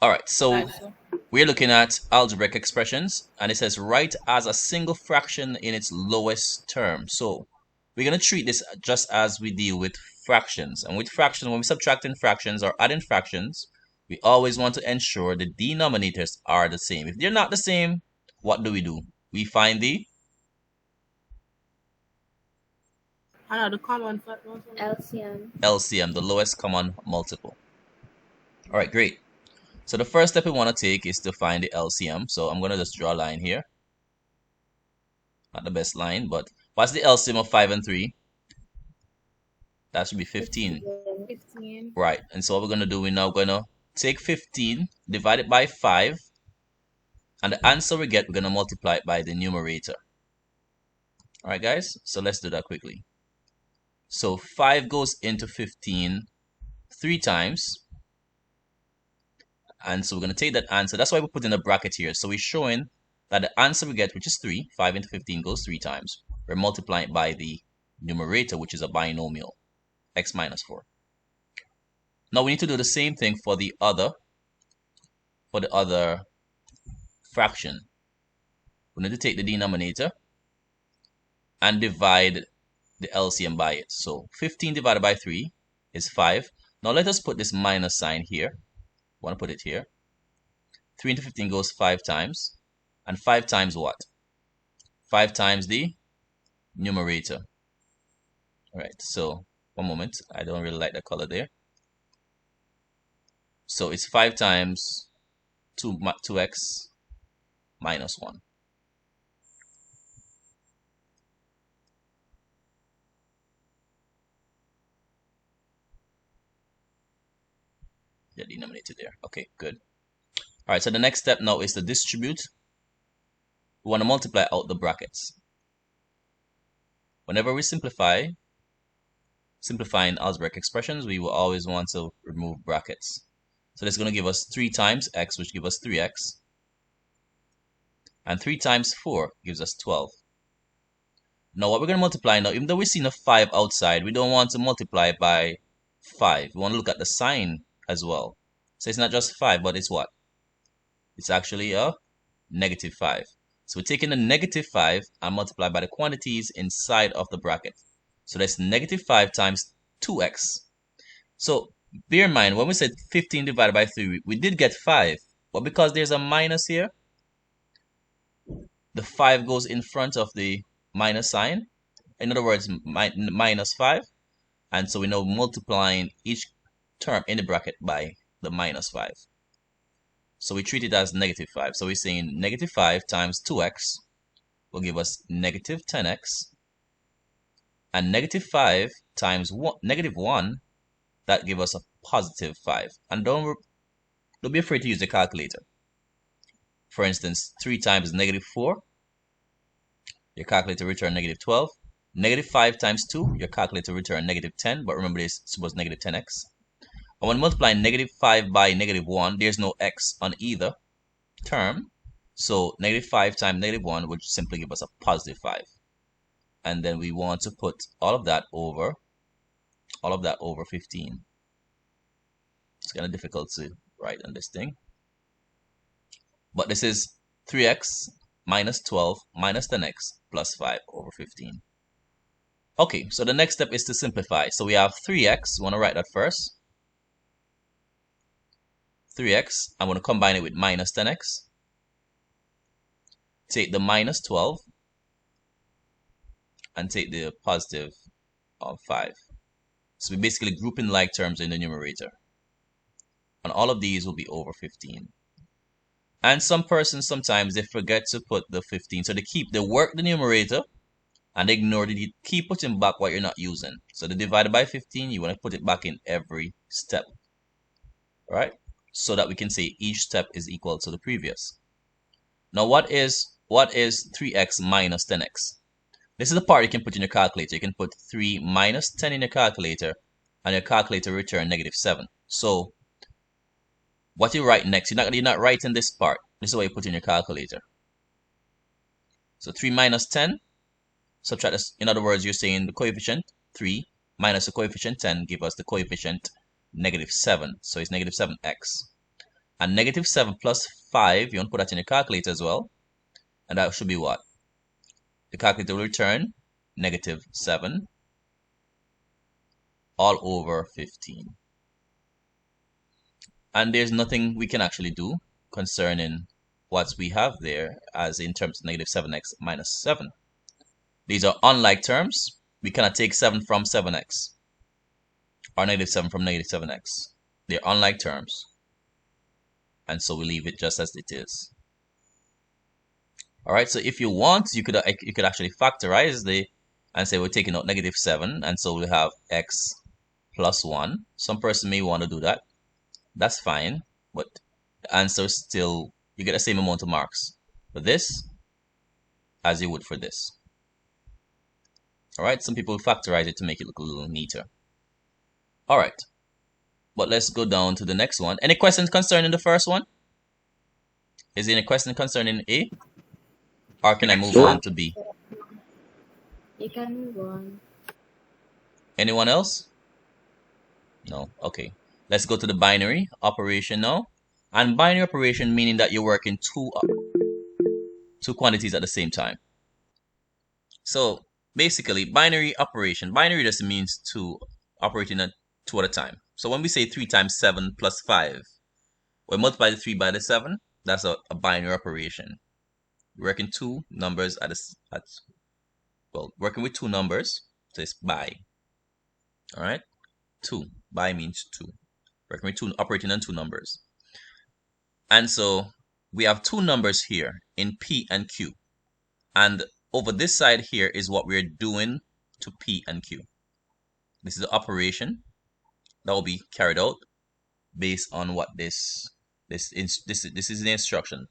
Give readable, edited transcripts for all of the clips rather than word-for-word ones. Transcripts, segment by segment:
All right, so we're looking at algebraic expressions, and it says write as a single fraction in its lowest term. So we're going to treat this just as we deal with fractions. And with fractions, when we're subtracting fractions or adding fractions, we always want to ensure the denominators are the same. If they're not the same, what do? We find the the common LCM. LCM, the lowest common multiple. All right, great. So the first step we want to take is to find the LCM. So I'm going to just draw a line here. Not the best line, but what's the LCM of 5 and 3? That should be 15. 15. Right. And so what we're going to do, we're now going to take 15, divide it by 5, and the answer we get, we're going to multiply it by the numerator. All right, guys? So let's do that quickly. So 5 goes into 15 3 times. And so we're going to take that answer. That's why we put in a bracket here. So we're showing that the answer we get, which is 3, 5 into 15 goes 3 times. We're multiplying it by the numerator, which is a binomial, x minus 4. Now we need to do the same thing for the other fraction. We need to take the denominator and divide the LCM by it. So 15 divided by 3 is 5. Now let us put this minus sign here. I want to put it here. 3 into 15 goes 5 times. And 5 times what? 5 times the numerator. All right, so one moment. I don't really like the color there. So it's 5 times 2x minus 1. The denominator there. Okay, good. All right, so the next step now is to distribute. We want to multiply out the brackets. Whenever we simplifying algebraic expressions, we will always want to remove brackets. So this is going to give us 3 times x, which gives us 3x. And 3 times 4 gives us 12. Now what we're going to multiply now, even though we've seen a 5 outside, we don't want to multiply by 5. We want to look at the sign as well. So it's not just 5, but it's what? It's actually a negative 5. So we're taking the negative 5 and multiply by the quantities inside of the bracket. So that's negative 5 times 2x. So bear in mind, when we said 15 divided by 3, we did get 5. But because there's a minus here, the 5 goes in front of the minus sign. In other words, minus 5. And so we're now multiplying each term in the bracket by the minus 5. So we treat it as negative 5. So we're saying negative 5 times 2x will give us negative 10x. And negative 5 times negative 1, that gives us a positive 5. And don't be afraid to use the calculator. For instance, 3 times negative 4, your calculator return negative 12. Negative 5 times 2, your calculator return negative 10. But remember, this was negative 10x. And when multiplying negative 5 by negative 1, there's no x on either term. So negative 5 times negative 1 would simply give us a positive 5. And then we want to put all of that over 15. It's kind of difficult to write on this thing. But this is 3x minus 12 minus 10x plus 5 over 15. Okay, so the next step is to simplify. So we have 3x. We want to write that first. 3x. I'm going to combine it with minus 10x. Take the minus 12 and take the positive of 5. So we're basically grouping like terms in the numerator. And all of these will be over 15. And some persons sometimes they forget to put the 15. So they work the numerator and ignore the keep putting back what you're not using. So the divided by 15, you want to put it back in every step. Alright? So that we can say each step is equal to the previous. Now what is 3x minus 10x? This is the part you can put in your calculator. You can put 3 minus 10 in your calculator, and your calculator return negative 7. So what you write next, you're not writing this part. This is what you put in your calculator. So 3 minus 10, subtract this. In other words, you're saying the coefficient 3 minus the coefficient 10 give us the coefficient negative 7. So it's negative 7x. And negative 7 plus 5, you want to put that in your calculator as well. And that should be what? The calculator will return negative 7 all over 15. And there's nothing we can actually do concerning what we have there as in terms of negative 7x minus 7. These are unlike terms. We cannot take 7 from 7x or negative 7 from negative 7x. They're unlike terms. And so we leave it just as it is. All right, so if you want, you could actually factorize and say we're taking out negative 7, and so we have x plus 1. Some person may want to do that. That's fine, but the answer is still, you get the same amount of marks for this as you would for this. All right, some people factorize it to make it look a little neater. All right, but let's go down to the next one. Any questions concerning the first one? Is there any question concerning A? Or can I move on to B? You can move on. Anyone else? No? Okay. Let's go to the binary operation now. And binary operation meaning that you're working two quantities at the same time. So basically, binary operation. Binary just means two operating at two at a time. So when we say 3 times 7 plus 5, we multiply the 3 by the 7. That's a binary operation. Working two numbers working with two numbers, so it's by. All right, 2 by means 2. Working with two, operating on two numbers. And so we have two numbers here in P and Q. And over this side here is what we're doing to P and Q. This is the operation that will be carried out based on what this is the instruction.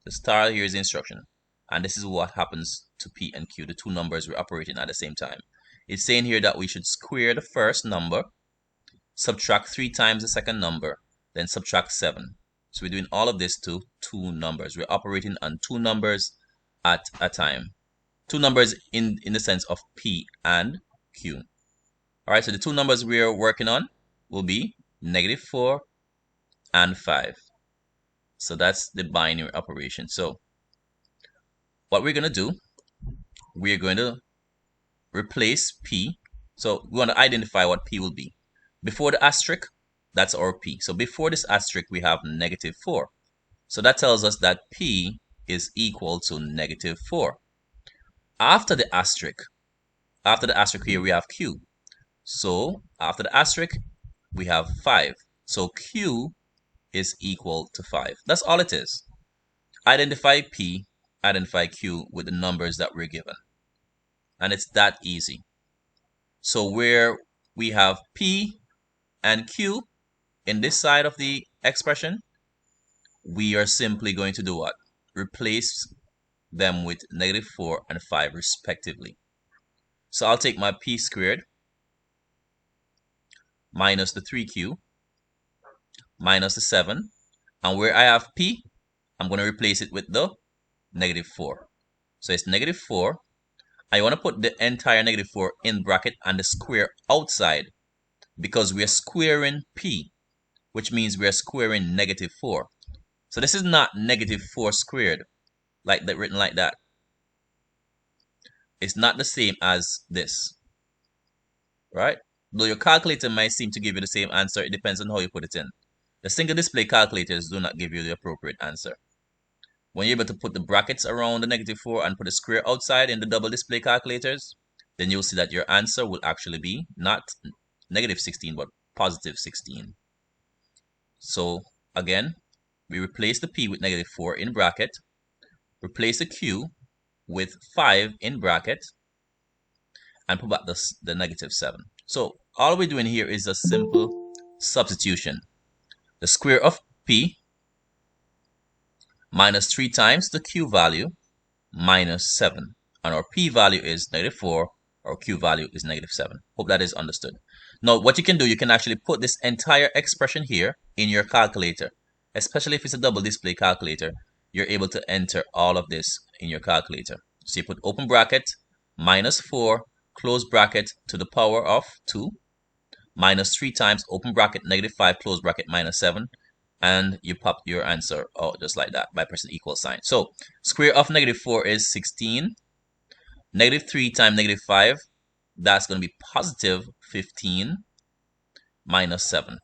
The star here is the instruction. And this is what happens to P and Q, the two numbers we're operating at the same time. It's saying here that we should square the first number, subtract 3 times the second number, then subtract 7. So we're doing all of this to two numbers. We're operating on two numbers at a time. Two numbers in the sense of P and Q. All right, so the two numbers we're working on will be negative 4 and 5. So that's the binary operation. So what we're going to do, we're going to replace P. So we want to identify what P will be. Before the asterisk, that's our P. So before this asterisk, we have negative 4. So that tells us that P is equal to negative 4. After the asterisk here we have Q. So after the asterisk, we have 5. So Q is equal to 5. That's all it is. Identify P, identify Q with the numbers that we're given. And it's that easy. So where we have P and Q in this side of the expression, we are simply going to do what? Replace them with negative 4 and 5 respectively. So I'll take my P squared minus the 3Q minus the 7. And where I have P, I'm going to replace it with the negative 4. So it's negative 4. I want to put the entire negative 4 in bracket and the square outside because we are squaring P, which means we are squaring negative 4. So this is not negative 4 squared, like that, written like that. It's not the same as this, right? Though your calculator might seem to give you the same answer, it depends on how you put it in. The single display calculators do not give you the appropriate answer. When you're able to put the brackets around the negative 4 and put a square outside in the double display calculators, then you'll see that your answer will actually be not negative 16, but positive 16. So again, we replace the P with negative 4 in bracket, replace the Q with 5 in bracket, and put back the negative 7. So all we're doing here is a simple substitution. The square of P minus 3 times the Q value minus 7. And our P value is negative 4, our Q value is negative 7. Hope that is understood. Now, what you can do, you can actually put this entire expression here in your calculator. Especially if it's a double display calculator, you're able to enter all of this in your calculator. So you put open bracket, minus 4, close bracket to the power of 2, minus 3 times open bracket, negative 5, close bracket, minus 7. and you pop your answer out just like that by pressing equal sign. So square of -4 is 16. -3 times -5, that's going to be positive 15 minus 7.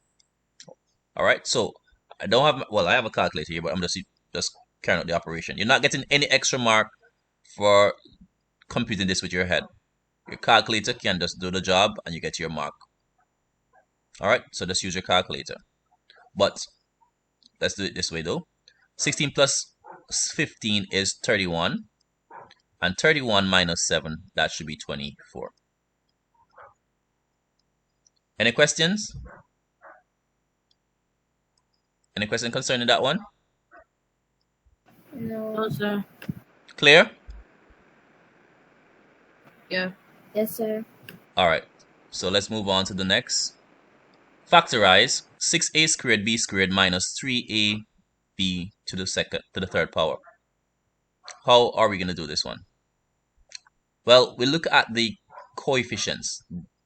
All right, so I don't have, well, I have a calculator here, but I'm just carrying out the operation. You're not getting any extra mark for computing this with your head. Your calculator can just do the job and you get your mark. All right, so just use your calculator. But let's do it this way though. 16 plus 15 is 31. And 31 minus 7, that should be 24. Any questions? Any question concerning that one? No. No, sir. Clear? Yeah. Yes, sir. All right, so let's move on to the next. Factorize 6a squared b squared minus 3ab to the third power. How are we going to do this one? Well, we look at the coefficients.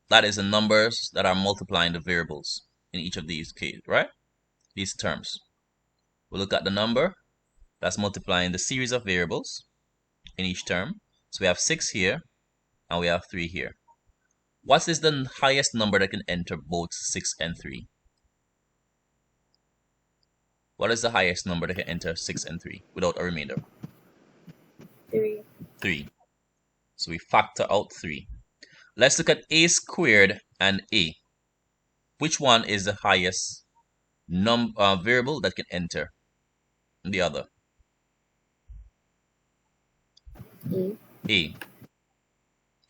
That is the numbers that are multiplying the variables in each of these cases, right? These terms. We look at the number that's multiplying the series of variables in each term. So we have 6 here and we have 3 here. What is the highest number that can enter both 6 and 3? What is the highest number that can enter 6 and 3 without a remainder? 3. 3. So we factor out 3. Let's look at a squared and a. Which one is the highest variable that can enter the other? A. A.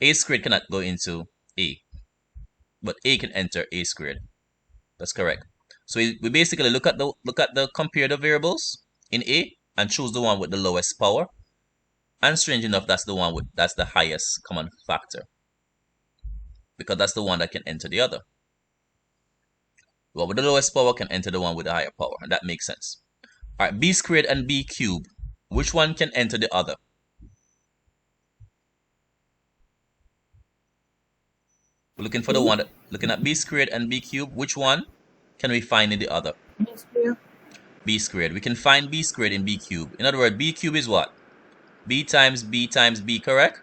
A squared cannot go into a, but a can enter a squared. That's correct. So we basically look at the compare the variables in a and choose the one with the lowest power. And strange enough, that's the highest common factor, because that's the one that can enter the other. The one with the lowest power can enter the one with the higher power, and that makes sense. All right, b squared and b cubed. Which one can enter the other? We're looking for the one looking at b squared and b cubed. Which one can we find in the other? B squared. B squared. We can find b squared in b cubed. In other words, b cubed is what? B times b times b, correct?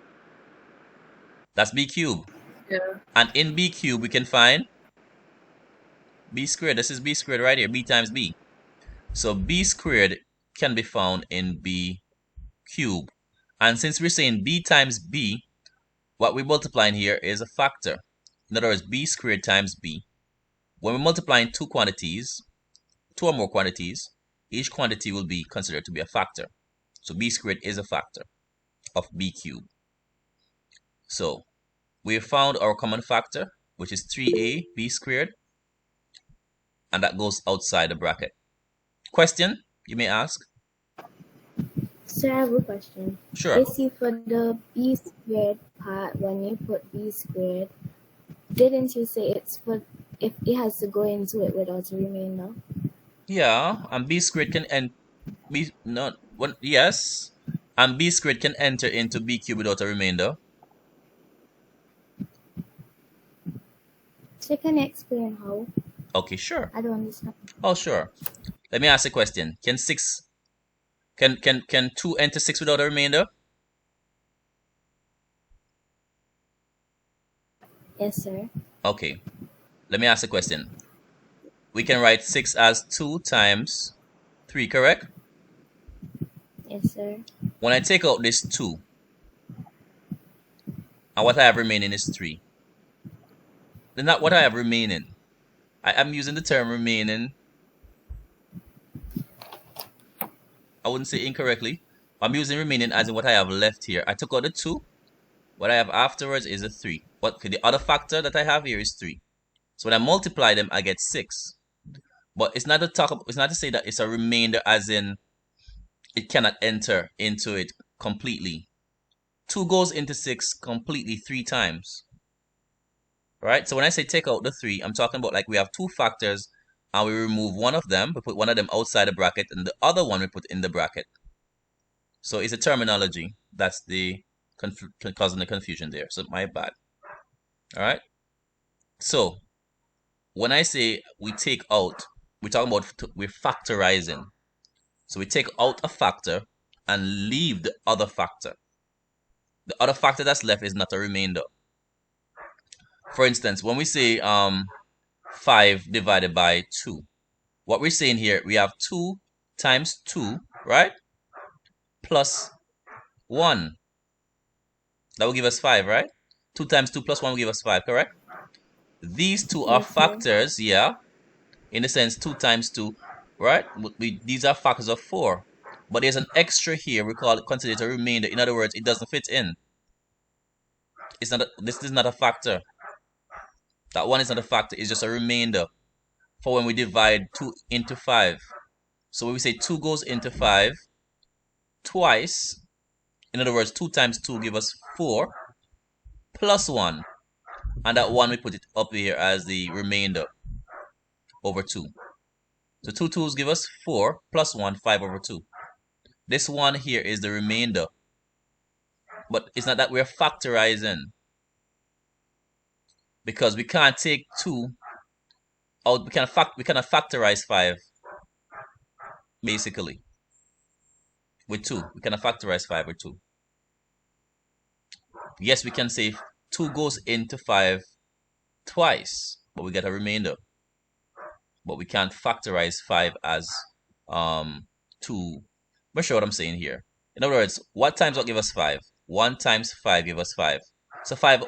That's b cubed. Yeah. And in b cubed, we can find b squared. This is b squared right here, b times b. So b squared can be found in b cubed. And since we're saying b times b, what we're multiplying here is a factor. In other words, b squared times b. When we're multiplying two or more quantities, each quantity will be considered to be a factor. So b squared is a factor of b cubed. So we have found our common factor, which is 3a b squared, and that goes outside the bracket. Question, you may ask? Sir, I have a question. Sure. I see for the b squared part, when you put b squared, didn't you say it's for if it has to go into it without a remainder? Yeah, and b squared can yes, and b squared can enter into b cubed without a remainder. So can you explain how? Okay, sure. I don't understand. Oh, sure. Let me ask a question. Can 2 enter 6 without a remainder? Yes, sir. Okay. Let me ask a question. We can write 6 as 2 times 3, correct? Yes, sir. When I take out this 2, and what I have remaining is 3, then not what I have remaining. I am using the term remaining. I wouldn't say incorrectly. I'm using remaining as in what I have left here. I took out the 2. What I have afterwards is a 3. But the other factor that I have here is 3. So when I multiply them, I get 6. But it's not to say that it's a remainder as in it cannot enter into it completely. 2 goes into 6 completely 3 times. Right? So when I say take out the 3, I'm talking about like we have 2 factors and we remove one of them. We put one of them outside the bracket and the other one we put in the bracket. So it's a terminology. That's the causing the confusion there. So my bad. All right. So when I say we take out we're talking about, we're factorizing. So we take out a factor and leave the other factor. The other factor that's left is not a remainder. For instance, when we say 5 divided by 2, what we're saying here, we have 2 times 2, right? Plus 1. That will give us 5, right? 2 times 2 plus 1 will give us 5, correct? These two are Yes, sir. factors, yeah. In a sense, 2 times 2, right? These are factors of 4. But there's an extra here. We consider it a remainder. In other words, it doesn't fit in. It's not. This is not a factor. That one is not a factor. It's just a remainder for when we divide 2 into 5. So when we say 2 goes into 5 twice, in other words, 2 times 2 give us 4 plus 1. And that 1 we put it up here as the remainder over 2. So 2 2's give us 4 plus 1, 5 over 2. This one here is the remainder. But it's not that we're factorizing, because we can't take 2 out. We cannot factorize 5 basically with 2. We cannot factorize 5 with 2. Yes, we can say 2 goes into 5 twice, but we get a remainder. But we can't factorize 5 as 2. I'm sure what I'm saying here. In other words, what times what give us 5? 1 times 5 give us 5. So 5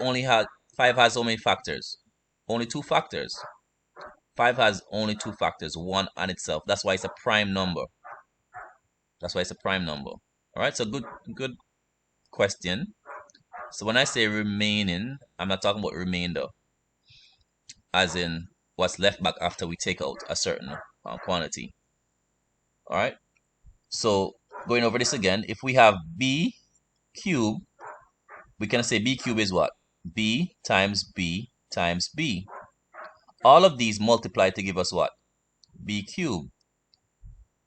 has how many factors? Only 2 factors. 5 has only 2 factors, 1 and itself. That's why it's a prime number. That's why it's a prime number. All right, so good question. So when I say remaining, I'm not talking about remainder, as in what's left back after we take out a certain quantity. All right, so going over this again, if we have b cubed, we can say b cubed is what? B times b times b. All of these multiply to give us what? B cubed.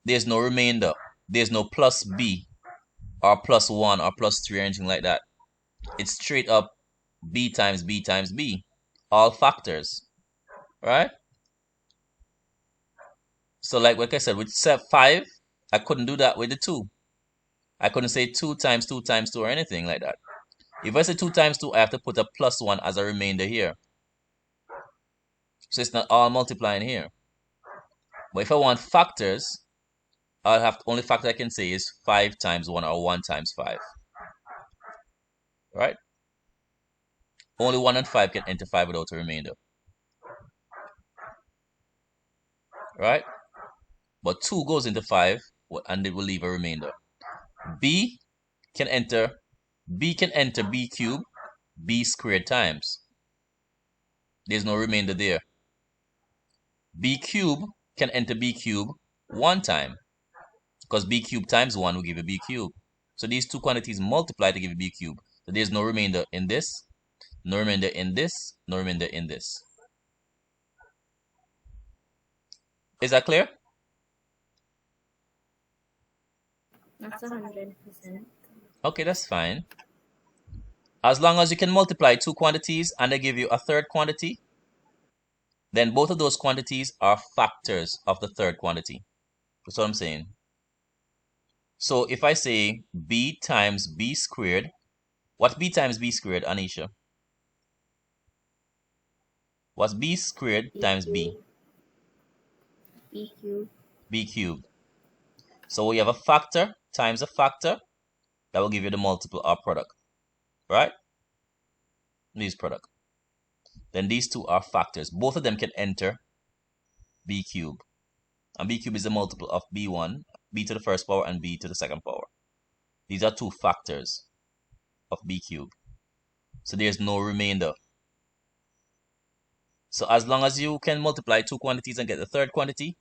There's no remainder. There's no plus b or plus 1 or plus 3 or anything like that. It's straight up b times b times b. All factors. Right? So like I said, with set 5, I couldn't do that with the 2. I couldn't say 2 times 2 times 2 or anything like that. If I say 2 times 2, I have to put a plus 1 as a remainder here. So it's not all multiplying here. But if I want factors, I'll have only factor I can say is 5 times 1 or 1 times 5. Right? Only 1 and 5 can enter 5 without a remainder. Right? But 2 goes into 5 and it will leave a remainder. B can enter b cubed, b squared times. There's no remainder there. B cubed can enter b cubed 1 time, because b cubed times 1 will give you b cubed. So these two quantities multiply to give you b cubed. So there's no remainder in this, no remainder in this, no remainder in this. Is that clear? That's 100%. Okay, that's fine. As long as you can multiply two quantities and they give you a third quantity, then both of those quantities are factors of the third quantity. That's what I'm saying. So if I say b times b squared, what's b times b squared, Anisha? What's b squared times b? B cubed. B cubed. So we have a factor times a factor. That will give you the multiple or product. Right? These product. Then these two are factors. Both of them can enter b cubed. And b cubed is a multiple of b1, b to the first power, and b to the second power. These are two factors of b cubed. So there's no remainder. So as long as you can multiply two quantities and get the third quantity,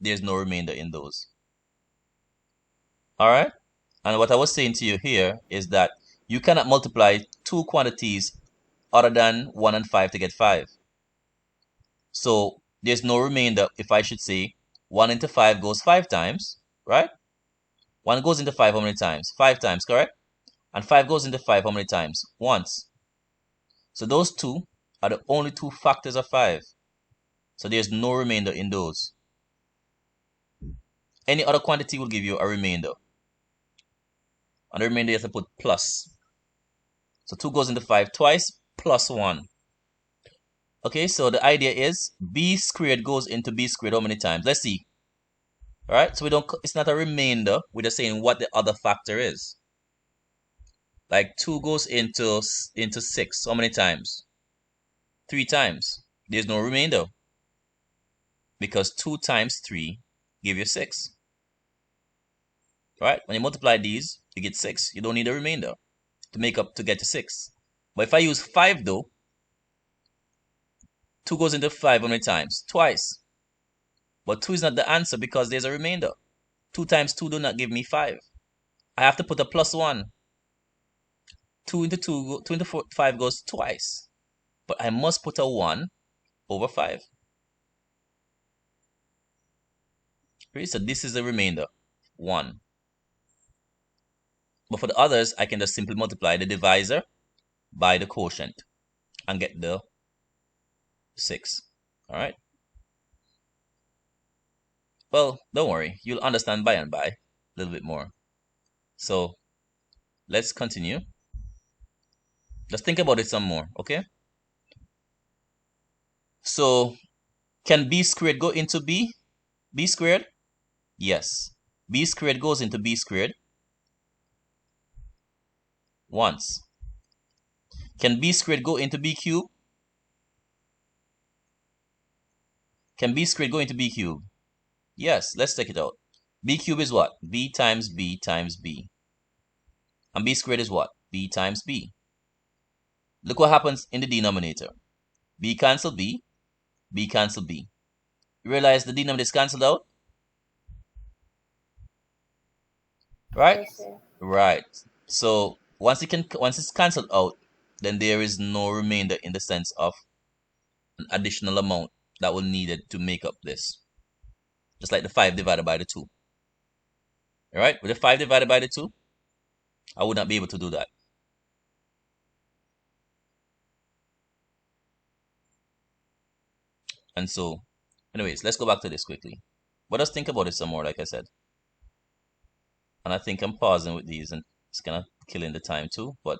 there's no remainder in those. Alright? And what I was saying to you here is that you cannot multiply two quantities other than 1 and 5 to get 5. So there's no remainder if I should say 1 into 5 goes 5 times, right? 1 goes into 5 how many times? 5 times, correct? And 5 goes into 5 how many times? Once. So those two are the only two factors of 5. So there's no remainder in those. Any other quantity will give you a remainder. And the remainder you have to put plus. So 2 goes into 5 twice, plus 1. Okay, so the idea is b squared goes into b squared how many times? Let's see. All right, so it's not a remainder. We're just saying what the other factor is. Like 2 goes into 6. How many times? 3 times. There's no remainder. Because 2 times 3 give you 6. Right? When you multiply these, you get 6. You don't need a remainder to get to 6. But if I use 5 though, 2 goes into 5 how many times? Twice. But 2 is not the answer because there's a remainder. 2 times 2 do not give me 5. I have to put a plus 1. 2 into 5 goes twice. But I must put a 1 over 5. So this is the remainder, 1. But for the others, I can just simply multiply the divisor by the quotient and get the 6. All right? Well, don't worry. You'll understand by and by a little bit more. So let's continue. Just think about it some more, okay? So can b squared go into b? B squared? Yes. B squared goes into b squared once. Can b squared go into b cubed? Can b squared go into b cubed? Yes, let's take it out. B cubed is what? B times b times b. And b squared is what? B times b. Look what happens in the denominator. B cancel b, b cancel b. You realize the denominator is cancelled out? Right? Yes, sir. Right. So once it's cancelled out, then there is no remainder in the sense of an additional amount that will needed to make up this. Just like the 5 divided by the 2. Alright? With the 5 divided by the 2, I would not be able to do that. And so, anyways, let's go back to this quickly. But just think about it some more, like I said. And I think I'm pausing with these, and it's kind of killing the time too, but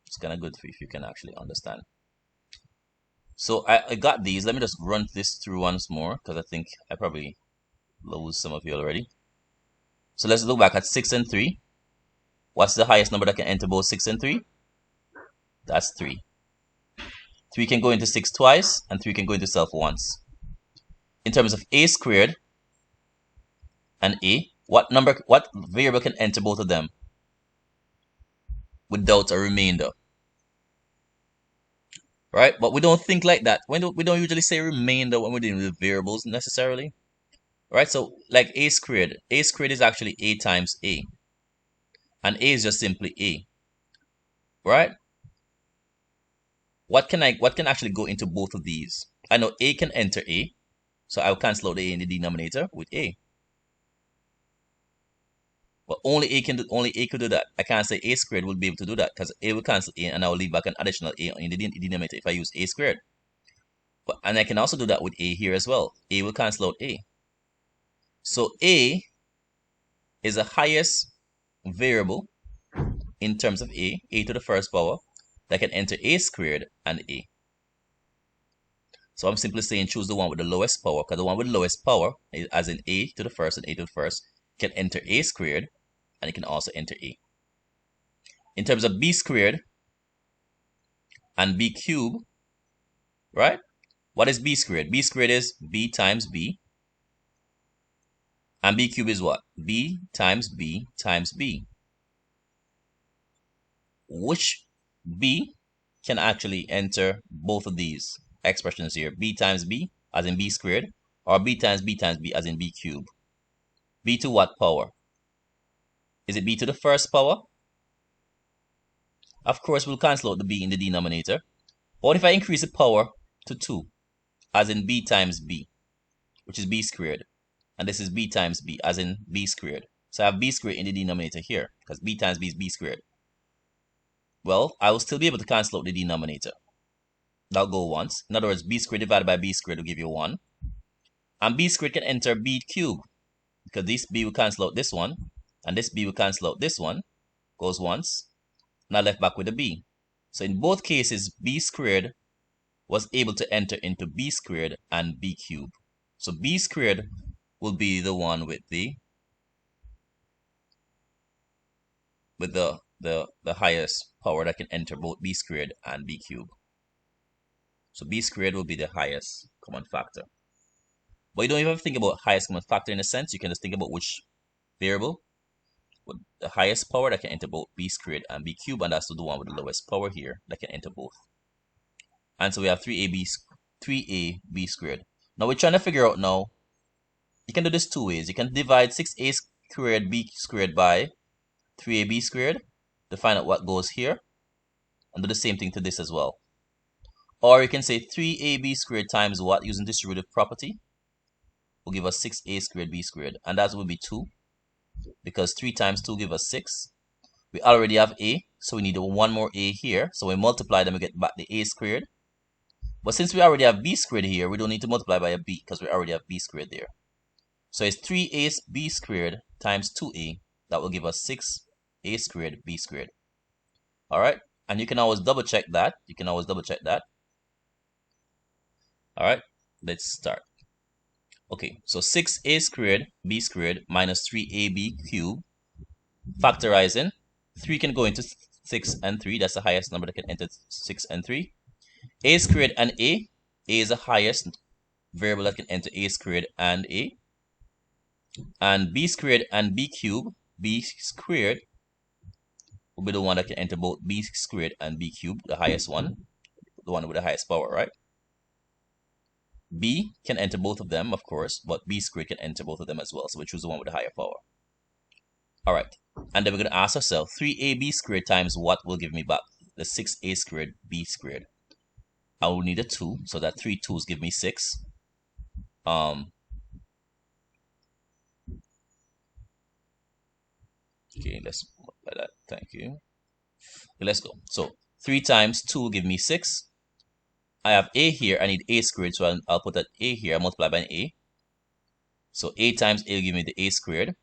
it's kind of good for if you can actually understand. So I got these. Let me just run this through once more, because I think I probably lose some of you already. So let's look back at 6 and 3. What's the highest number that can enter both 6 and 3? That's 3. 3 can go into 6 twice, and 3 can go into itself once. In terms of a squared and a, what variable can enter both of them without a remainder? Right? But we don't think like that. We don't usually say remainder when we're dealing with variables necessarily. Right? So like a squared is actually a times a. And a is just simply a. Right? What can actually go into both of these? I know a can enter a, so I'll cancel out the a in the denominator with a. But only a could do that. I can't say a squared will be able to do that because a will cancel a, and I will leave back an additional a in the denominator if I use a squared. And I can also do that with a here as well. A will cancel out a. So a is the highest variable in terms of a to the first power, that can enter a squared and a. So I'm simply saying choose the one with the lowest power, because the one with the lowest power, as in a to the first and a to the first, can enter a squared, and it can also enter a. In terms of b squared and b cubed, right? What is b squared? B squared is b times b. And b cubed is what? b times b times b. Which b can actually enter both of these expressions here? B times b, as in b squared, or b times b times b, as in b cubed. B to what power? Is it b to the first power? Of course, we'll cancel out the b in the denominator. What if I increase the power to 2, as in b times b, which is b squared, and this is b times b, as in b squared. So I have b squared in the denominator here, because b times b is b squared. Well, I will still be able to cancel out the denominator. That'll go once. In other words, b squared divided by b squared will give you 1. And b squared can enter b cubed, because this b will cancel out this one, and this b will cancel out this one, goes once, now left back with a b. So in both cases, b squared was able to enter into b squared and b cubed. So b squared will be the one with the highest power that can enter both b squared and b cubed. So b squared will be the highest common factor. But you don't even think about highest common factor in a sense. You can just think about which variable with the highest power that can enter both b squared and b cubed, and that's the one with the lowest power here that can enter both. And so we have 3ab squared. Now we're trying to figure out now, you can do this two ways. You can divide 6a squared b squared by 3ab squared to find out what goes here, and do the same thing to this as well. Or you can say 3ab squared times what, using distributive property, will give us 6a squared b squared, and that will be 2, because 3 times 2 give us 6. We already have a, so we need one more a here, so we multiply them, we get back the a squared. But since we already have b squared here, we don't need to multiply by a b, because we already have b squared there. So it's 3ab squared times 2a, that will give us 6a squared b squared. Alright, and you can always double check that. Alright, let's start. Okay, so 6a squared b squared minus 3ab cubed. Factorizing, 3 can go into 6 and 3. That's the highest number that can enter 6 and 3. A squared and a is the highest variable that can enter a squared and a. And b squared and b cubed, b squared will be the one that can enter both b squared and b cubed, the highest one, the one with the highest power, right? B can enter both of them, of course, but b squared can enter both of them as well, so we choose the one with the higher power. Alright, and then we're going to ask ourselves, 3ab squared times what will give me back? The 6a squared b squared. I will need a 2, so that 3 2's give me 6. Okay, let's multiply that. Thank you. Okay, let's go. So 3 times 2 will give me 6. I have a here. I need a squared, so I'll put that a here. I multiply by an a. So a times a will give me the a squared.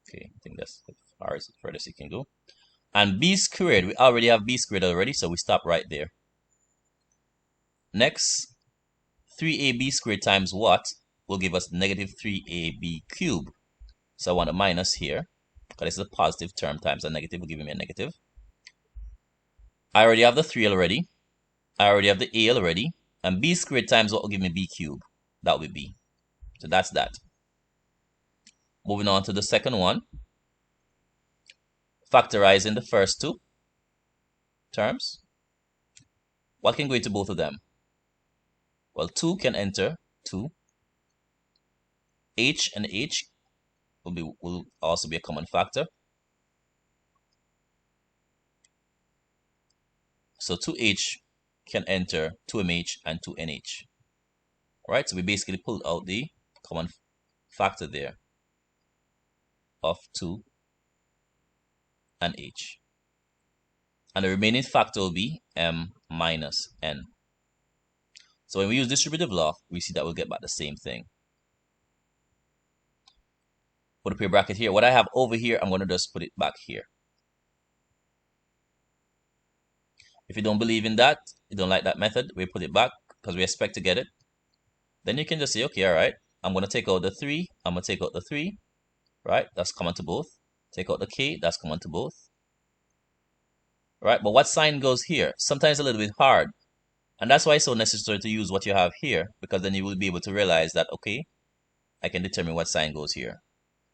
Okay, I think that's as far as furthest you can go. And b squared, we already have b squared already, so we stop right there. Next, 3ab squared times what will give us negative 3ab cubed. So I want a minus here, because this is a positive term times a negative will give me a negative. I already have the 3 already. I already have the a already. And b squared times what will give me b cubed. That will be b. So that's that. Moving on to the second one. Factorizing the first two terms. What can go into both of them? Well, 2 can enter 2. H and h will also be a common factor. So 2h can enter 2mh and 2nh. Alright, so we basically pulled out the common factor there of 2 and h. And the remaining factor will be m minus n. So when we use distributive law, we see that we'll get back the same thing. Put a pair bracket here. What I have over here, I'm going to just put it back here. If you don't believe in that, you don't like that method, we put it back because we expect to get it. Then you can just say, okay, all right, I'm going to take out the 3. I'm going to take out the 3. Right? That's common to both. Take out the k. That's common to both. Right? But what sign goes here? Sometimes it's a little bit hard. And that's why it's so necessary to use what you have here, because then you will be able to realize that, okay, I can determine what sign goes here.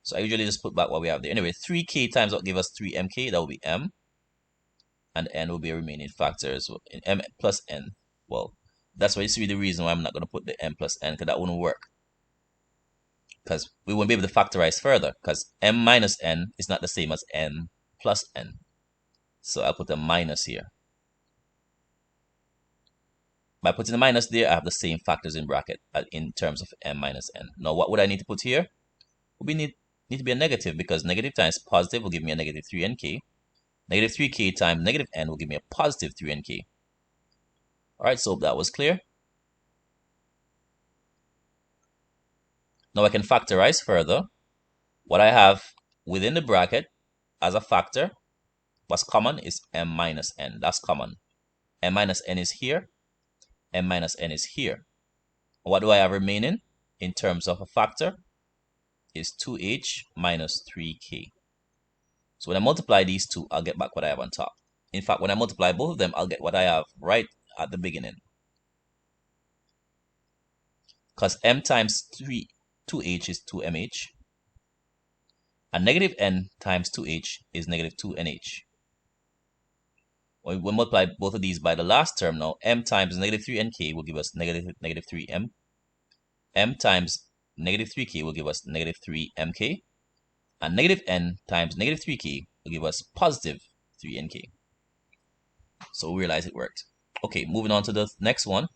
So I usually just put back what we have there. Anyway, 3k times what give us 3mk, that will be m. And n will be a remaining factor as well. M plus n. Well, that's why you see the reason why I'm not going to put the m plus n, because that wouldn't work. Because we won't be able to factorize further, because m minus n is not the same as n plus n. So I'll put a minus here. By putting a minus there, I have the same factors in bracket in terms of m minus n. Now, what would I need to put here? We need to be a negative, because negative times positive will give me a negative 3nk. Negative 3k times negative n will give me a positive 3nk. All right, so that was clear. Now I can factorize further. What I have within the bracket as a factor, what's common is m minus n. That's common. M minus n is here. M minus n is here. What do I have remaining in terms of a factor? Is 2h minus 3k. So when I multiply these two, I'll get back what I have on top. In fact, when I multiply both of them, I'll get what I have right at the beginning. Because m times 2h is 2mh. And negative n times 2h is negative 2nh. When we multiply both of these by the last term now, m times negative 3nk will give us negative 3m. M times negative 3k will give us negative 3mk. And negative n times negative 3k will give us positive 3nk. So we realize it worked. Okay, moving on to the next one.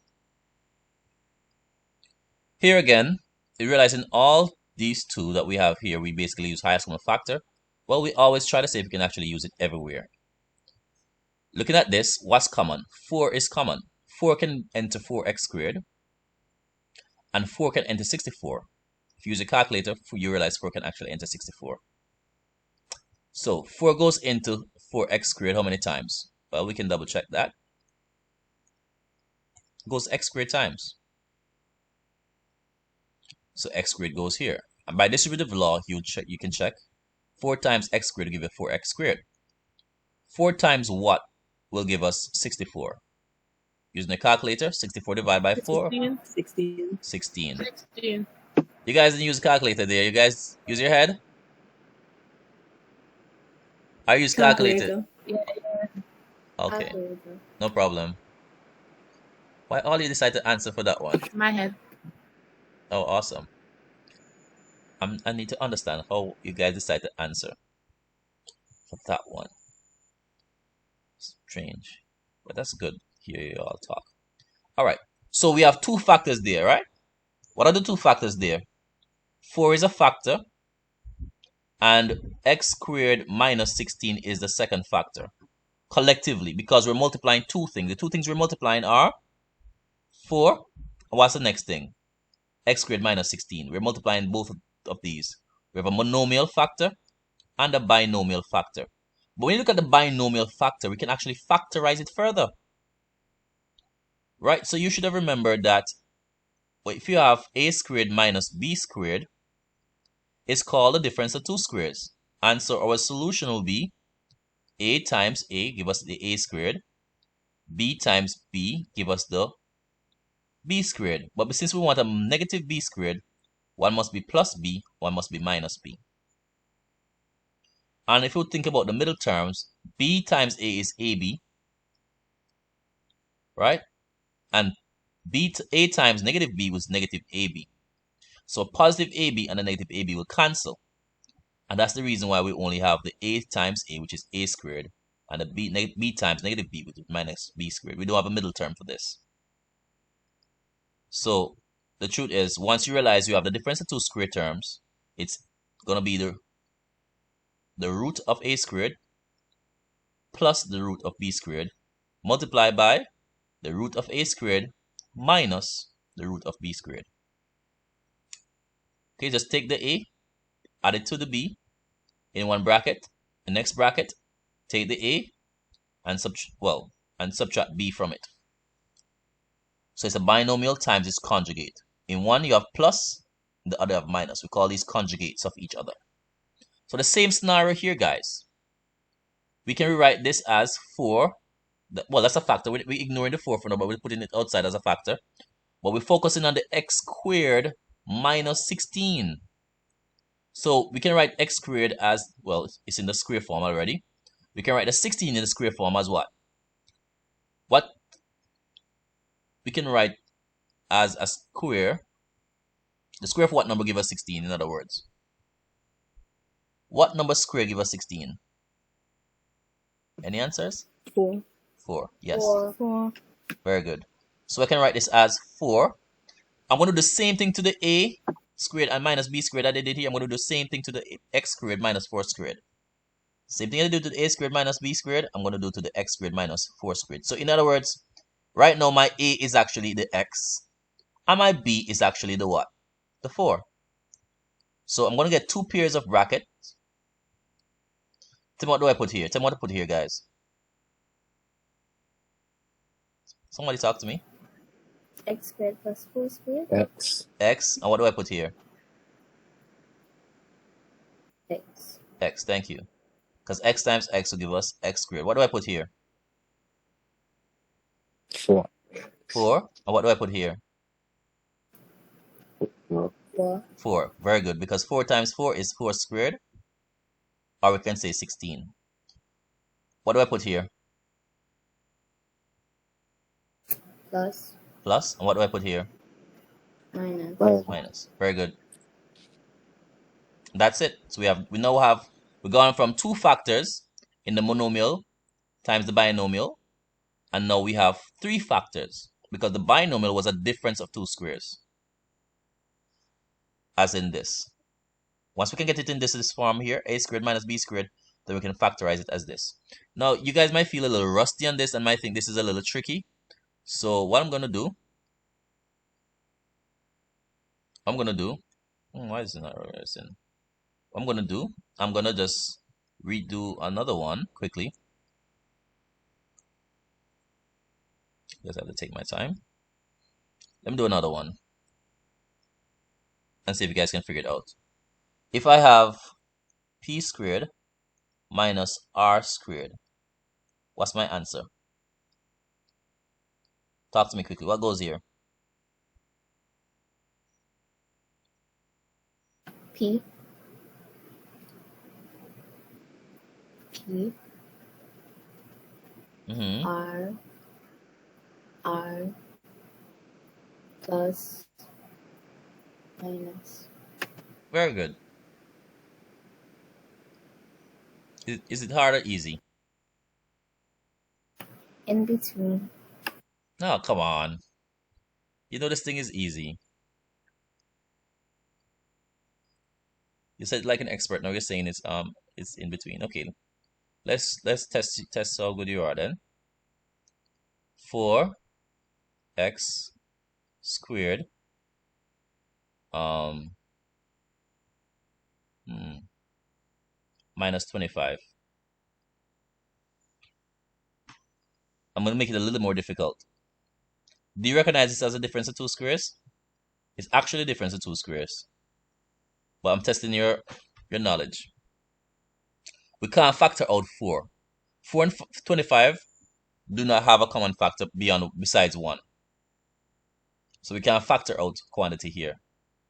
Here again, we realize in all these two that we have here, we basically use highest common factor. Well, we always try to see if we can actually use it everywhere. Looking at this, what's common? 4 is common. 4 can enter 4x squared. And 4 can enter 64. If you use a calculator, you realize 4 can actually enter 64. So 4 goes into 4x squared how many times? Well, we can double check that. It goes x squared times. So x squared goes here. And by distributive law, you can check. 4 times x squared will give you 4x squared. 4 times what will give us 64? Using a calculator, 64 divided by 4. 16. 16. 16. You guys didn't use a calculator there. You guys use your head? I use calculator. Yeah. Okay, Calculator. no problem. Why all you decide to answer for that one? My head. Oh, awesome. I need to understand how you guys decide to answer for that one. Strange, but that's good. Hear you all talk. All right, so we have two factors there, right? What are the two factors there? 4 is a factor, and x squared minus 16 is the second factor. Collectively, because we're multiplying two things. The two things we're multiplying are 4. What's the next thing? X squared minus 16. We're multiplying both of these. We have a monomial factor and a binomial factor. But when you look at the binomial factor, we can actually factorize it further. Right? So you should have remembered that if you have a squared minus b squared, it's called the difference of two squares. And so our solution will be a times a give us the a squared. B times b give us the b squared. But since we want a negative b squared, one must be plus b, one must be minus b. And if you think about the middle terms, b times a is ab, right? And a times negative b was negative ab. So a positive ab and a negative ab will cancel. And that's the reason why we only have the a times a, which is a squared, and the b times negative b, which is minus b squared. We don't have a middle term for this. So the truth is, once you realize you have the difference of two square terms, it's going to be the root of a squared plus the root of b squared multiplied by the root of a squared minus the root of b squared. Okay, just take the a, add it to the b in one bracket. The next bracket, take the a and subtract b from it. So it's a binomial times its conjugate. In one you have plus, in the other you have minus. We call these conjugates of each other. So the same scenario here, guys. We can rewrite this as 4. Well, that's a factor. We're ignoring the 4 for now, but we're putting it outside as a factor. But we're focusing on the x squared minus 16. So we can write x squared as, well, it's in the square form already. We can write the 16 in the square form as what? What we can write as a square. The square of what number give us 16, in other words? What number square give us 16? Any answers? 4. 4. Yes. 4. Very good. So I can write this as 4. I'm going to do the same thing to the a squared and minus b squared that I did here. I'm going to do the same thing to the x squared minus 4 squared. Same thing I do to the a squared minus b squared, I'm going to do to the x squared minus 4 squared. So in other words, Right now, my A is actually the X, and my B is actually the what? The 4. So I'm going to get 2 pairs of brackets. Tell me what do I put here? Tell me what to put here, guys. Somebody talk to me. X squared plus 4 squared. X. X, and what do I put here? X. X, thank you. Because X times X will give us X squared. What do I put here? 4. 4. And what do I put here? 4. 4. 4. Very good. Because 4 times 4 is 4 squared. Or we can say 16. What do I put here? Plus. Plus. And what do I put here? Minus. Minus. Very good. That's it. So we've gone from 2 factors in the monomial times the binomial. And now we have 3 factors. Because the binomial was a difference of 2 squares. As in this. Once we can get it in this form here, a squared minus b squared, then we can factorize it as this. Now, you guys might feel a little rusty on this and might think this is a little tricky. So what I'm going to do, why is it not reversing? What I'm going to just redo another one quickly. Just have to take my time. Let me do another one. And see if you guys can figure it out. If I have p squared minus r squared, what's my answer? Talk to me quickly. What goes here? P. P. R. R. Plus. Minus. Very good. Is it hard or easy? In between. No, come on. You know this thing is easy. You said like an expert. Now you're saying it's in between. Okay. Let's test how good you are then. 4x squared minus 25. I'm going to make it a little more difficult. Do you recognize this as a difference of 2 squares? It's actually a difference of 2 squares. But I'm testing your knowledge. We can't factor out 4. 4 and 25 do not have a common factor besides 1. So we can't factor out quantity here.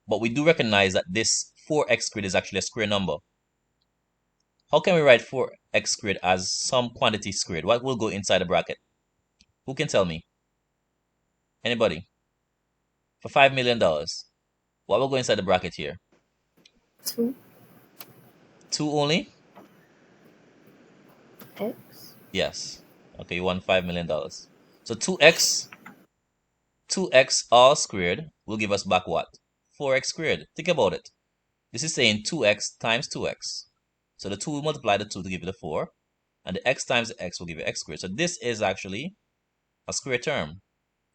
But we do recognize that this 4x squared is actually a square number. How can we write 4x squared as some quantity squared? What will go inside the bracket? Who can tell me? Anybody? For $5 million, what will go inside the bracket here? 2. 2 only? X. Yes. Okay, you won $5 million. So 2x all squared will give us back what? 4x squared. Think about it. This is saying 2x times 2x. So the 2 will multiply the 2 to give you the 4. And the x times the x will give you x squared. So this is actually a square term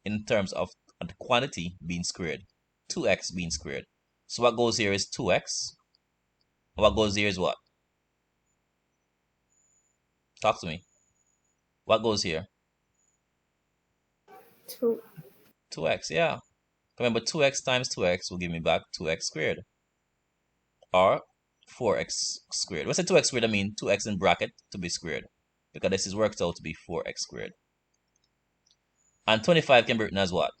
in terms of the quantity being squared. 2x being squared. So what goes here is 2x. And what goes here is what? Talk to me. What goes here? 2. 2x, yeah. Remember, 2x times 2x will give me back 2x squared. Or 4x squared. When I say 2x squared, I mean 2x in bracket to be squared. Because this is worked out to be 4x squared. And 25 can be written as what?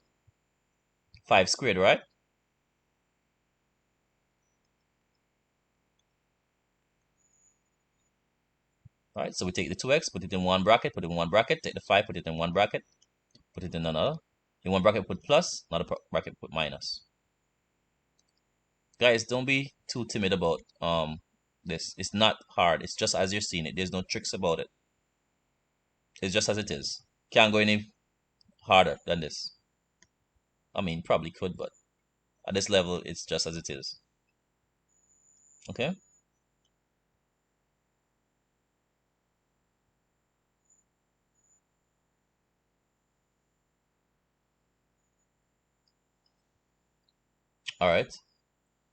5 squared, right? Alright, so we take the 2x, put it in one bracket, put it in one bracket, take the 5, put it in one bracket, put it in another. In one bracket, put plus, another bracket, put minus. Guys, don't be too timid about this. It's not hard. It's just as you're seeing it. There's no tricks about it. It's just as it is. Can't go any harder than this. I mean, probably could, but at this level, it's just as it is. Okay? All right.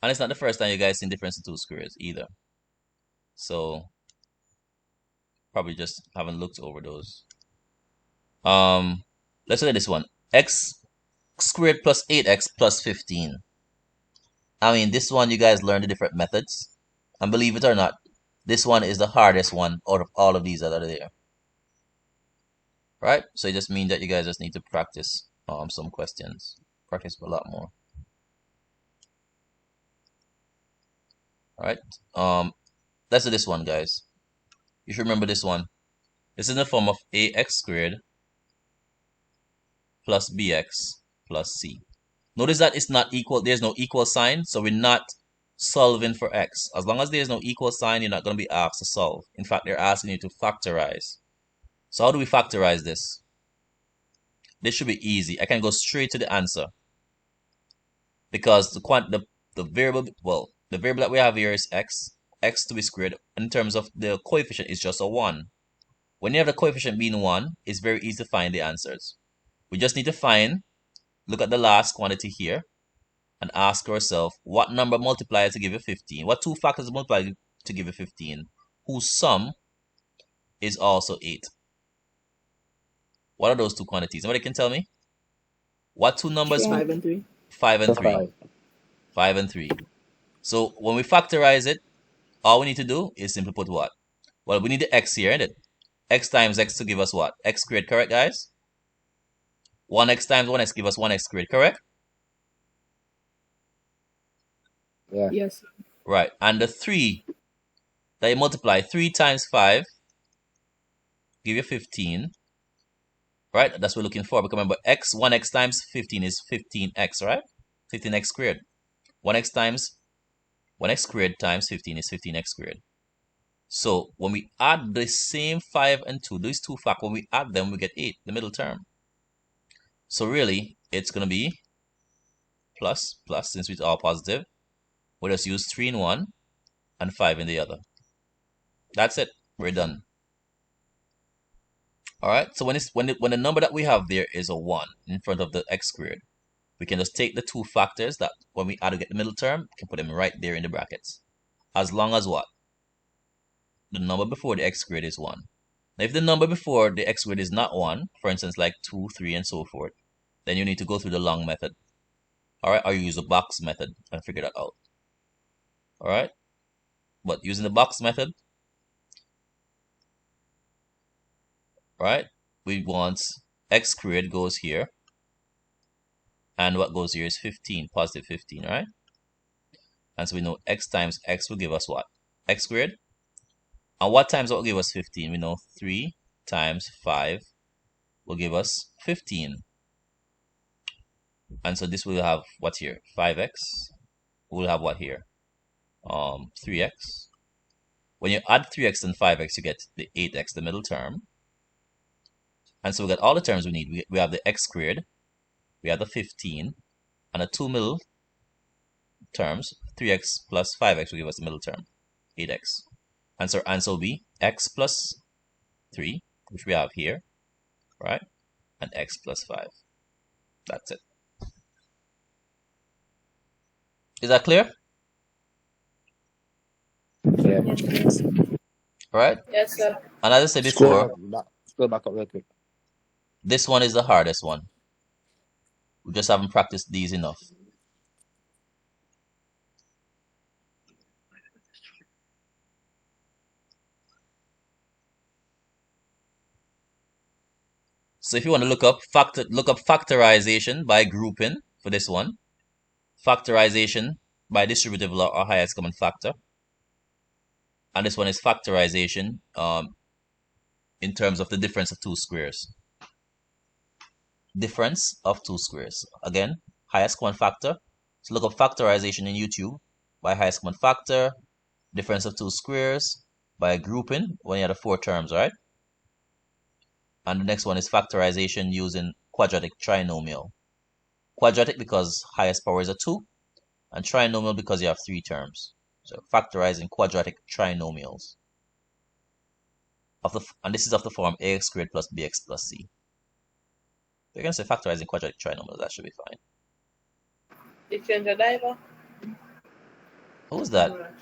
And it's not the first time you guys seen difference in two squares either. So probably just haven't looked over those. Let's look at this one. X squared plus 8x plus 15. I mean, this one you guys learned the different methods. And believe it or not, this one is the hardest one out of all of these that are there. Right? So it just means that you guys just need to practice some questions. Practice a lot more. Alright? Let's do this one, guys. You should remember this one. This is in the form of ax squared plus bx plus c. Notice that it's not equal. There's no equal sign, so we're not solving for x. As long as there's no equal sign, you're not going to be asked to solve. In fact, they're asking you to factorize. So how do we factorize this? This should be easy. I can go straight to the answer because the variable, well, the variable that we have here is x. X to be squared. In terms of the coefficient, is just a 1. When you have the coefficient being 1, it's very easy to find the answers. We just need to look at the last quantity here, and ask ourselves, what number multiplied to give you 15? What two factors multiply to give you 15? Whose sum is also 8? What are those two quantities? Somebody can tell me? What two numbers? 5 and 3. 5 and 3. 5 and 3. So when we factorize it, all we need to do is simply put what? Well, we need the x here, isn't it? X times x to give us what? X squared, correct, guys? 1x times 1x give us 1x squared, correct? Yeah. Yes. Right. And the 3 that you multiply, 3 times 5 give you 15. Right? That's what we're looking for. Because remember, 1x times 15 is 15x, right? 15x squared. 1x squared times 15 is 15x squared. So when we add the same 5 and 2, these two factors, when we add them, we get 8, the middle term. So really, it's going to be plus, since it's all positive. We'll just use 3 in one and 5 in the other. That's it. We're done. All right. So when the number that we have there is a 1 in front of the x squared, we can just take the two factors that when we add to get the middle term, we can put them right there in the brackets. As long as what? The number before the x squared is 1. Now, if the number before the x squared is not 1, for instance, like 2, 3, and so forth, then you need to go through the long method. All right. Or you use the box method and figure that out. All right. But using the box method, right, we want x squared goes here, and what goes here is 15, positive 15, right? And so we know x times x will give us what? X squared. And what times what will give us 15? We know 3 times 5 will give us 15. And so this will have what here? 5x. We'll have what here? 3x. When you add 3x and 5x, you get the 8x, the middle term. And so we got all the terms we need. We have the x squared, we have the 15, and the two middle terms, 3x plus 5x will give us the middle term, 8x. And so our answer will be x plus 3, which we have here, right? And x plus 5. That's it. Is that clear? Yeah. Yes. All right? Yes, sir. And as I said before, Scroll back up real quick. this one is the hardest one. We just haven't practiced these enough. So if you want to look up factorization by grouping for this one, factorization by distributive law or highest common factor, and this one is factorization in terms of the difference of two squares. Difference of two squares. Again, highest common factor. So look up factorization in YouTube by highest common factor, difference of two squares by grouping when you have the 4 terms, right? And the next one is factorization using quadratic trinomial. Quadratic because highest power is a 2, and trinomial because you have 3 terms. So factorizing quadratic trinomials. And this is of the form ax squared plus bx plus c. You're going to say factorizing quadratic trinomials, that should be fine. You change the diver? Who's that?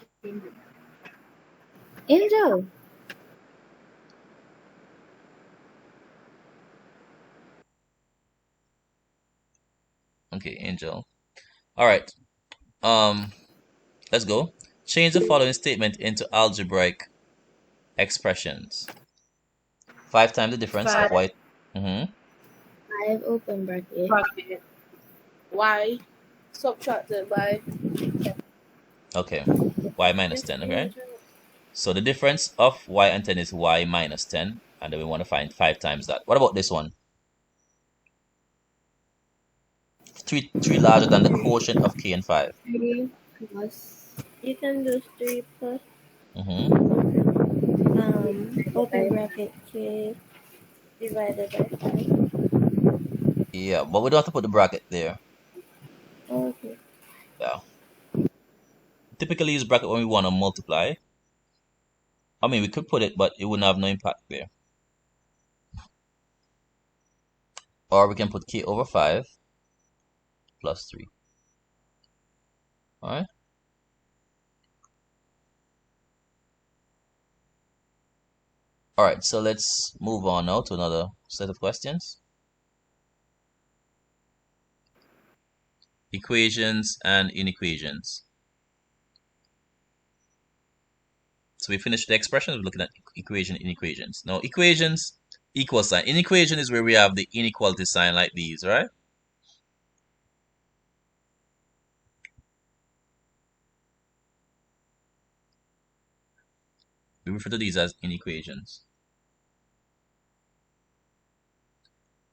Angel. Okay, Angel. All right. Let's go. Change the following statement into algebraic expressions. 5 times the difference of 5 y. 5 open bracket. bracket y subtracted by Okay. Y minus 10, okay? So the difference of y and 10 is y minus 10. And then we want to find 5 times that. What about this one? 3 larger than the quotient of k and 5. 3 plus You can do 3 plus open bracket k divided by 5. Yeah, but we don't have to put the bracket there. Okay. Yeah. Typically use bracket when we want to multiply. I mean, we could put it, but it wouldn't have no impact there. Or we can put k over 5 plus 3. Alright? Alright, so let's move on now to another set of questions. Equations and inequations. So we finished the expressions. We're looking at equation, inequations. Now, equations, equal sign. Inequation is where we have the inequality sign like these, right? We refer to these as inequations.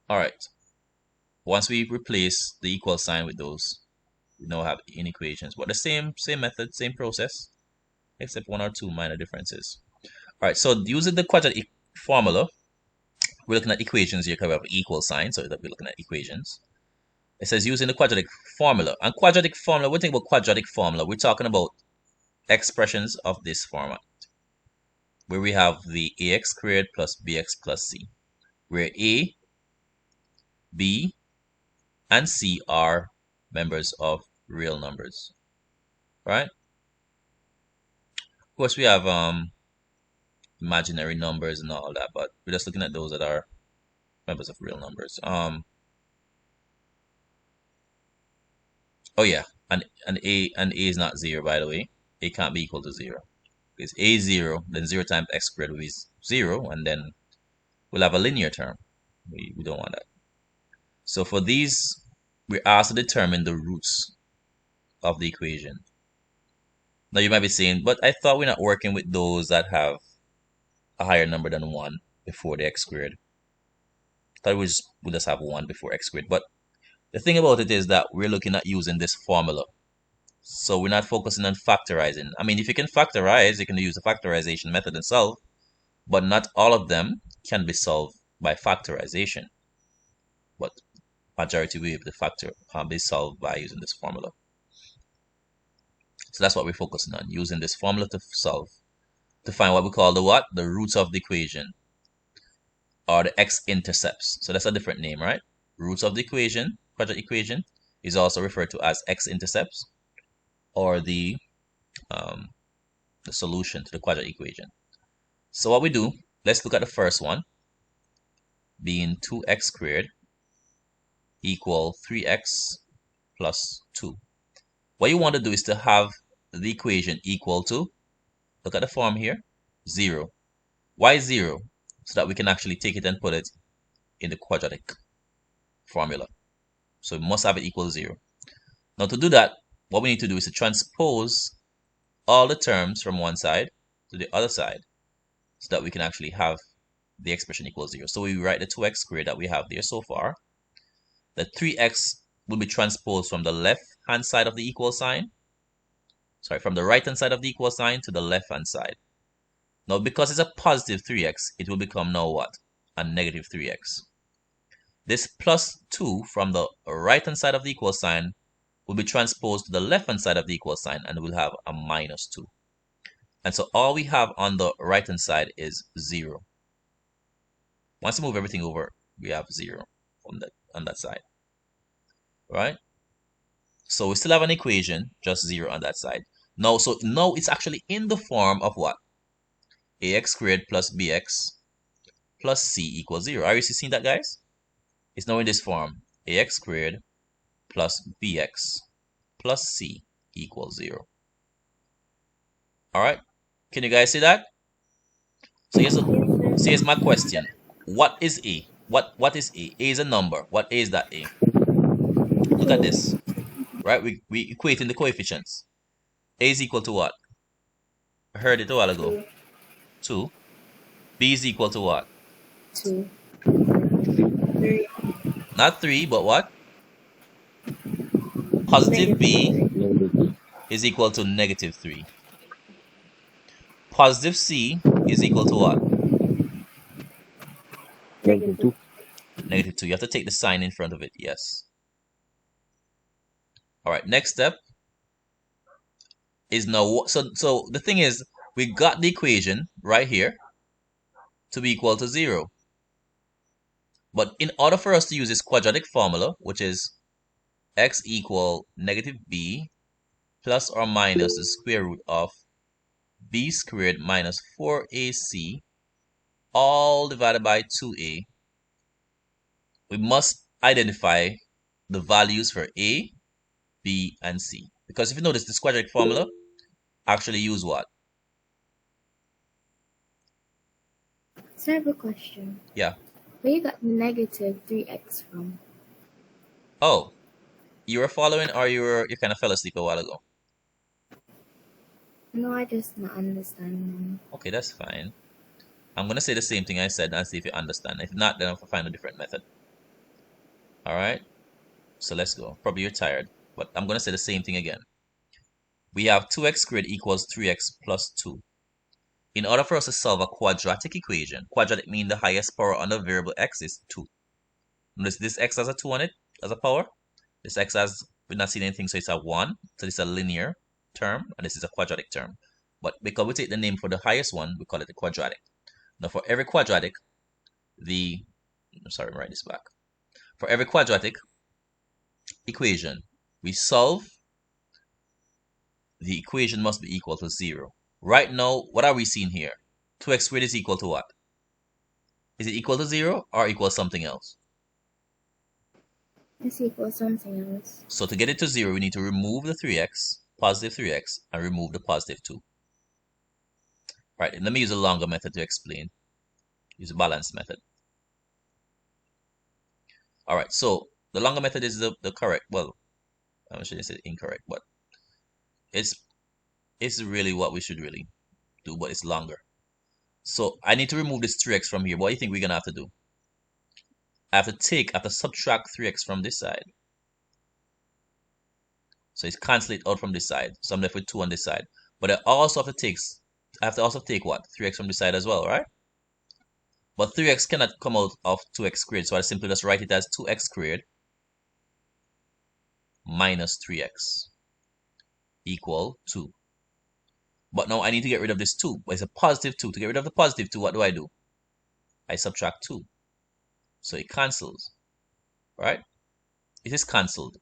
Alright. Once we replace the equal sign with those, we now have inequations. But the same method, same process, except 1 or 2 minor differences. Alright, so using the quadratic formula, we're looking at equations here because we have equal sign, so that we're looking at equations. It says using the quadratic formula. And quadratic formula, when we think about quadratic formula, we're talking about expressions of this format, where we have the ax squared plus bx plus c, where a, b, and c are members of real numbers, right? Of course, we have imaginary numbers and all that, but we're just looking at those that are members of real numbers. Oh yeah, and a is not 0, by the way. A can't be equal to 0. Because a is 0, then 0 times x squared will be 0, and then we'll have a linear term. We don't want that. So for these, we're asked to determine the roots of the equation. Now you might be saying, but I thought we're not working with those that have a higher number than 1 before the x squared. I thought we just have 1 before x squared. But the thing about it is that we're looking at using this formula. So we're not focusing on factorizing. I mean, if you can factorize, you can use the factorization method and solve, but not all of them can be solved by factorization. But majority will be solved by using this formula. So that's what we're focusing on, using this formula to solve, to find what we call the roots of the equation, or the x-intercepts. So that's a different name, right? Roots of the equation, quadratic equation, is also referred to as x-intercepts, or the solution to the quadratic equation. So what we do, let's look at the first one, being 2x squared equal 3x plus 2. What you want to do is to have the equation equal to, look at the form here, 0. Why 0? So that we can actually take it and put it in the quadratic formula. So we must have it equal to 0. Now to do that, what we need to do is to transpose all the terms from one side to the other side, so that we can actually have the expression equal 0. So we write the 2x squared that we have there so far. The 3x will be transposed from the left hand side of the equal sign, from the right hand side of the equal sign to the left hand side. Now because it's a positive 3x, it will become now what? A negative 3x. This plus 2 from the right hand side of the equal sign will be transposed to the left hand side of the equal sign, and we'll have a minus 2. And so all we have on the right hand side is 0. Once we move everything over, we have 0 on that side. Right? So we still have an equation, just 0 on that side. Now, so now it's actually in the form of what? Ax squared plus bx plus c equals 0. Are you seeing that, guys? It's now in this form. Ax squared plus bx plus c equals 0. All right. Can you guys see that? So here's my question. What is a? What is a? A is a number. What is that a? Look at this. Right? We equating the coefficients. A is equal to what? I heard it a while ago. 2. B is equal to what? 2. 3. Not 3, but what? Positive B Negative is equal to negative 3. Positive C is equal to what? negative 2. Negative 2. You have to take the sign in front of it. Yes. All right. Next step is now. So the thing is, we got the equation right here to be equal to 0. But in order for us to use this quadratic formula, which is x equal negative b plus or minus the square root of b squared minus 4ac all divided by 2a, we must identify the values for a, b, and c. Because if you notice, this quadratic formula actually use what? So I have a question. Yeah. Where you got negative 3x from? Oh, you were following, or you kind of fell asleep a while ago? No, I just not understand. Okay, that's fine. I'm going to say the same thing I said and see if you understand. If not, then I'll find a different method. All right. So let's go. Probably you're tired, but I'm going to say the same thing again. We have 2x squared equals 3x plus 2. In order for us to solve a quadratic equation, quadratic means the highest power on the variable x is 2. Notice this x has a 2 on it as a power. This x has, we're not seeing anything, so it's a 1. So this is a linear term, and this is a quadratic term. But because we take the name for the highest one, we call it the quadratic. Now for every quadratic, let me write this back. For every quadratic equation, we solve, the equation must be equal to 0. Right now, what are we seeing here? 2x squared is equal to what? Is it equal to 0 or equal to something else? It's equal to something else. So to get it to 0, we need to remove the 3x, positive 3x, and remove the positive 2. Right, and let me use a longer method to explain. Use a balanced method. All right, so the longer method is the correct, well, I shouldn't say incorrect, but it's really what we should really do, but it's longer. So I need to remove this 3x from here. What do you think we're going to have to do? I have to subtract 3x from this side. So it's cancel it out from this side. So I'm left with 2 on this side. But I have to also take what? 3x from this side as well, right? But 3x cannot come out of 2x squared. So I simply just write it as 2x squared minus 3x equal 2. But now I need to get rid of this 2. But it's a positive 2. To get rid of the positive 2, what do? I subtract 2. So it cancels, right? It is cancelled.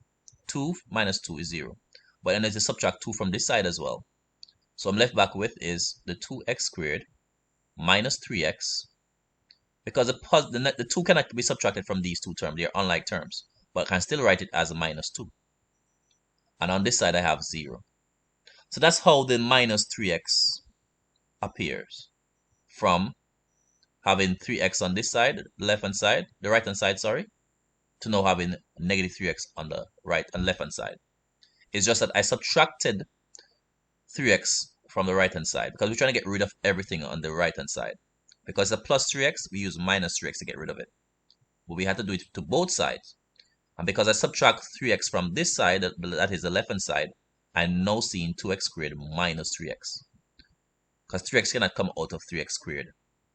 2 minus 2 is 0. But then I need to subtract 2 from this side as well. So I'm left back with is the 2x squared minus 3x. Because the 2 cannot be subtracted from these two terms. They are unlike terms. But I can still write it as a minus 2. And on this side I have 0. So that's how the minus 3x appears. From having 3x on this side, the right hand side, sorry, to now having negative 3x on the right and left hand side. It's just that I subtracted 3x from the right hand side because we're trying to get rid of everything on the right hand side. Because the plus 3x, we use minus 3x to get rid of it. But we had to do it to both sides. And because I subtract 3x from this side, that is the left hand side, I'm now seeing 2x squared minus 3x. Because 3x cannot come out of 3x squared.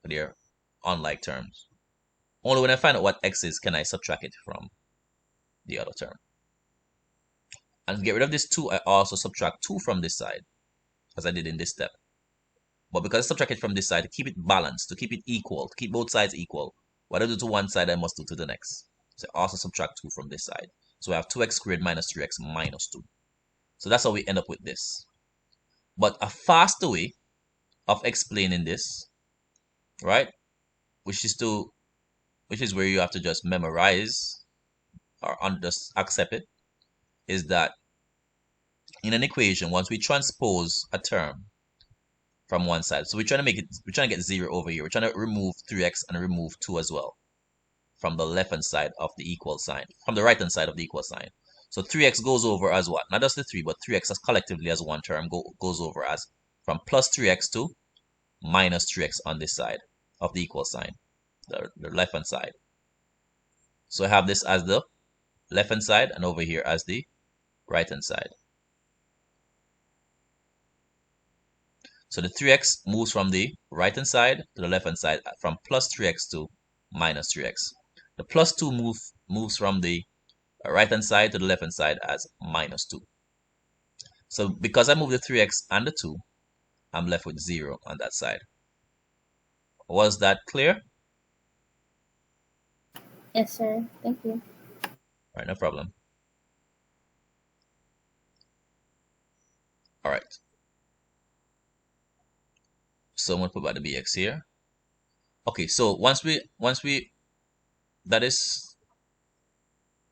They're unlike terms. Only when I find out what x is can I subtract it from the other term. And to get rid of this 2, I also subtract 2 from this side, as I did in this step. But because I subtract it from this side, to keep it balanced, to keep it equal, to keep both sides equal, what I do to one side, I must do to the next. So I also subtract 2 from this side. So we have 2x squared minus 3x minus 2. So that's how we end up with this. But a faster way of explaining this, right, which is where you have to just memorize or just accept it, is that in an equation, once we transpose a term from one side, so we're trying to get 0 over here. We're trying to remove 3x and remove 2 as well from the left hand side of the equal sign, from the right hand side of the equal sign. So 3x goes over as what? Not just the 3, but 3x as collectively as one term goes over as from plus 3x to minus 3x on this side of the equal sign, the left hand side. So I have this as the left hand side and over here as the right hand side. So the 3x moves from the right hand side to the left hand side from plus 3x to minus 3x. The plus 2 moves from the right hand side to the left hand side as minus 2. So because I move the 3x and the 2, I'm left with 0 on that side. Was that clear? Yes, sir. Thank you. All right, no problem. All right. So I'm gonna put back the bx here. Okay, so once we that is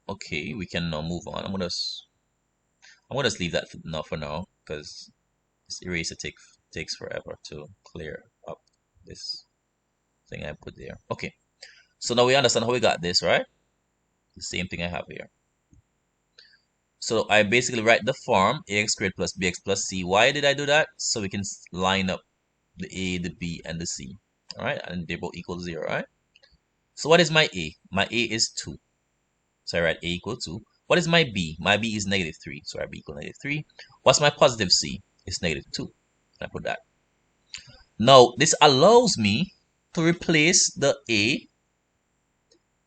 okay, we can now move on. I'm gonna just leave that for now because this eraser takes forever to clear up this thing I put there. Okay, so now we understand how we got this, right? The same thing I have here. So I basically write the form ax squared plus bx plus c. Why did I do that? So we can line up the a, the b, and the c. All right, and they both equal 0, right? So what is my a? My a is 2. So I write a equal 2. What is my b? My b is negative 3. So I write b equal negative 3. What's my positive c? It's negative 2. I put that. Now, this allows me to replace the a,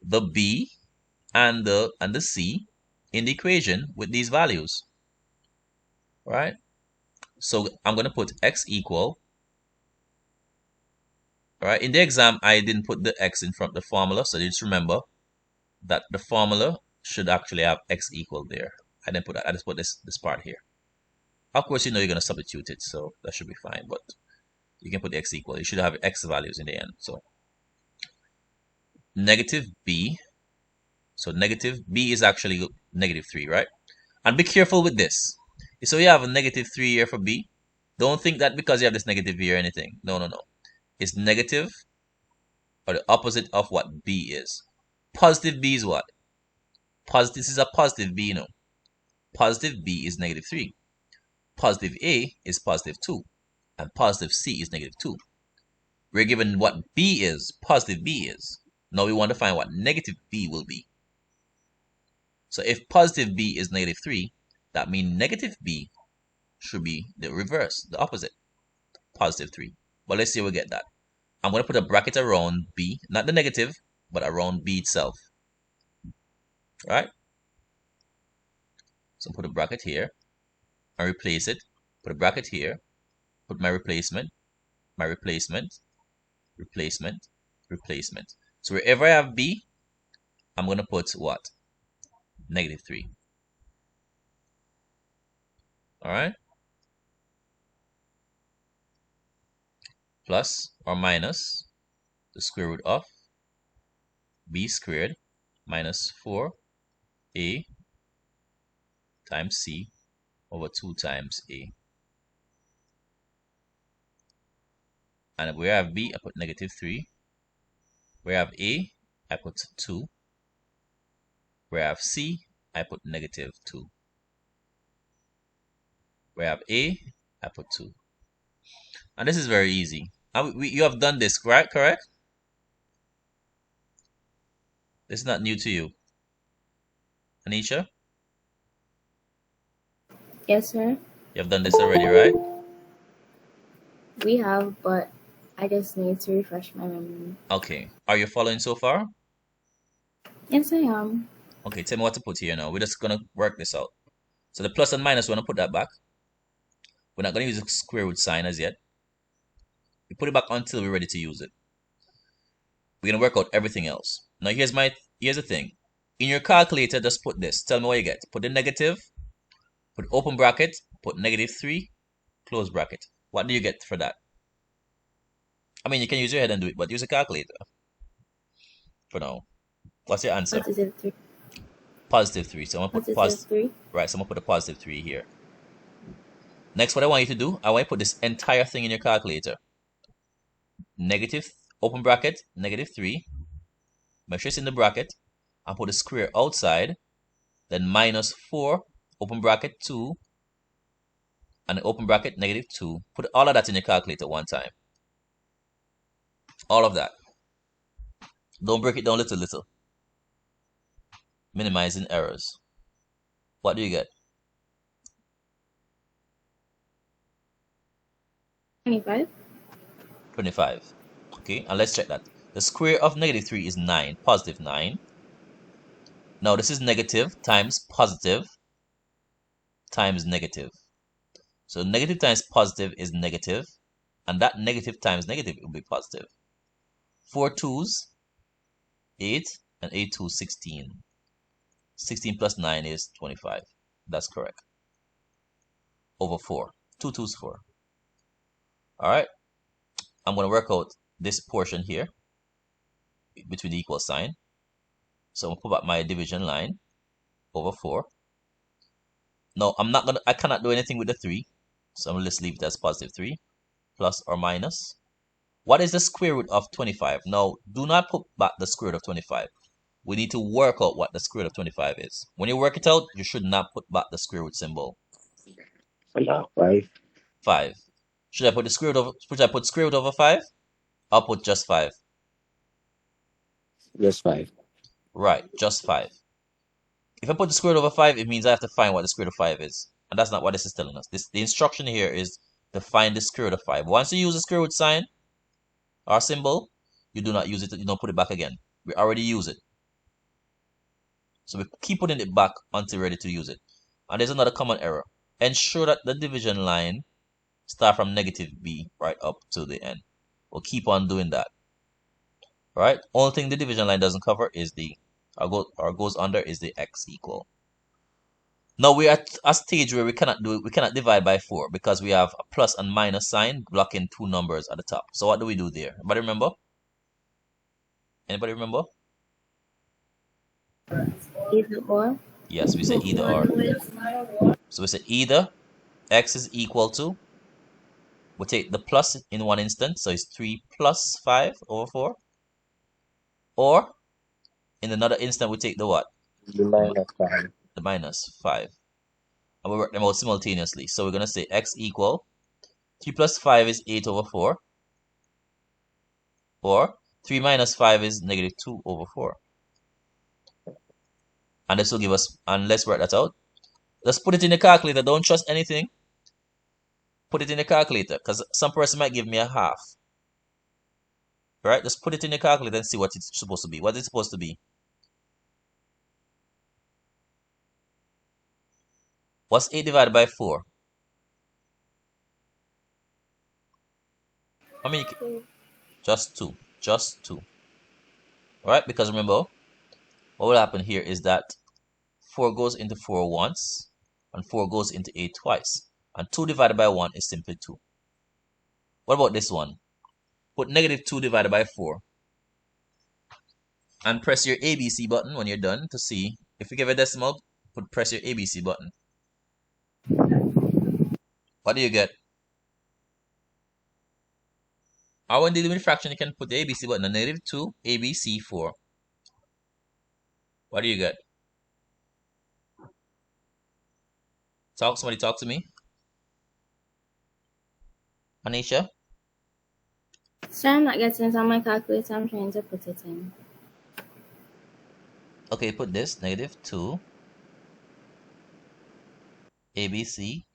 the b, and the c in the equation with these values. Right? So I'm going to put x equal. Alright, in the exam, I didn't put the x in front of the formula, so just remember that the formula should actually have x equal there. I didn't put that, I just put this part here. Of course, you know you're going to substitute it, so that should be fine, but you can put x equal. You should have x values in the end. So negative b, so negative b is actually negative 3, right? And be careful with this. So you have a negative 3 here for b. Don't think that because you have this negative here or anything. No, no, no. It's negative or the opposite of what b is. Positive b is what? This is a positive b, you know. Positive b is negative 3. Positive a is positive 2. And positive c is negative 2. We're given what b is, positive b is. Now we want to find what negative b will be. So if positive b is negative 3, that means negative b should be the reverse, the opposite, positive 3. But let's see if we get that. I'm going to put a bracket around b, not the negative, but around b itself. Right? So put a bracket here and replace it. Put a bracket here. Put my replacement, replacement. So wherever I have b, I'm going to put what? Negative 3. Alright? Plus or minus the square root of b squared minus 4a times c over 2 times a. And where I have b, I put negative 3. Where I have a, I put 2. Where I have c, I put negative 2. Where I have a, I put 2. And this is very easy. You have done this, right? Correct? This is not new to you. Anisha? Yes, sir. You have done this already, right? We have, but I just need to refresh my memory. Okay. Are you following so far? Yes, I am. Okay, tell me what to put here now. We're just going to work this out. So the plus and minus, we're going to put that back. We're not going to use the square root sign as yet. We put it back until we're ready to use it. We're going to work out everything else. Now here's the thing. In your calculator, just put this. Tell me what you get. Put the negative, put open bracket, put -3, close bracket. What do you get for that? I mean, you can use your head and do it, but use a calculator for now. What's your answer? +3. +3. So I'm gonna put +3. right. So I'm gonna put a +3 here. Next, what I want you to do, I want you to put this entire thing in your calculator. Negative, open bracket, -3. Make sure it's in the bracket, and put a square outside. Then -4, open bracket 2, and open bracket -2. Put all of that in your calculator one time. All of that. Don't break it down little. Minimizing errors. What do you get? 25. 25. Okay, and let's check that. The square of -3 is 9, +9. Now this is negative times positive times negative. So negative times positive is negative, and that negative times negative will be positive. 4 2s, 8, and 8 2, 16. 16 plus 9 is 25. That's correct. Over 4. 2 2s 4. Alright, I'm going to work out this portion here between the equal sign. So I'm going to put back my division line over 4. Now I cannot do anything with the 3. So I'm going to just leave it as +3, plus or minus. What is the square root of 25? Now, do not put back the square root of 25. We need to work out what the square root of 25 is. When you work it out, you should not put back the square root symbol. 5. 5. Should I put square root over 5? I'll put just 5. Just 5. Right, just 5. If I put the square root over 5, it means I have to find what the square root of 5 is. And that's not what this is telling us. The instruction here is to find the square root of 5. Once you use the square root sign or symbol, you do not use it, you don't put it back again. We already use it. So we keep putting it back until we're ready to use it. And there's another common error. Ensure that the division line start from -b right up to the end. We'll keep on doing that. Alright? Only thing the division line doesn't cover is or goes under is the x equal. Now we're at a stage where we cannot divide by 4 because we have a plus and minus sign blocking two numbers at the top. So what do we do there? Anybody remember? Anybody remember? Either or. Yes, we say either or. So we say either x is equal to, we take the plus in one instance, so it's 3 plus 5 over 4. Or in another instant we take the what? The -5. The -5. And we work them out simultaneously. So we're going to say x equal 3 plus 5 is 8 over 4. Or 3 minus 5 is -2 over 4. And this will give us, and let's work that out. Let's put it in the calculator. Don't trust anything. Put it in the calculator, because some person might give me a half. Alright, just put it in the calculator and see what it's supposed to be. What is it supposed to be? What's 8 divided by 4? How many? Just 2. Just 2. Alright, because remember, what will happen here is that 4 goes into 4 once, and 4 goes into 8 twice. And 2 divided by 1 is simply 2. What about this one? Put -2 divided by 4. And press your ABC button when you're done to see. If you give a decimal, press your ABC button. What do you get? Or when dealing with fraction, you can put the ABC button on -2, ABC 4. What do you get? Somebody talk to me. Anisha? Sir, I'm not getting it on my calculator. I'm trying to put it in. Okay, put this, -2, ABC,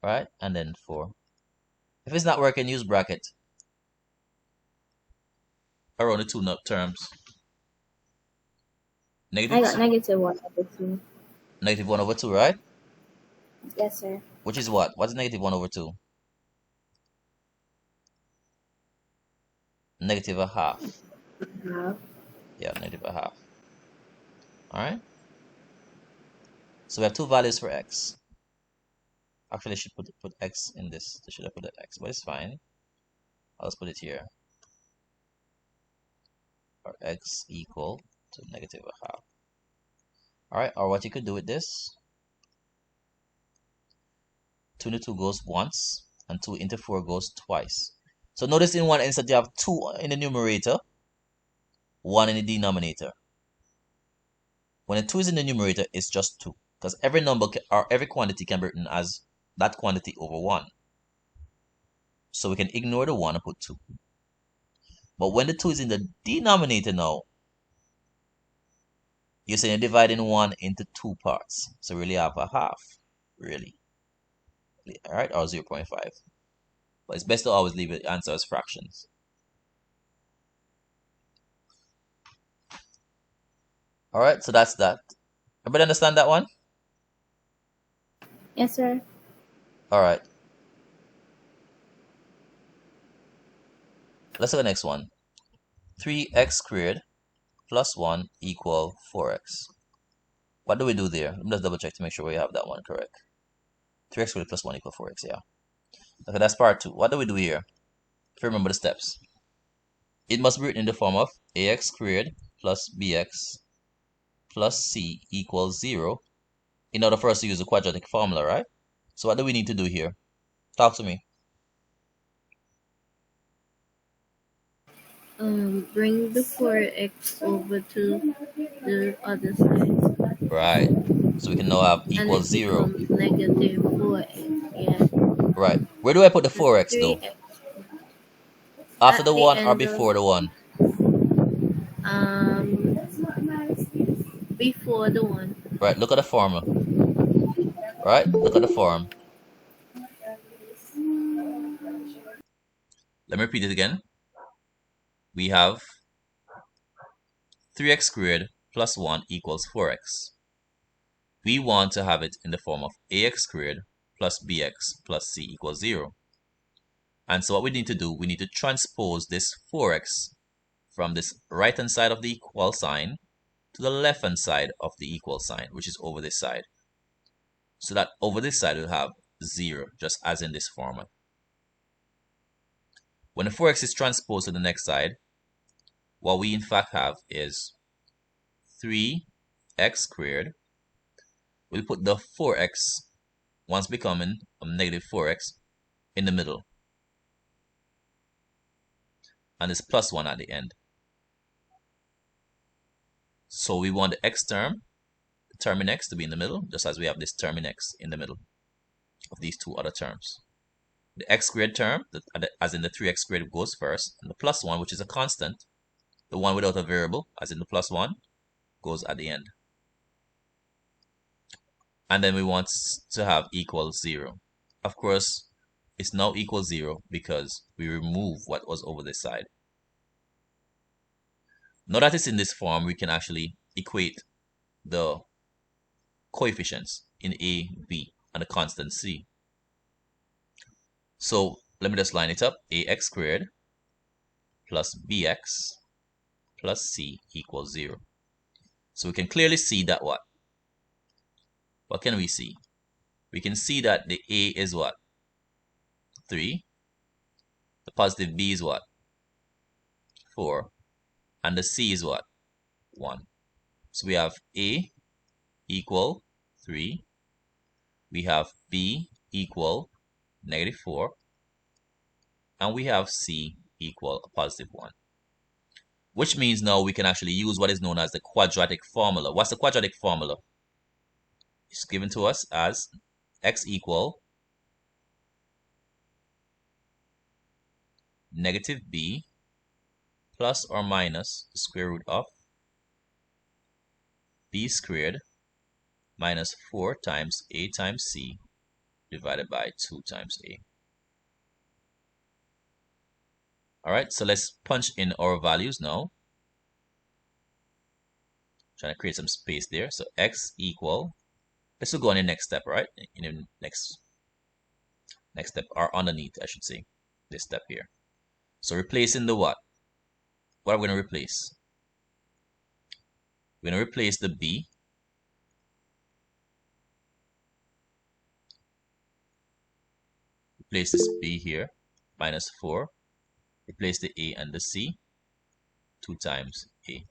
right? And then 4. If it's not working, use bracket around the two terms. I got -1/2. -1/2, right? Yes, sir. Which is what? What's -1/2? -1/2. Half. Yeah, negative a half. Alright? So we have two values for x. Actually, I should put x in this. I should have put x, but it's fine. I'll just put it here. Or x equal to negative a half. Alright, or what you could do with this, 2 into 2 goes once, and 2 into 4 goes twice. So notice in one instance you have 2 in the numerator, 1 in the denominator. When the 2 is in the numerator, it's just 2. Because every number or every quantity can be written as that quantity over 1. So we can ignore the 1 and put 2. But when the 2 is in the denominator now, you're saying you're dividing 1 into 2 parts. So really have a half. Really. Alright, or 0.5. But it's best to always leave the answer as fractions. Alright, so that's that. Everybody understand that one? Yes, sir. Alright. Let's look at the next one. 3x squared plus 1 equal 4x. What do we do there? Let me just double check to make sure we have that one correct. 3x squared plus 1 equal 4x, yeah. Okay, that's part 2. What do we do here? If you remember the steps. It must be written in the form of ax squared plus bx plus c equals 0 in order for us to use the quadratic formula, right? So what do we need to do here? Talk to me. Bring the 4x over to the other side. Right. So we can now have And equals it 0. becomes negative 4x. Yeah. Right. Where do I put the 4x though? 3x After at the the 1 or end of before the 1? before the 1. Right. Look at the formula. Right. Look at the form. Let me repeat it again. We have 3x squared plus 1 equals 4x. We want to have it in the form of ax squared plus bx plus c equals 0. And so what we need to do, we need to transpose this 4x from this right-hand side of the equal sign to the left-hand side of the equal sign, which is over this side. So that over this side we'll have 0, just as in this format. When the 4x is transposed to the next side, what we in fact have is 3x squared. We'll put the 4x, once becoming negative 4x, in the middle. And this plus 1 at the end. So we want the x term, the term in x, to be in the middle, just as we have this term in x in the middle of these two other terms. The x squared term, as in the 3x squared, goes first, and the plus 1, which is a constant, the one without a variable, as in the plus 1, goes at the end. And then we want to have equals 0. Of course, it's now equals 0 because we remove what was over this side. Now that it's in this form, we can actually equate the coefficients in a, b, and the constant c. So let me just line it up. Ax squared plus bx plus c equals 0. So we can clearly see that what? What can we see? We can see that the a is what? 3. The positive b is what? 4. And the c is what? 1. So we have a equal 3. We have b equal negative 4. And we have c equal a positive 1. Which means now we can actually use what is known as the quadratic formula. What's the quadratic formula? It's given to us as x equal negative b plus or minus the square root of b squared minus 4 times a times c divided by 2 times a. Alright, so let's punch in our values now. Trying to create some space there. So x equal, let's go on the next step, right? In the next step, or underneath, I should say, this step here. So replacing the what? What are we going to replace? we're going to replace the b. Replace this b here, minus 4. Replace the a and the c, 2 times a.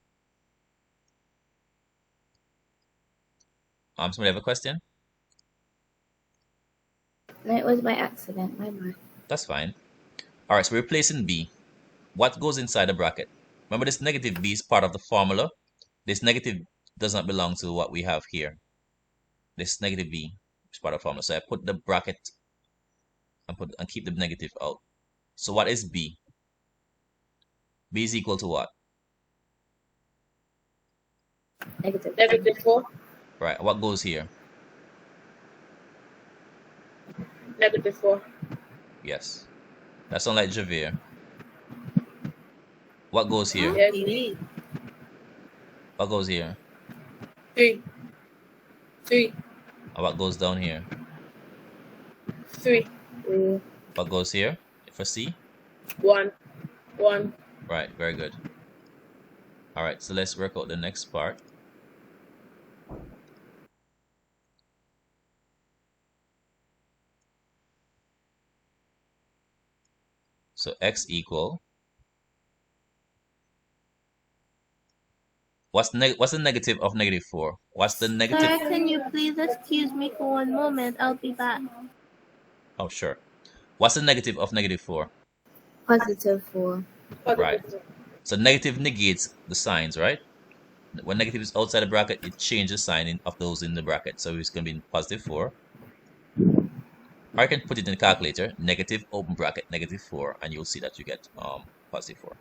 Somebody have a question? No, it was by accident. My bad. That's fine. All right, so we're replacing b. What goes inside the bracket? Remember, this negative b is part of the formula. This negative does not belong to what we have here. This negative b is part of the formula. So I put the bracket and keep the negative out. So what is b? B is equal to what? Negative. Negative 4. Right, what goes here? Negative 4. Yes. That sounds like Javier. What goes here? Yes. Delete. What goes here? 3. 3. And what goes down here? 3. 3. What goes here for C? 1. 1. Right, very good. All right, so let's work out the next part. So x equal. What's the negative of negative 4? What's the negative? Sir, can you please excuse me for one moment? I'll be back. Oh, sure. What's the negative of negative 4? Positive 4. Right. So negative negates the signs, right? When negative is outside the bracket, it changes the sign of those in the bracket. So it's going to be positive 4. Or I can put it in the calculator, negative open bracket, negative 4, and you'll see that you get positive 4.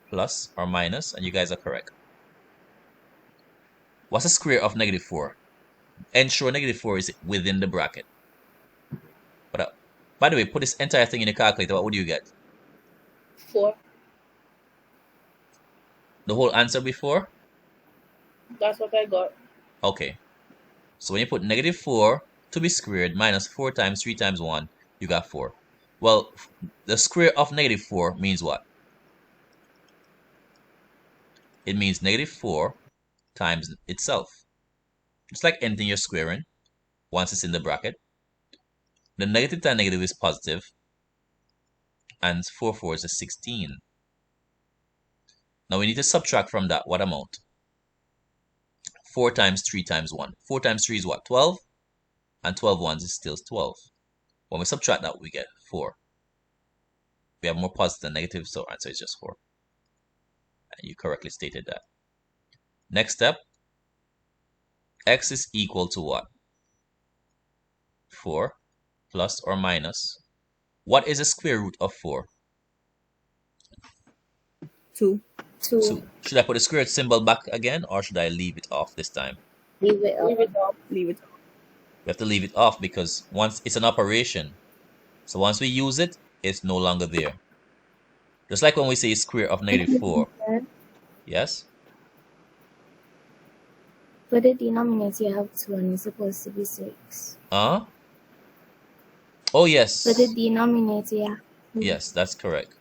Plus or minus, and you guys are correct. What's the square of negative 4? Ensure negative 4 is within the bracket. But by the way, put this entire thing in the calculator, what would you get? 4. The whole answer before? That's what I got. Okay. So when you put negative 4 to be squared minus 4 times 3 times 1, you got 4. Well, the square of negative 4 means what? It means negative 4 times itself. Just like anything you're squaring, once it's in the bracket. The negative times negative is positive, and 4 4s is 16. Now we need to subtract from that what amount? 4 times 3 times 1. 4 times 3 is what? 12? And 12 ones is still 12. When we subtract that, we get 4. We have more positive than negative, so answer is just 4. And you correctly stated that. Next step, x is equal to what? 4 plus or minus. What is the square root of 4? 2. 2. Should I put the square symbol back again, or should I leave it off this time? Leave it Leave off. it off. Leave it off. We have to leave it off because once it's an operation. So once we use it, it's no longer there. Just like when we say square of negative 4. Yes? For the denominator, you have 2 and it's supposed to be 6. Oh, yes. For the denominator, yeah. Yes, that's correct.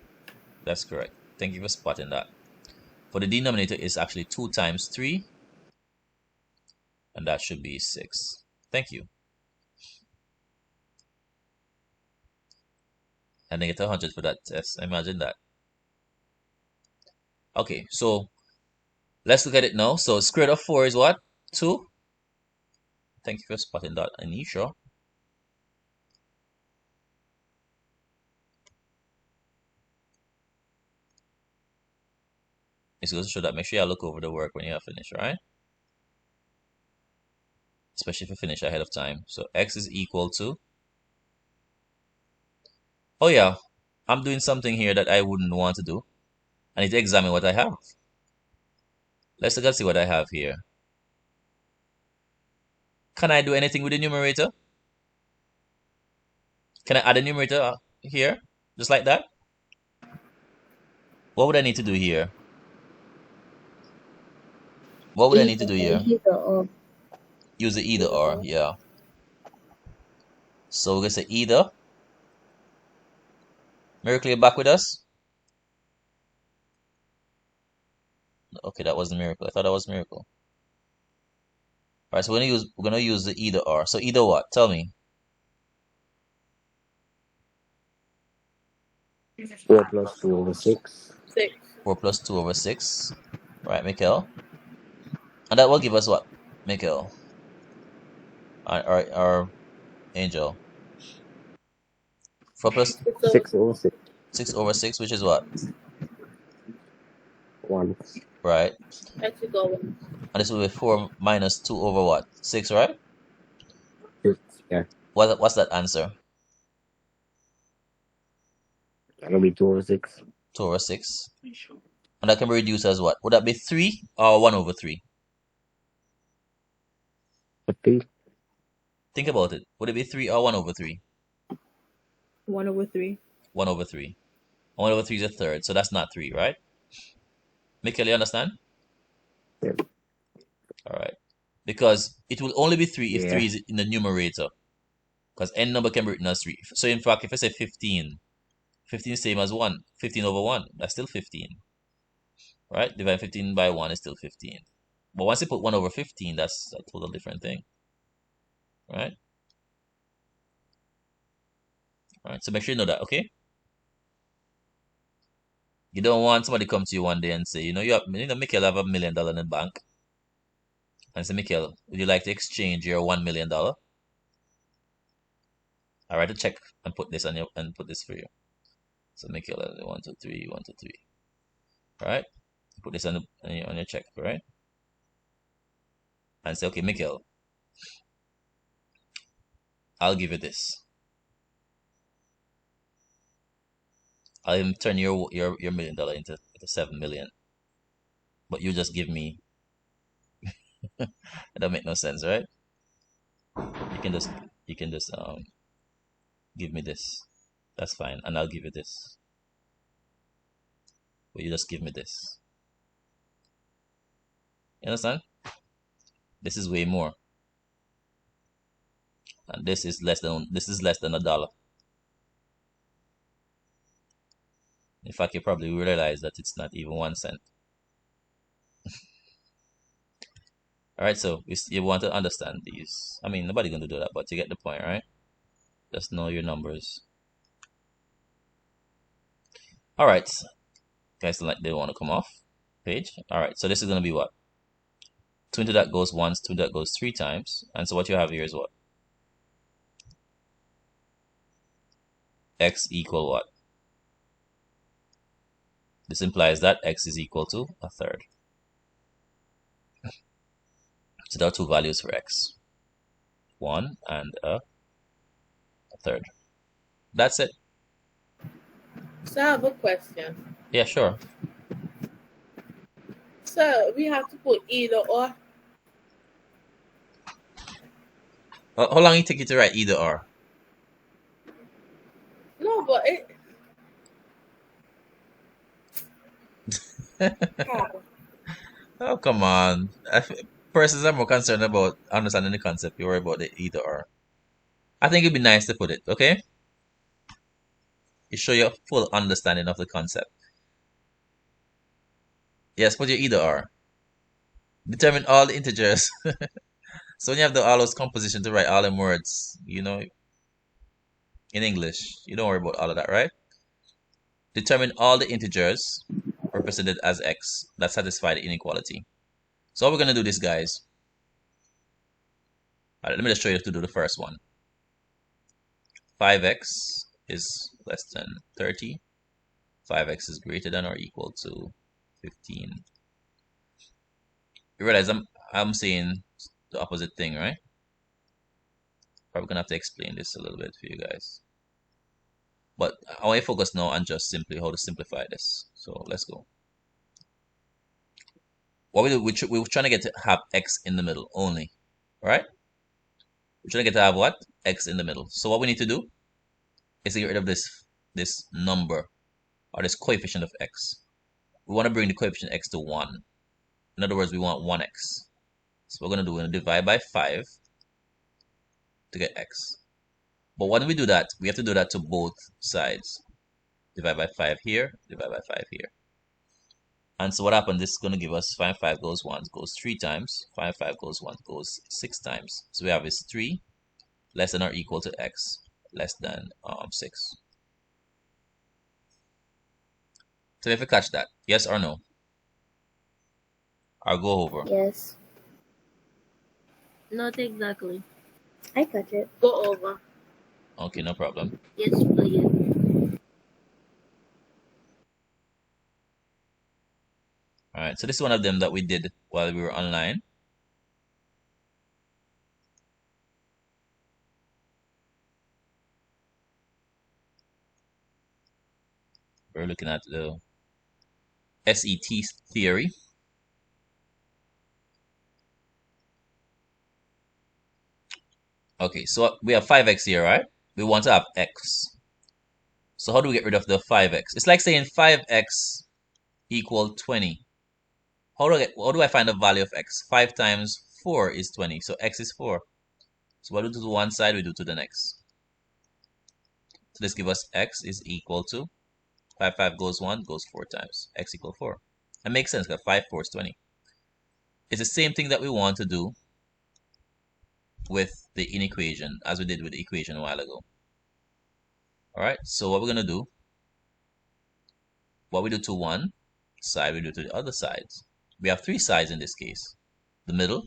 That's correct. Thank you for spotting that. For the denominator, it's actually 2 times 3. And that should be 6. Thank you. And I get 100 for that test. Imagine that. Okay, so let's look at it now. So square root of 4 is what? 2. Thank you for spotting that, Anisha. It's going to show that. Make sure you look over the work when you have finished, right? Especially if you finish ahead of time. So x is equal to. Oh yeah, I'm doing something here that I wouldn't want to do. I need to examine what I have. Let's look and see what I have here. Can I do anything with the numerator? Can I add a numerator here? Just like that? What would I need to do here? What would I need to do here? Either or. Use the either or, yeah. So we're going to say either. Miracle, you back with us? Okay, that wasn't miracle. I thought that was miracle. All right, so we're gonna use the either or. So either what? Tell me. 4 plus 2 over 6. 6. 4 plus 2 over 6. Right, Mikhail? And that will give us what, Mikhail? Our Angel. 4 plus 6 over 6. 6 over 6, which is what? 1. Right. X equal 1. And this will be 4 minus 2 over what? 6, right? 6. Yeah. What's that answer? That'll be 2 over 6. 2 over 6. And that can be reduced as what? Would that be 3 or 1 over 3? 3. Think about it. Would it be 3 or 1 over 3? 1 over 3. 1 over 3. 1 over 3 is a third, so that's not 3, right? Mikhail, you understand? Yeah. All right. Because it will only be 3 if Yeah. 3 is in the numerator. Because n number can be written as 3. So in fact, if I say 15, 15 is same as 1. 15 over 1, that's still 15. Right? Divide 15 by 1 is still 15. But once you put 1 over 15, that's a total different thing. Right? Alright, so make sure you know that, okay? You don't want somebody to come to you one day and say, Mikhail have $1 million in the bank. And say, Mikhail, would you like to exchange your $1 million? I write a check and put this on you and put this for you. So Mikhail, 1, 2, 3, 1, 2, 3. Alright? Put this on your check, right? And say, okay, Mikhail, I'll give you this. I'll even turn your $1 million into 7 million. But you just give me that don't make no sense, right? You can just give me this. That's fine, and I'll give you this. But you just give me this. You understand? This is way more. And this is less than $1. In fact, you probably realize that it's not even 1 cent. Alright, so you want to understand these. I mean, nobody's gonna do that, but you get the point, right? Just know your numbers. Alright. Guys, they want to come off page. Alright, so this is gonna be what? 2 into that goes once, 2 into that goes 3 times. And so what you have here is what? X equal what? This implies that x is equal to a third. So there are 2 values for x. 1 and a third. That's it. So I have a question. Yeah, sure. So we have to put either or. How long it take you to write either or? No, but it. Oh, come on. Persons are more concerned about understanding the concept. You worry about the either or. I think it'd be nice to put it, okay? You show your full understanding of the concept. Yes, put your either or. Determine all the integers. So when you have all those composition to write all them words, in English, you don't worry about all of that, right? Determine all the integers represented as x that satisfy the inequality. So how we're gonna do this, guys? Alright, let me just show you how to do the first one. 5x is less than 30. 5x is greater than or equal to 15. You realize I'm saying the opposite thing, right? Probably gonna have to explain this a little bit for you guys. But I want to focus now on just simply how to simplify this. So let's go. What we do, we're trying to get to have x in the middle only, right? We're trying to get to have what? X in the middle. So what we need to do is to get rid of this number or this coefficient of x. We want to bring the coefficient x to 1. In other words, we want 1x. So we're going to divide by 5 to get x. But when we do that, we have to do that to both sides. Divide by 5 here, divide by 5 here. And so what happened, this is going to give us 5, 5 goes 1, goes 3 times. 5, 5 goes 1, goes 6 times. So we have is 3 less than or equal to x less than 6. So if you catch that, yes or no? I'll go over. Yes. Not exactly. I got it. Go over. Okay, no problem. Yes, please. All right, so this is one of them that we did while we were online. We're looking at the SET theory. Okay, so we have 5x here, right? We want to have x. So how do we get rid of the 5x? It's like saying 5x equal 20. How do I find the value of x? 5 times 4 is 20, so x is 4. So what we do to one side, we do to the next. So this gives us x is equal to 5, 5 goes 1, goes 4 times. X equal 4. That makes sense because 5, 4 is 20. It's the same thing that we want to do with the inequation as we did with the equation a while ago. Alright, so what we're going to do, what we do to one side, we do to the other sides. We have 3 sides in this case. The middle,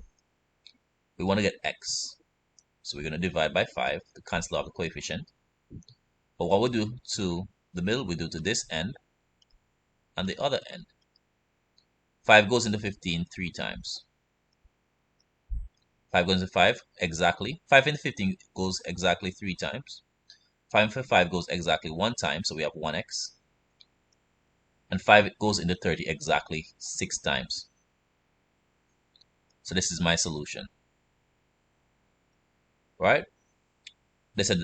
we want to get x. So we're going to divide by 5 to cancel out the coefficient. But what we do to the middle, we do to this end and the other end. 5 goes into 15 3 times. 5 goes into 5 exactly. 5 into 15 goes exactly 3 times. 5 into 5 goes exactly 1 time, so we have 1x. And 5 goes into 30 exactly 6 times. So this is my solution. Right? They said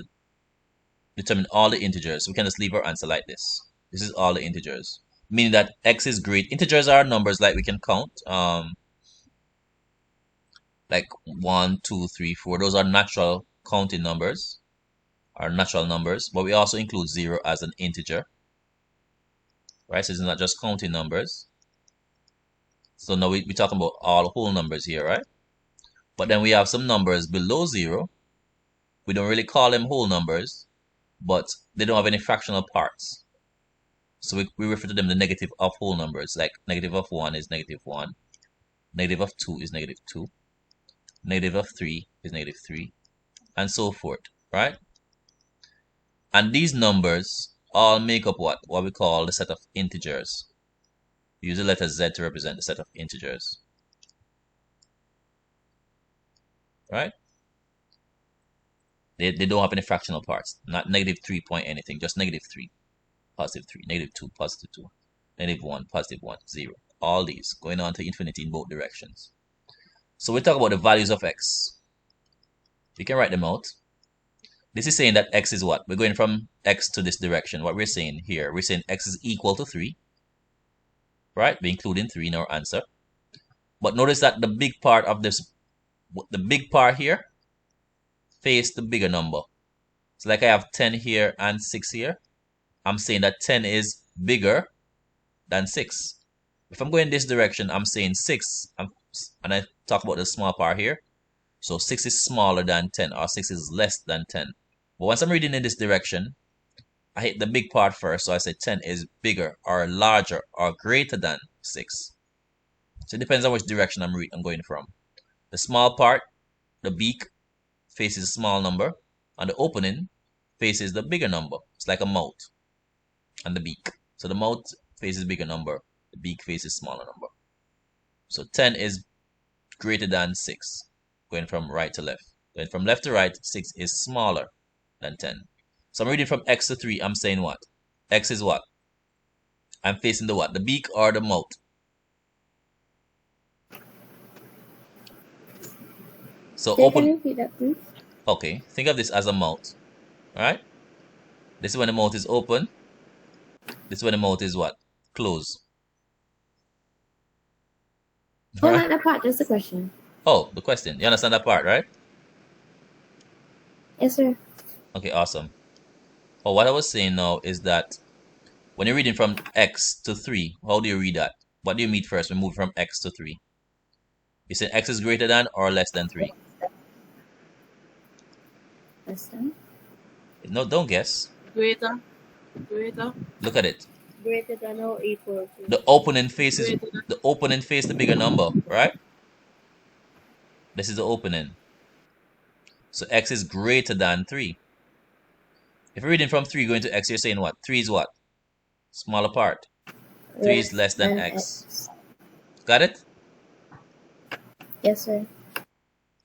determine all the integers. We can just leave our answer like this. This is all the integers. Meaning that x is great. Integers are numbers like we can count. Like 1, 2, 3, 4. Those are natural counting numbers. Are natural numbers. But we also include 0 as an integer. Right? So it's not just counting numbers. So now we're talking about all whole numbers here, right? But then we have some numbers below 0. We don't really call them whole numbers, but they don't have any fractional parts. So we refer to them the negative of whole numbers. Like negative of 1 is negative 1. Negative of 2 is negative 2. Negative of 3 is negative 3. And so forth, right? And these numbers all make up what we call the set of integers. We use the letter Z to represent the set of integers. Right? They don't have any fractional parts. Not negative 3 point anything, just negative 3, positive 3, negative 2, positive 2, negative 1, positive 1, 0. All these going on to infinity in both directions. So we talk about the values of x. You can write them out. This is saying that x is what? We're going from x to this direction. What we're saying here, we're saying x is equal to 3. Right? We're including 3 in our answer. But notice that the big part of this, the big part here, face the bigger number. So like I have 10 here and 6 here. I'm saying that 10 is bigger than 6. If I'm going this direction, I'm saying 6. And I talk about the small part here. So 6 is smaller than 10, or 6 is less than 10. But once I'm reading in this direction, I hit the big part first. So I say 10 is bigger or larger or greater than 6. So it depends on which direction I'm going from. The small part, the beak, faces a small number, and the opening faces the bigger number. It's like a mouth and the beak. So the mouth faces bigger number, the beak faces smaller number. So 10 is greater than 6, going from right to left. Going from left to right, 6 is smaller than 10. So I'm reading from x to 3, I'm saying what? X is what? I'm facing the what? The beak or the mouth? So Can open. you repeat that, please? Okay, think of this as a mouth. Alright? This is when the mouth is open. This is when the mouth is what? Closed. Hold on, that part. Just a question. Oh, the question. You understand that part, right? Yes, sir. Okay, awesome. Oh, what I was saying now is that when you're reading from x to 3, how do you read that? What do you mean first? We move from x to 3. You say x is greater than or less than 3? Less than? No, don't guess. Greater. Look at it. Greater than or equal to. The opening face is Greater than. the opening face, the bigger number, right? This is the opening. So x is greater than 3. If you're reading from 3 going to x, you're saying what? 3 is what? Smaller part. 3 is less than x. Got it? Yes, sir.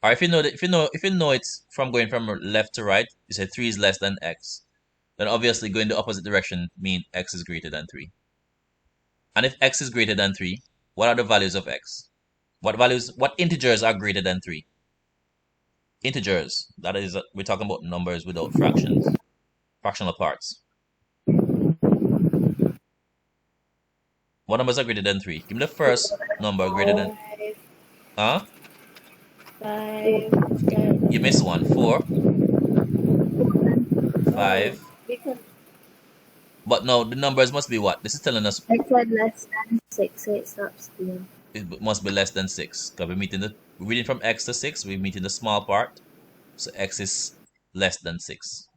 Or if you know it's from going from left to right, you say 3 is less than x. Then obviously going the opposite direction means x is greater than 3. And if x is greater than 3, what are the values of x? What integers are greater than 3? Integers. That is, we're talking about numbers without fractions. Fractional parts. What numbers are greater than 3? Give me the first number greater than... Huh? 5. You missed one. 4. 5. Because But no, the numbers must be what? This is telling us I said less than 6, so it stops there. it must be less than 6. Because we're reading from x to 6, we're meeting the small part. So x is less than 6.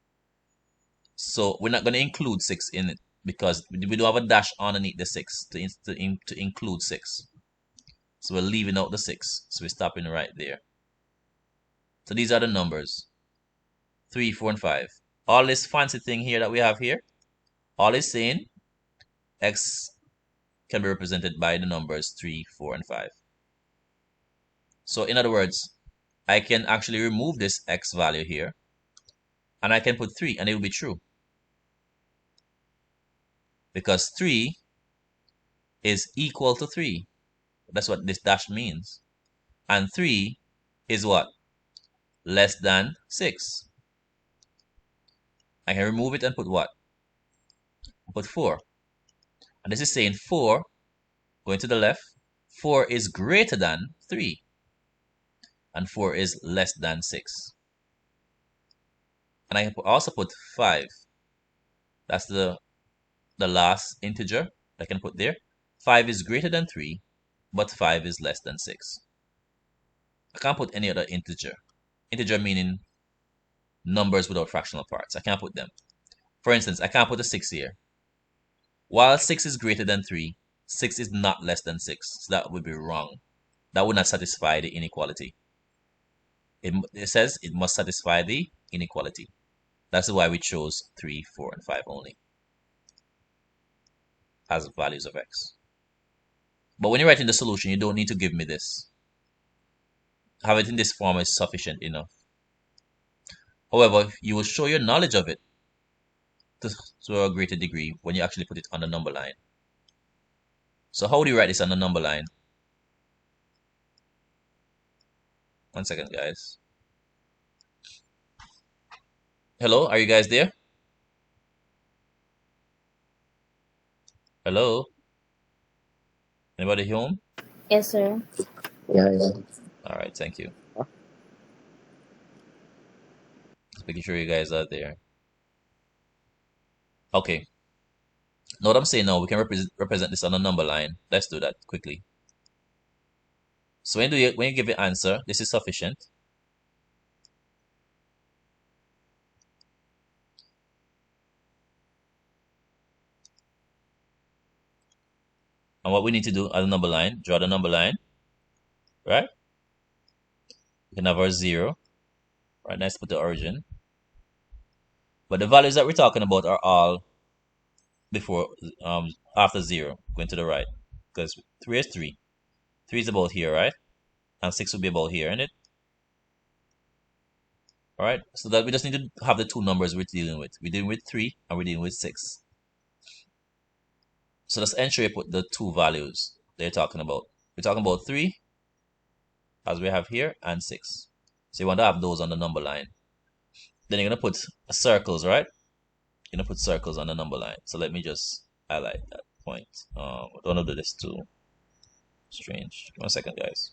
So we're not going to include 6 in it because we don't have a dash underneath the 6 to include 6. So we're leaving out the 6. So we're stopping right there. So these are the numbers. 3, 4, and 5. All this fancy thing here that we have here, all is saying x can be represented by the numbers 3, 4, and 5. So in other words, I can actually remove this x value here, and I can put 3, and it will be true. Because 3 is equal to 3. That's what this dash means. And 3 is what? Less than 6. I can remove it and put what? Put 4. And this is saying 4, going to the left, 4 is greater than 3. And 4 is less than 6. And I can also put 5. That's the last integer I can put there. 5 is greater than 3, but 5 is less than 6. I can't put any other integer. Integer meaning numbers without fractional parts. I can't put them. For instance, I can't put a 6 here. While 6 is greater than 3, 6 is not less than 6. So that would be wrong. That would not satisfy the inequality. It says it must satisfy the inequality. That's why we chose 3, 4, and 5 only as values of x. But when you're writing the solution, you don't need to give me this. Have it in this form is sufficient enough. However, you will show your knowledge of it to a greater degree when you actually put it on the number line. So how do you write this on the number line? 1 second, guys. Hello, are you guys there? Hello? Anybody home? Yes, sir. Yeah. All right, thank you. Just making sure you guys are there. Okay. Now what I'm saying now, we can represent this on a number line. Let's do that quickly. So when you give the answer, this is sufficient. And what we need to do on the number line, draw the number line, right? We can have our 0. Right, nice, put the origin. But the values that we're talking about are all before, after 0, going to the right. Because 3 is 3. 3 is about here, right? And 6 will be about here, isn't it? Alright, so that we just need to have the two numbers we're dealing with. We're dealing with 3 and we're dealing with 6. So let's ensure you put the two values they're talking about. We're talking about 3, as we have here, and 6. So you want to have those on the number line. Then you're going to put circles, right? You're going to put circles on the number line. So let me just highlight that point. I don't want to do this too strange. 1 second, guys.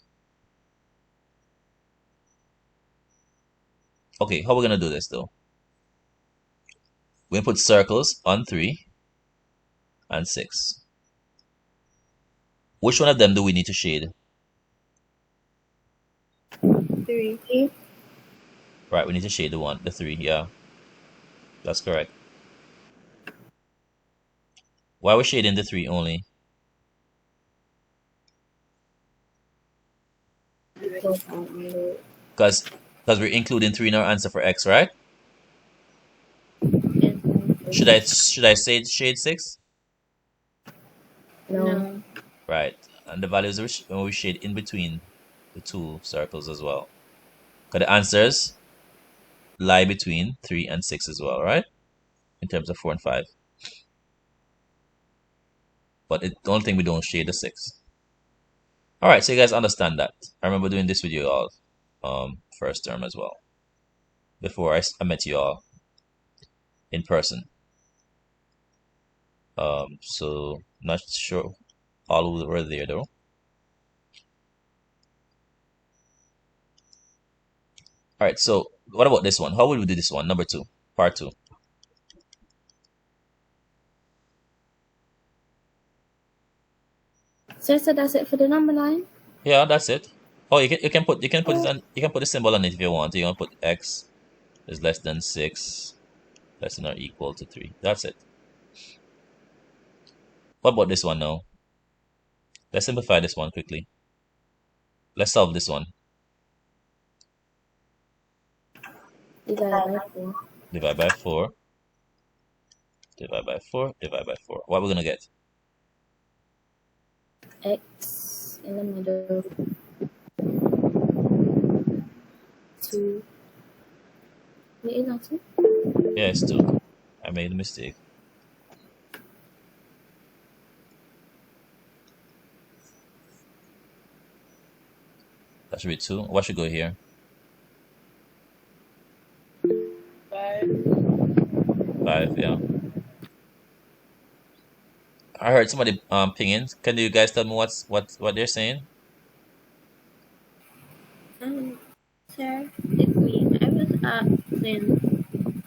Okay, how are we going to do this though? We're going to put circles on 3 and 6. Which one of them do we need to shade? 3. Right, we need to shade the 3, yeah. That's correct. Why are we shading the 3 only? Because we're including 3 in our answer for x, right? Should I say shade 6? No. Right. And the values we shade in between the two circles as well. Because the answers lie between 3 and 6 as well, right? In terms of 4 and 5. But the only thing we don't shade the 6. Alright, so you guys understand that. I remember doing this with you all first term as well. Before I met you all in person. So not sure all who were there though. Alright, so what about this one? How would we do this one? Number 2, part 2. So that's it for the number line? Yeah, that's it. Oh, you can put the symbol on it if you want. You want to put x is less than 6, less than or equal to 3. That's it. What about this one now? Let's simplify this one quickly. Let's solve this one. Divide by 4. Divide by 4. Divide by 4. Divide by 4. What are we gonna get? X in the middle. 2. Wait, is that 2? Yeah, it's 2. I made a mistake. That should be 2. What should go here? 5. 5, yeah. I heard somebody pinging. Can you guys tell me what they're saying? Sir, it's me.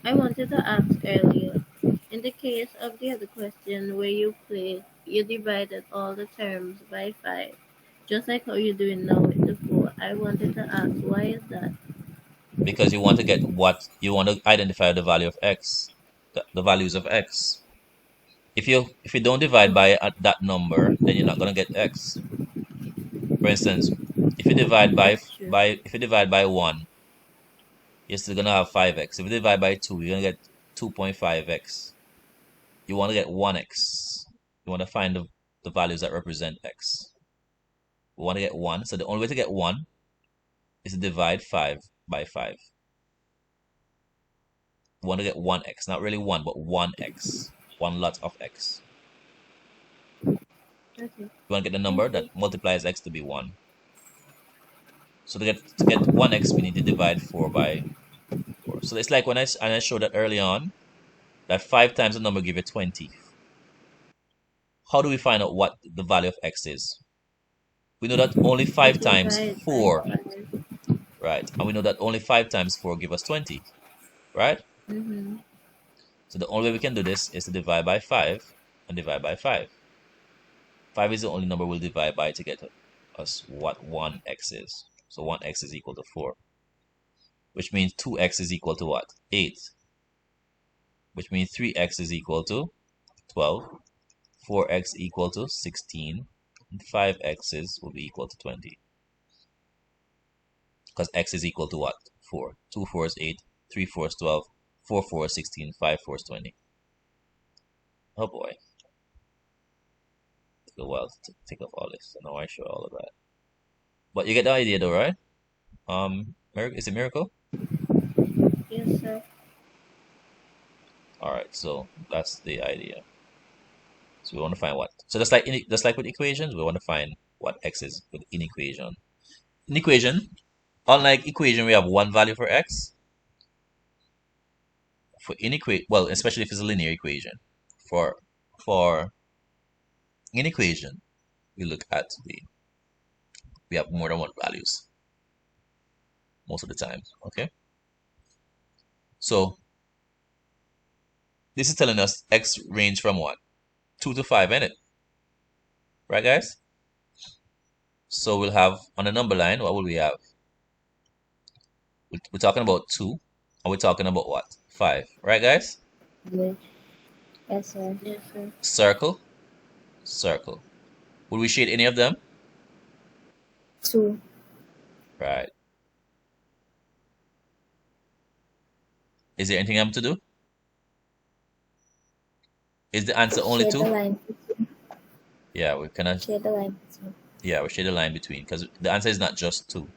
I wanted to ask earlier, in the case of the other question where you divided all the terms by 5, just like how you're doing now with the 4, I wanted to ask, why is that? Because you want to get what you want to identify the value of x, the values of x. If you don't divide by that number, then you're not gonna get x. For instance, if you divide by That's true. 1, you're still gonna have 5x. If you divide by 2, you're gonna get 2.5x. You want to get 1x. You want to find the values that represent x. We want to get 1, so the only way to get 1 is to divide 5 by 5. We want to get 1x, not really 1, but 1x. One lot of x. Okay. You want to get the number that multiplies x to be 1. So to get 1x, we need to divide 4 by 4. So it's like when I showed that early on, that 5 times the number give you 20. How do we find out what the value of x is? We know that only 5 times Divide 4, by 5. right? And we know that only 5 times 4 give us 20, right? Mm-hmm. So the only way we can do this is to divide by 5 and divide by 5. 5 is the only number we'll divide by to get us what 1x is. So 1x is equal to 4. Which means 2x is equal to what? 8. Which means 3x is equal to 12. 4x equal to 16. And 5x's will be equal to 20. Because x is equal to what? 4. 2 4 is 8. 3 4 is 12. 4 4 is 16. 5 4 is 20. Oh boy. Took a while to think of all this. So now I show all of that. But you get the idea though, right? Is it Miracle? Yes, sir. Alright, so that's the idea. So we want to find what. So just like with equations, we want to find what x is with in equation. In equation, unlike equation, we have one value for x. For well, especially if it's a linear equation. For in equation, we look at we have more than one values most of the time. Okay. So this is telling us x range from what? 2 to 5, isn't it? Right, guys? So we'll have on the number line, what will we have? We're talking about 2, and we're talking about what? 5, right, guys? Yes. Yes, sir. Yes, sir. Circle, circle. Will we shade any of them? 2. Right. Is there anything I'm to do? Is the answer only Shade the 2? line. Yeah, we cannot. Shade the line. 2. Yeah, we shade the line between, because the answer is not just 2,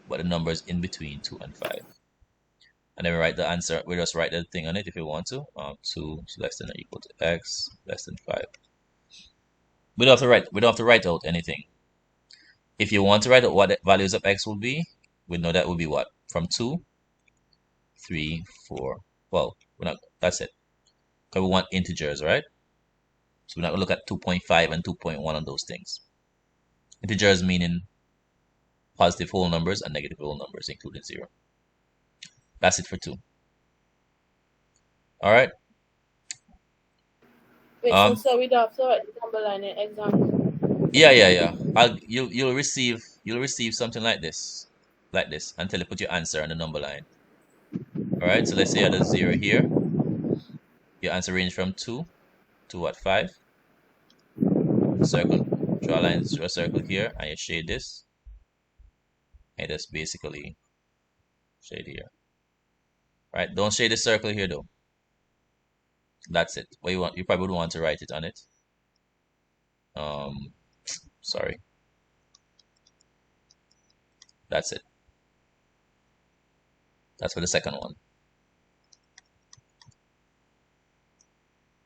but the number is in between 2 and 5. And then we write the answer. We just write the thing on it if you want to. 2 is less than or equal to x less than 5. We don't have to write. We don't have to write out anything. If you want to write out what the values of x will be, we know that will be what? From 2, 3, 4. Well, we're not. That's it. Because we want integers, right? So we're not gonna look at 2.5 and 2.1 on those things. Integers meaning positive whole numbers and negative whole numbers, including 0. That's it for 2. All right. Wait, so we don't have to write the number line in example. Yeah. You'll receive something like this, until you put your answer on the number line. All right. So let's say you had a 0 here. Your answer range from 2 to what? 5. Circle. Draw a line through a circle here, and you shade this. And just basically shade here. Right. Don't shade the circle here though. That's it. What you want? You probably would want to write it on it. Sorry. That's it. That's for the second one.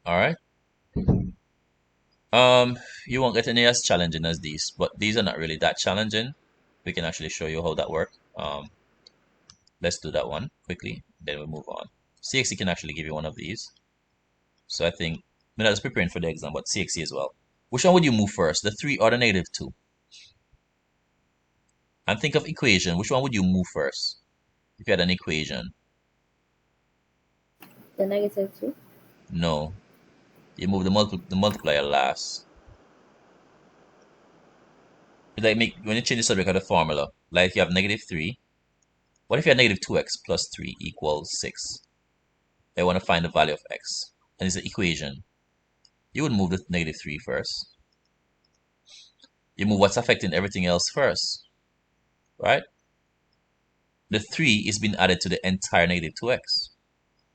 All right. You won't get any as challenging as these, but these are not really that challenging. We can actually show you how that works. Let's do that one quickly, then we'll move on. CXC can actually give you one of these. So I think, I'm not just preparing for the exam, but CXC as well. Which one would you move first, the 3 or the negative 2? And think of equation. Which one would you move first if you had an equation? The negative 2. No. You move the multiplier last. It's like when you change the subject of the formula, like you have negative 3. What if you had negative 2x plus 3 equals 6? I want to find the value of x. And it's an equation. You would move the negative 3 first. You move what's affecting everything else first. Right? The 3 is being added to the entire negative 2x.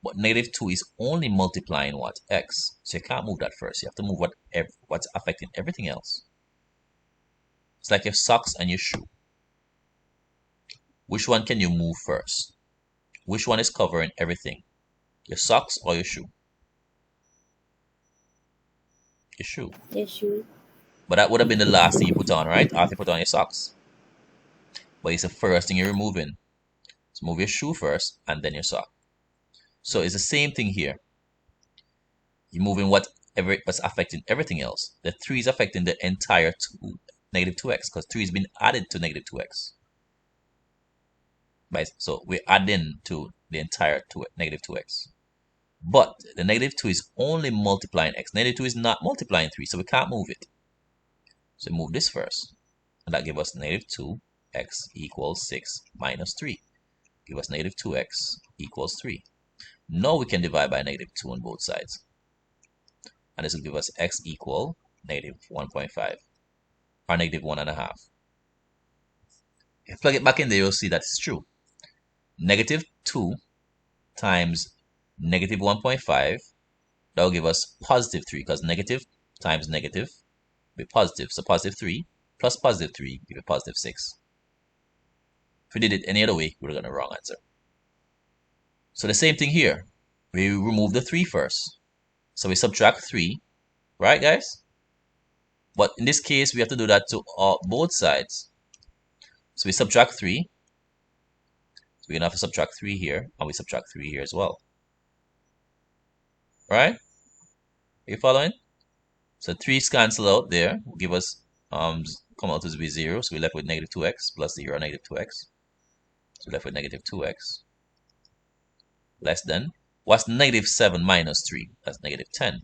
But negative 2 is only multiplying what? X. So you can't move that first. You have to move what's affecting everything else. It's like your socks and your shoe. Which one can you move first? Which one is covering everything? Your socks or your shoe? Your shoe. Your shoe. But that would have been the last thing you put on, right? After you put on your socks. But it's the first thing you're removing. So move your shoe first and then your sock. So it's the same thing here. You're moving what's affecting everything else. The 3 is affecting the entire negative 2x because 3 has been added to negative 2x. Right? So we're adding to the entire negative 2x. But the negative 2 is only multiplying x. Negative 2 is not multiplying 3, so we can't move it. So move this first. And that gives us negative 2x equals 6 minus 3. Give us negative 2x equals 3. Now we can divide by negative 2 on both sides. And this will give us x equal negative 1.5. Or negative 1.5. If you plug it back in there, you'll see that it's true. Negative 2 times negative 1.5, that will give us positive 3, because negative times negative will be positive. So positive 3 plus positive 3 give you positive 6. If we did it any other way, we would have gotten the wrong answer. So the same thing here. We remove the 3 first. So we subtract 3, right guys? But in this case, we have to do that to both sides. So we subtract 3. So we're going to have to subtract 3 here, and we subtract 3 here as well. Right? Are you following? So 3's cancel out there, will give us, come out to be 0. So we're left with negative 2x plus 0 or negative 2x. So we're left with negative 2x. Less than, what's negative 7 minus 3? That's negative 10.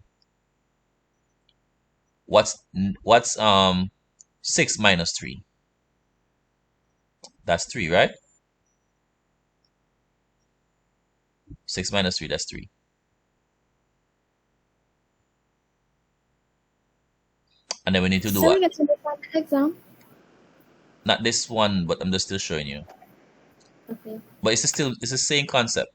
What's 6 minus 3. That's 3, right? 6 minus 3, that's 3. And then we need to do So we what? get to look at the exam. Not this one, but I'm just still showing you. Okay. But it's the same concept.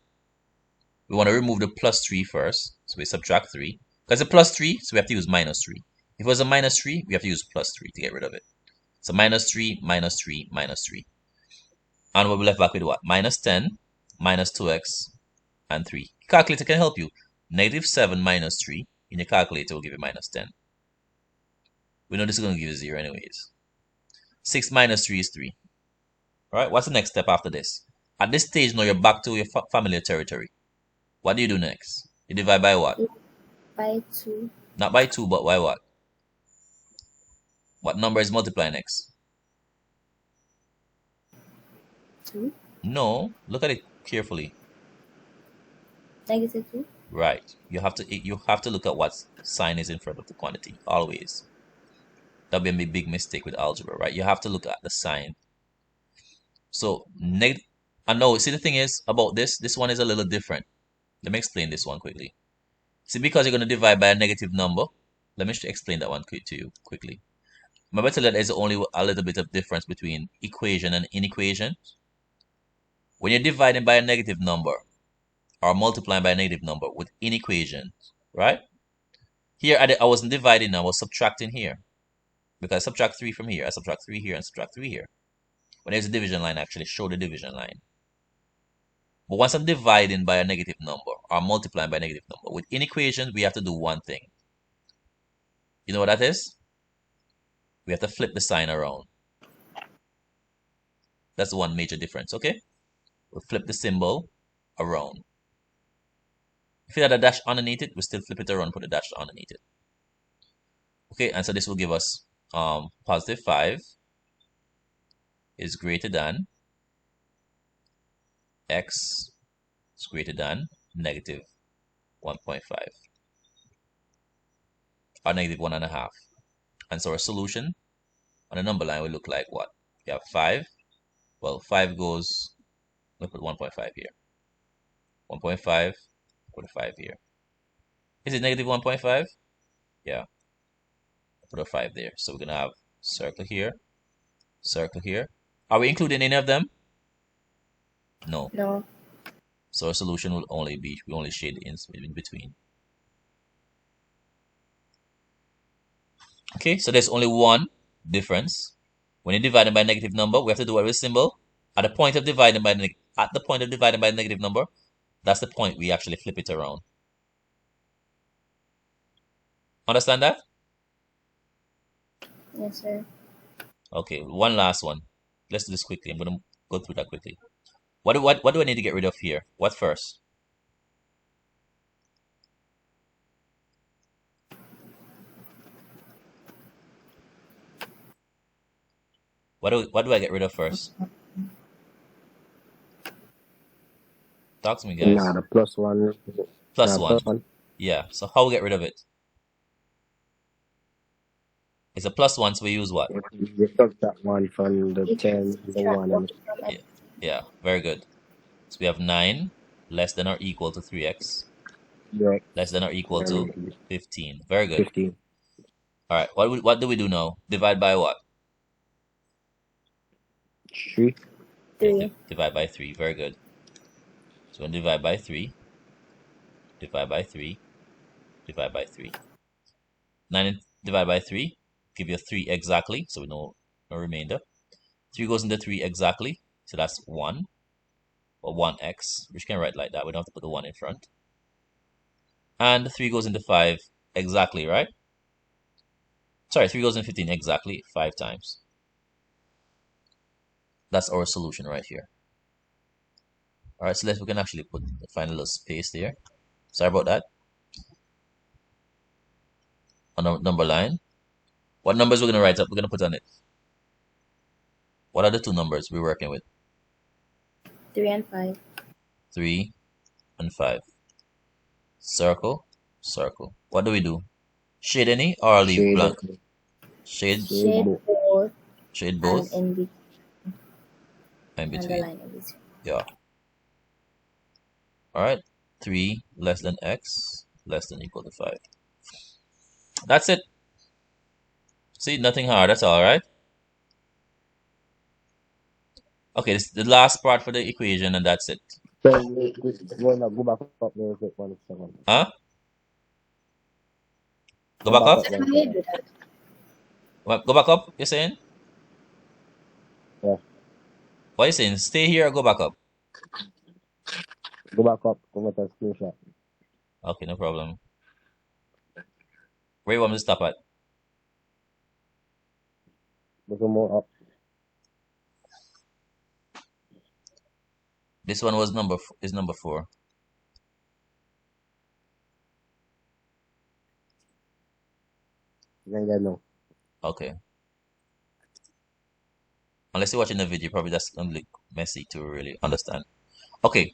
We want to remove the plus 3 first. So we subtract 3. Because it's a plus 3, so we have to use minus 3. If it was a minus 3, we have to use plus 3 to get rid of it. So minus 3, minus 3, minus 3. And we'll be left back with what? Minus 10, minus 2x, and 3. Calculator can help you. Negative 7 minus 3 in your calculator will give you minus 10. We know this is going to give you 0 anyways. 6 minus 3 is 3. Alright, what's the next step after this? At this stage now you're back to your familiar territory. What do you do next? You divide by what? By 2. Not by 2, but by what? What number is multiplying next? 2. No, look at it carefully. Negative 2. Right. You have to look at what sign is in front of the quantity always. That'll be a big mistake with algebra, right? You have to look at the sign. So I know. See, the thing is about this one is a little different. Let me explain this one quickly. See, because you're going to divide by a negative number, let me explain that one to you quickly. Remember to that there's only a little bit of difference between equation and inequation. When you're dividing by a negative number or multiplying by a negative number with inequations, right? Here I wasn't dividing, I was subtracting here. Because I subtract 3 from here, I subtract 3 here, and subtract 3 here. When there's a division line, I actually show the division line. But once I'm dividing by a negative number or multiplying by a negative number, with inequations, we have to do one thing. You know what that is? We have to flip the sign around. That's the one major difference, okay? We'll flip the symbol around. If you had a dash underneath it, we still flip it around, put a dash underneath it. Okay, and so this will give us positive 5 is greater than x is greater than negative 1.5 or negative 1.5. And so our solution on the number line will look like what? We have 5. Well, 5 goes, we'll put 1.5 here. 1.5, put a 5 here. Is it negative 1.5? Yeah. Put a 5 there. So we're going to have circle here, circle here. Are we including any of them? No. No. So our solution will only be, we only shade in between. Okay, so there's only one difference. When you're dividing by a negative number, we have to do what with symbol. At the point of dividing by the negative number, that's the point we actually flip it around. Understand that? Yes, sir. Okay, one last one. Let's do this quickly. I'm going to go through that quickly. What do I need to get rid of here? What first? What do I get rid of first? Talk to me, guys. Nah, the plus 1. Plus Nah, one. plus 1. Yeah, so how we get rid of it? It's a plus 1, so we use what? You subtract 1 from the 10, the 1, and Yeah, very good. So we have 9 less than or equal to 3x less than or equal to 15. Very good. 15. All right, what do we do now? Divide by what? 3. 3. Divide by 3. Very good. So we're going to divide by 3, divide by 3, divide by 3. 9 divided by 3 give you 3 exactly, so we know no remainder. 3 goes into 3 exactly, so that's 1 or 1x, which can write like that. We don't have to put the 1 in front. And 3 goes into 5 exactly, right? Sorry, 3 goes into 15 exactly 5 times. That's our solution right here. All right, so we can actually find a little space there. Sorry about that. On the number line, what numbers we're going to write up? We're going to put on it. What are the two numbers we're working with? 3 and 5. 3 and 5. Circle, circle. What do we do? Shade any or leave Shade blank? it. Shade. Shade both. both. Shade and both in between and and the between. line in between. Yeah. Alright. 3 less than x less than equal to 5. That's it. See, nothing hard. That's all, right? Okay, this is the last part for the equation, and that's it. So go back up there for 1 second. Huh? Go Go back back up? up 1 How you second. do that? Go back up, you're saying? Yeah. What are you saying? Stay here or go back up? Go back up. Go get a screenshot. Okay, no problem. Where you want me to stop at? Go more up. This one was number 4. Then get no. Okay. Unless you're watching the video, probably that's gonna look messy to really understand. Okay,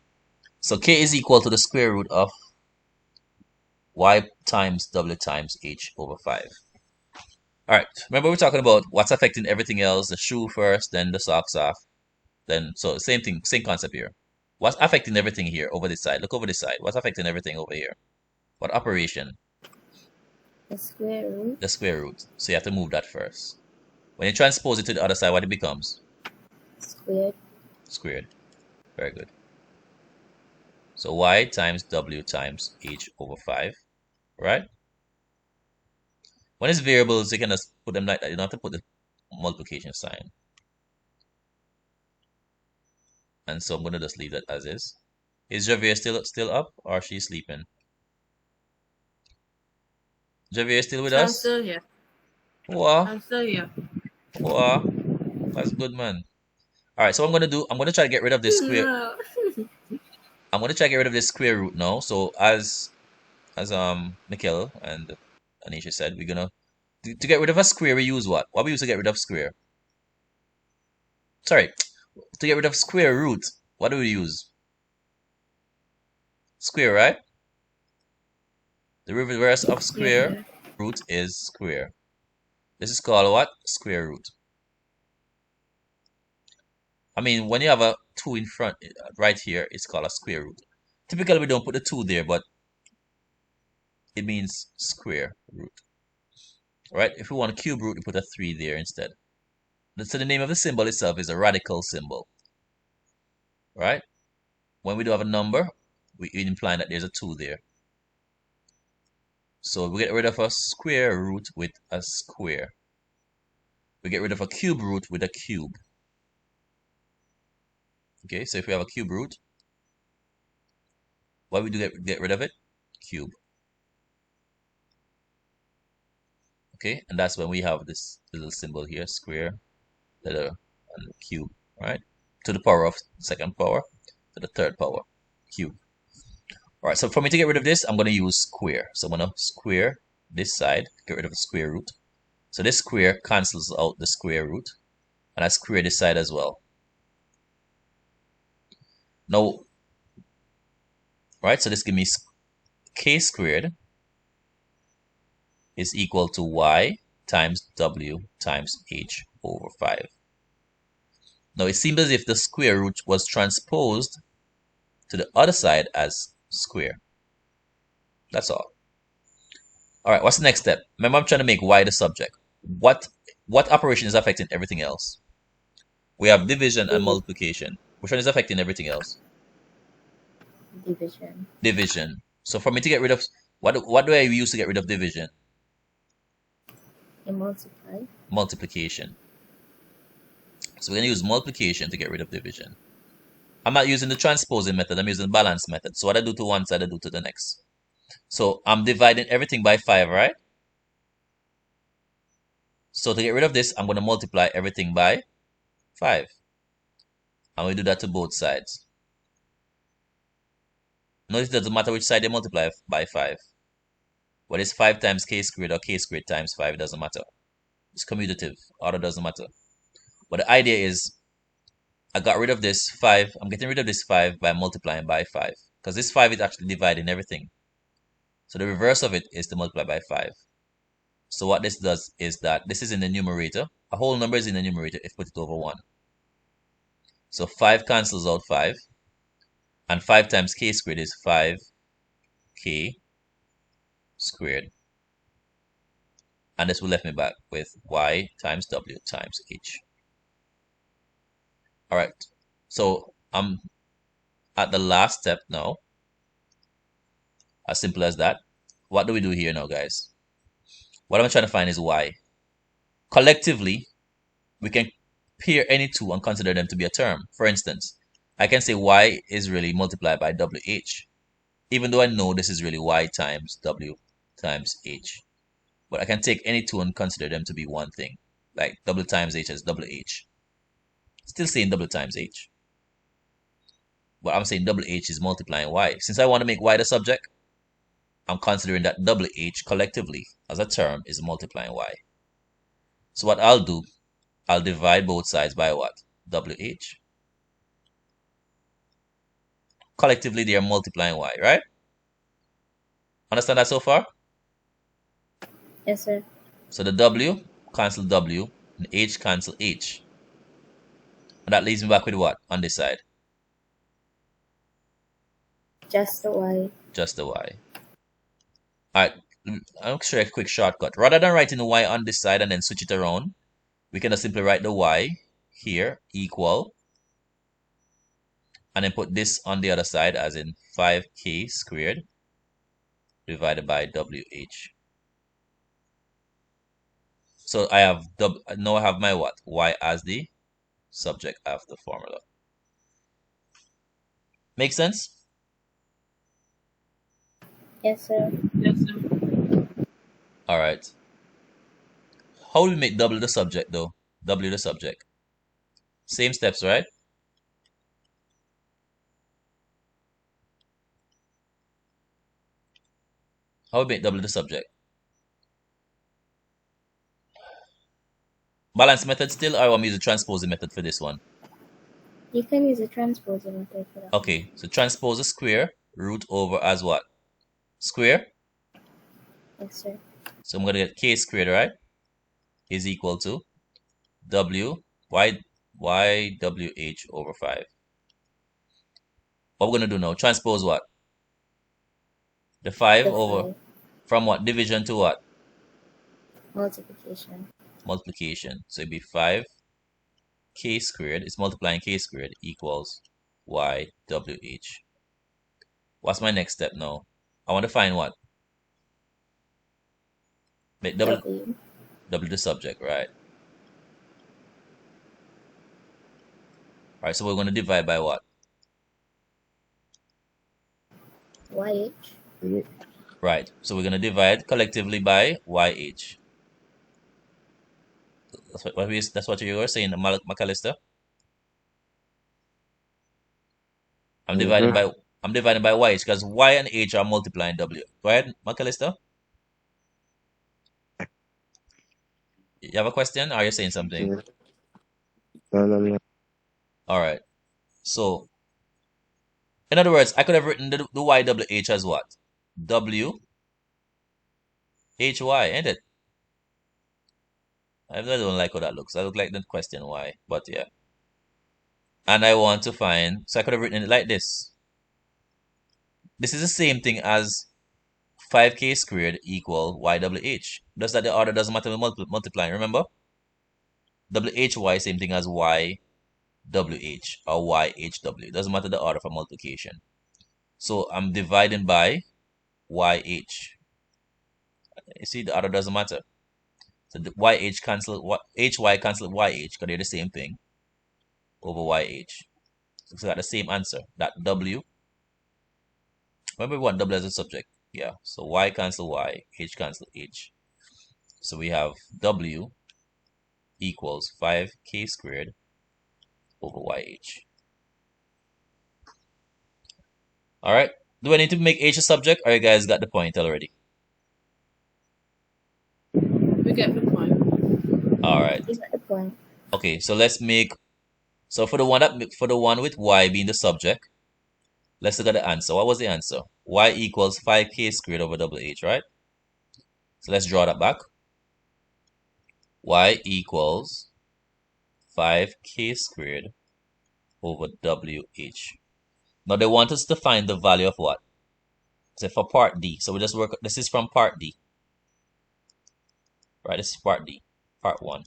so k is equal to the square root of y times w times h over 5. All right, remember we're talking about what's affecting everything else, the shoe first, then the socks off, then, so same thing, same concept here. What's affecting everything here over this side? Look over this side. What's affecting everything over here? What operation? The square root. The square root. So you have to move that first. When you transpose it to the other side, what it becomes? Squared. Squared. Very good. So y times w times h over 5, right? When it's variables, you can just put them like that. You don't have to put the multiplication sign. And so I'm going to just leave that as is. Is Javier still up, or she's sleeping? Javier still with I'm us? still here. Wow, I'm still here. wow, that's good, man. All right, so what I'm going to do, I'm going to try to get rid of this square. No. I'm going to try to get rid of this square root now. So as Nikhil and Anisha said, we're going to get rid of a square, we use what? What we use to get rid of square? Sorry, to get rid of square root, what do we use? Square, right? The reverse of square Yeah. root is square. This is called what? Square root. I mean, when you have a 2 in front, right here, it's called a square root. Typically, we don't put the 2 there, but it means square root. Right? If we want a cube root, we put a 3 there instead. So the name of the symbol itself is a radical symbol. Right? When we do have a number, we imply that there's a 2 there. So we get rid of a square root with a square. We get rid of a cube root with a cube. Okay, so if we have a cube root, what we do get rid of it? Cube. Okay, and that's when we have this little symbol here, square, letter, and cube, right? To the power of second power, to the third power, cube. All right, so for me to get rid of this, I'm going to use square. So I'm going to square this side, get rid of the square root. So this square cancels out the square root, and I square this side as well. Now, right, so this gives me k squared is equal to y times w times h over 5. Now, it seems as if the square root was transposed to the other side as square. That's all. All right, what's the next step? Remember, I'm trying to make y the subject. What operation is affecting everything else? We have division and multiplication. Which one is affecting everything else? Division. Division. So for me to get rid of, what do I use to get rid of division? You multiply. Multiplication. So we're going to use multiplication to get rid of division. I'm not using the transposing method. I'm using the balance method. So what I do to one side, I do to the next. So I'm dividing everything by 5, right? So to get rid of this, I'm going to multiply everything by 5. And we do that to both sides. Notice it doesn't matter which side you multiply by 5. Whether it's 5 times k squared or k squared times 5, it doesn't matter. It's commutative. Order doesn't matter. But the idea is, I got rid of this 5. I'm getting rid of this 5 by multiplying by 5. Because this 5 is actually dividing everything. So the reverse of it is to multiply by 5. So what this does is that this is in the numerator. A whole number is in the numerator if put it over 1. So 5 cancels out 5. And 5 times k squared is 5k squared. And this will left me back with y times w times h. Alright, so I'm at the last step now. As simple as that. What do we do here now, guys? What I'm trying to find is y. Collectively, we can pair any two and consider them to be a term. For instance, I can say y is really multiplied by wh, even though I know this is really y times w times h. But I can take any two and consider them to be one thing, like w times h as wh. Still saying w times h. But I'm saying wh is multiplying y. Since I want to make y the subject, I'm considering that wh collectively as a term is multiplying y. So what I'll do, I'll divide both sides by what? wh. Collectively, they are multiplying y, right? Understand that so far? Yes, sir. So the w cancel w, and h cancel h. And that leaves me back with what on this side? Just the y. Just the y. Alright, I'll show you a quick shortcut. Rather than writing the y on this side and then switch it around, we can just simply write the y here equal, and then put this on the other side as in 5k squared divided by wh. So I have now I have my what? Y as the subject of the formula. Make sense? Yes, sir. Yes, sir. Alright. How will we make w the subject though? W the subject. Same steps, right? How we make w the subject? Balance method still, or I want to use the transposing method for this one? You can use a transposing method for that. Okay, so transpose a square root over as what? Square. Yes, sir. So I'm going to get k squared, right? Is equal to w y wh over 5. What we're going to do now? Transpose what? The 5 The over 5. from what? Division to what? Multiplication. Multiplication. So it'd be 5k squared. It's multiplying k squared equals ywh. What's my next step now? I want to find what? Make W. w the subject, right? Alright, so we're going to divide by what? YH. Right, so we're going to divide collectively by YH. That's what you were saying, McAllister? I'm dividing by YH because Y and H are multiplying W. Go ahead, McAllister. You have a question or are you saying something? No. Alright. So in other words, I could have written the YWH as what? WHY, ain't it? I don't like how that looks. I look like the question why, but yeah. And I want to find, so I could have written it like this. This is the same thing as 5k squared equal YWH. Just that the order doesn't matter with multiplying, remember? WHY, same thing as YWH or YHW. Doesn't matter the order for multiplication. So I'm dividing by YH. You see, the order doesn't matter. So the YH cancel HY cancel YH because they're the same thing over YH. So we got the same answer. That W. Remember we want W as a subject. Yeah. So Y cancel Y, H cancel H. So we have W equals 5k squared over YH. Alright. Do I need to make H a subject or you guys got the point already? We get the point. Alright. You got the point. Okay, so let's make, so for the one with Y being the subject, let's look at the answer. What was the answer? Y equals 5k squared over WH, right? So let's draw that back. y equals 5k squared over wh. Now they want us to find the value of what? Say for part D. So we just work, this is from part D. Right, this is part D. Part 1.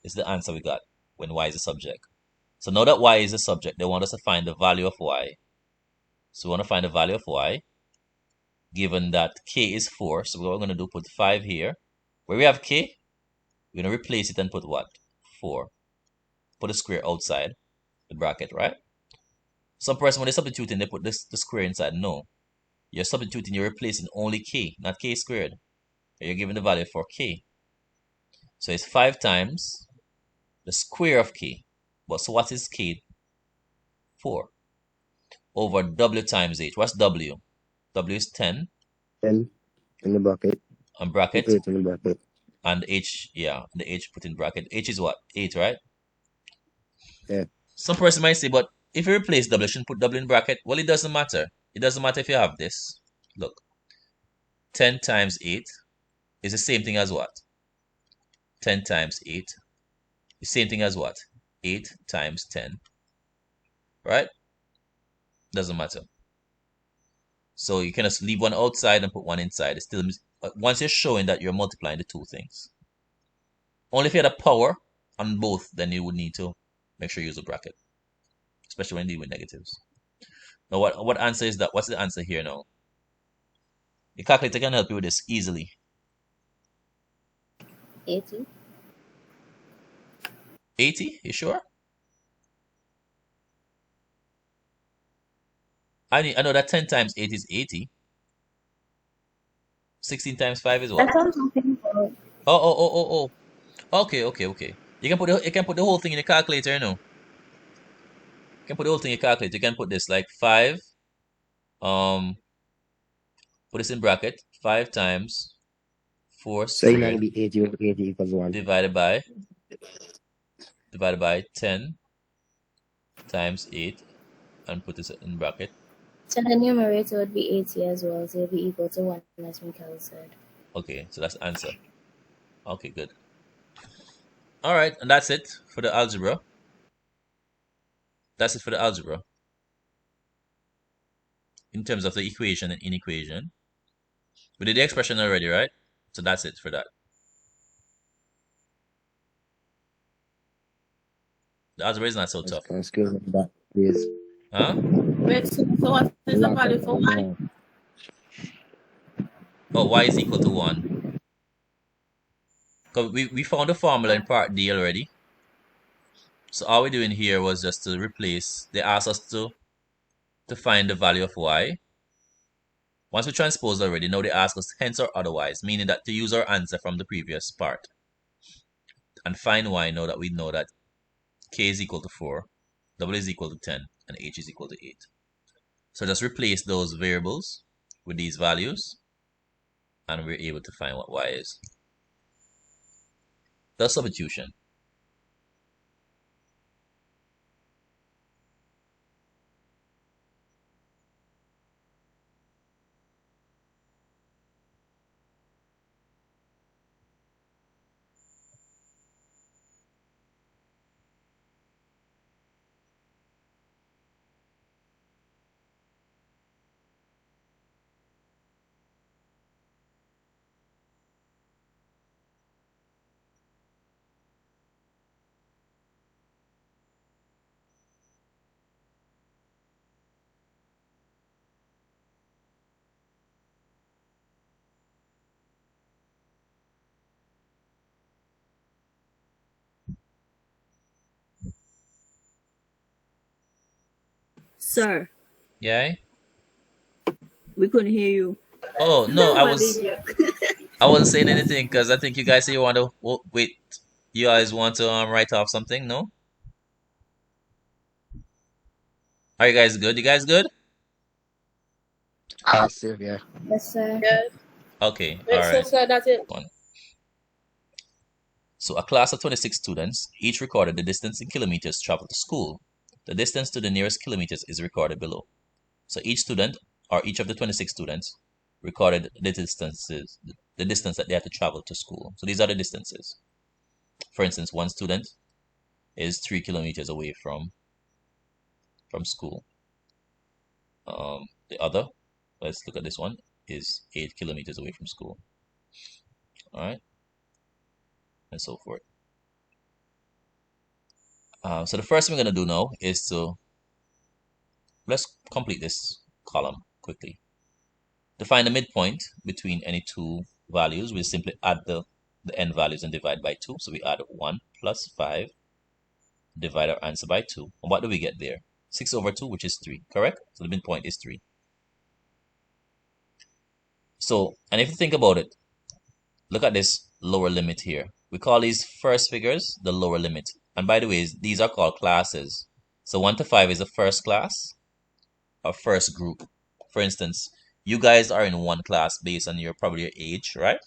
This is the answer we got when y is the subject. So now that y is the subject, they want us to find the value of y. So we want to find the value of y, given that k is 4. So what we're going to do, put 5 here. Where we have k, we're going to replace it and put what? 4. Put a square outside the bracket, right? Some person, when they substitute in, they put the square inside. No. You're substituting, you're replacing only k, not k squared. You're giving the value for k. So it's 5 times the square of k. But so what is k? 4. Over w times h. What's w? W is 10. 10 in the bracket. And bracket. 8 in the bracket. And h, yeah, the h put in bracket. H is what? 8, right? Yeah. Some person might say, but if you replace w, you shouldn't put w in bracket. Well, it doesn't matter. It doesn't matter if you have this. Look. 10 times 8 is the same thing as what? 10 times 8. The same thing as what? 8 times 10. Right? Doesn't matter. So you can just leave one outside and put one inside. It's still, once you're showing that you're multiplying the two things. Only if you had a power on both, then you would need to make sure you use a bracket. Especially when dealing with negatives. Now what answer is that? What's the answer here now? The calculator can help you with this easily. 80. 80? You sure? I know that 10 times 8 is 80. 16 times 5 is what? That's what I'm talking about. Oh. Okay. You can put the whole thing in the calculator, you know. You can put the whole thing in the calculator. You can put this like 5. Put this in bracket. 5 times 4 So it squared might be 80 over 80 equals 1. divided by 10 times 8 and put this in bracket. So the numerator would be 80 as well, so it would be equal to 1, as Mikael said. Okay, so that's the answer. Okay, good. All right, and that's it for the algebra. That's it for the algebra. In terms of the equation and inequation. We did the expression already, right? So that's it for that. The algebra is not so tough. Huh? Wait, so what is the value for y? Oh, y is equal to 1. Because we found the formula in part D already. So all we're doing here was just to replace, they asked us to find the value of y. Once we transposed already, now they ask us hence or otherwise, meaning that to use our answer from the previous part. And find y now that we know that k is equal to 4, w is equal to 10, and h is equal to 8. So just replace those variables with these values, and we're able to find what y is. The substitution. Sir, Yeah? we couldn't hear you. Oh, no, I What did you? wasn't saying anything because I think you guys say you want to wait. You guys want to write off something, no? Are you guys good? You guys good? Yeah. Yes, sir. Yes. Okay, Wait, all right. so that's it. So a class of 26 students each recorded the distance in kilometers traveled to school. The distance to the nearest kilometers is recorded below. So each student, or each of the 26 students, recorded the distance that they had to travel to school. So these are the distances. For instance, one student is 3 kilometers away from school. The other, let's look at this one, is 8 kilometers away from school. All right, and so forth. So the first thing we're going to do now is let's complete this column quickly. To find the midpoint between any two values, we simply add the n values and divide by 2. So we add 1 plus 5, divide our answer by 2. And what do we get there? 6 over 2, which is 3, correct? So the midpoint is 3. So, and if you think about it, look at this lower limit here. We call these first figures the lower limit. And by the way, these are called classes. So 1 to 5 is the first class, or first group. For instance, you guys are in one class based on probably your age, right?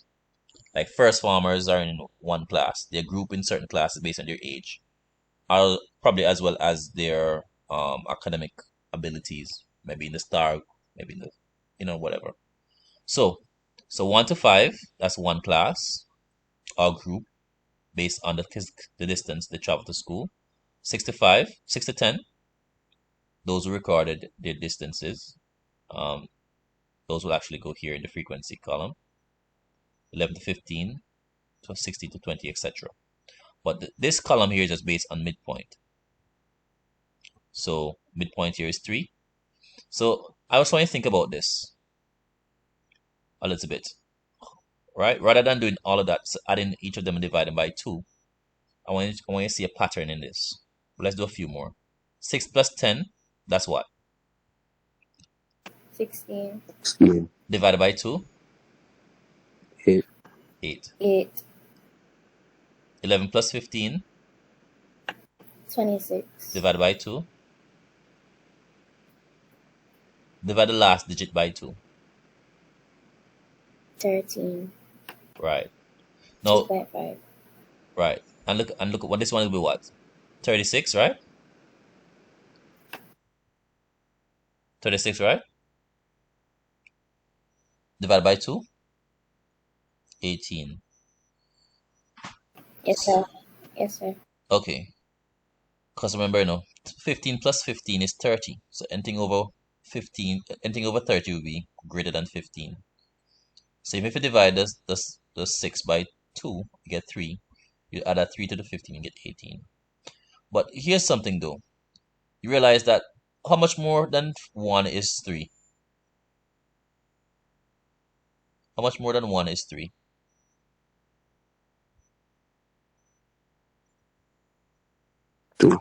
Like first formers are in one class. They're grouped in certain classes based on their age, or probably as well as their academic abilities. Maybe in the star, maybe in the whatever. So 1 to 5, that's one class or group based on the distance they travel to school. 6 to 10, those who recorded their distances. Those will actually go here in the frequency column. 11 to 15, to 16 to 20, etc. But this column here is just based on midpoint. So midpoint here is 3. So I was trying to think about this a little bit, right? Rather than doing all of that, so adding each of them and dividing by 2, I want you to see a pattern in this. But let's do a few more. 6 plus 10, that's what? 16. 16. Divided by 2? 8. 8. 8. 11 plus 15? 26. Divided by 2? Divide the last digit by 2. 13. Right. Now, 2.5. right. And look at what this one will be what? 36, right? 36, right? Divided by 2? 18. Yes, sir. Yes, sir. Okay. Because remember, 15 plus 15 is 30. So anything over 30 will be greater than 15. So if you divide the 6 by 2, you get 3. You add a 3 to the 15, you get 18. But here's something though. You realize that how much more than 1 is 3? How much more than 1 is 3? Two.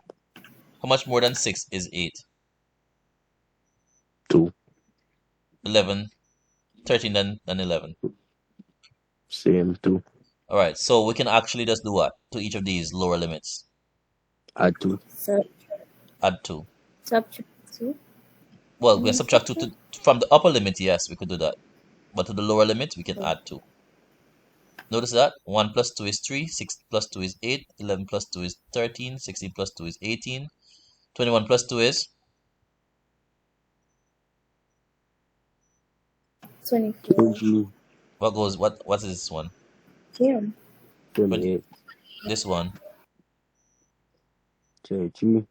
How much more than 6 is 8? 2. 11, 13 than 11. Same 2. Alright, so we can actually just do what? To each of these lower limits. Add 2. Add 2. Subtract 2. Well, we can subtract 2 from the upper limit, yes, we could do that. But to the lower limit, we can add 2. Notice that 1 plus 2 is 3, 6 plus 2 is 8, 11 plus 2 is 13, 16 plus 2 is 18, 21 plus 2 is 24. 20. what is this one? 10. 28. This one, 32.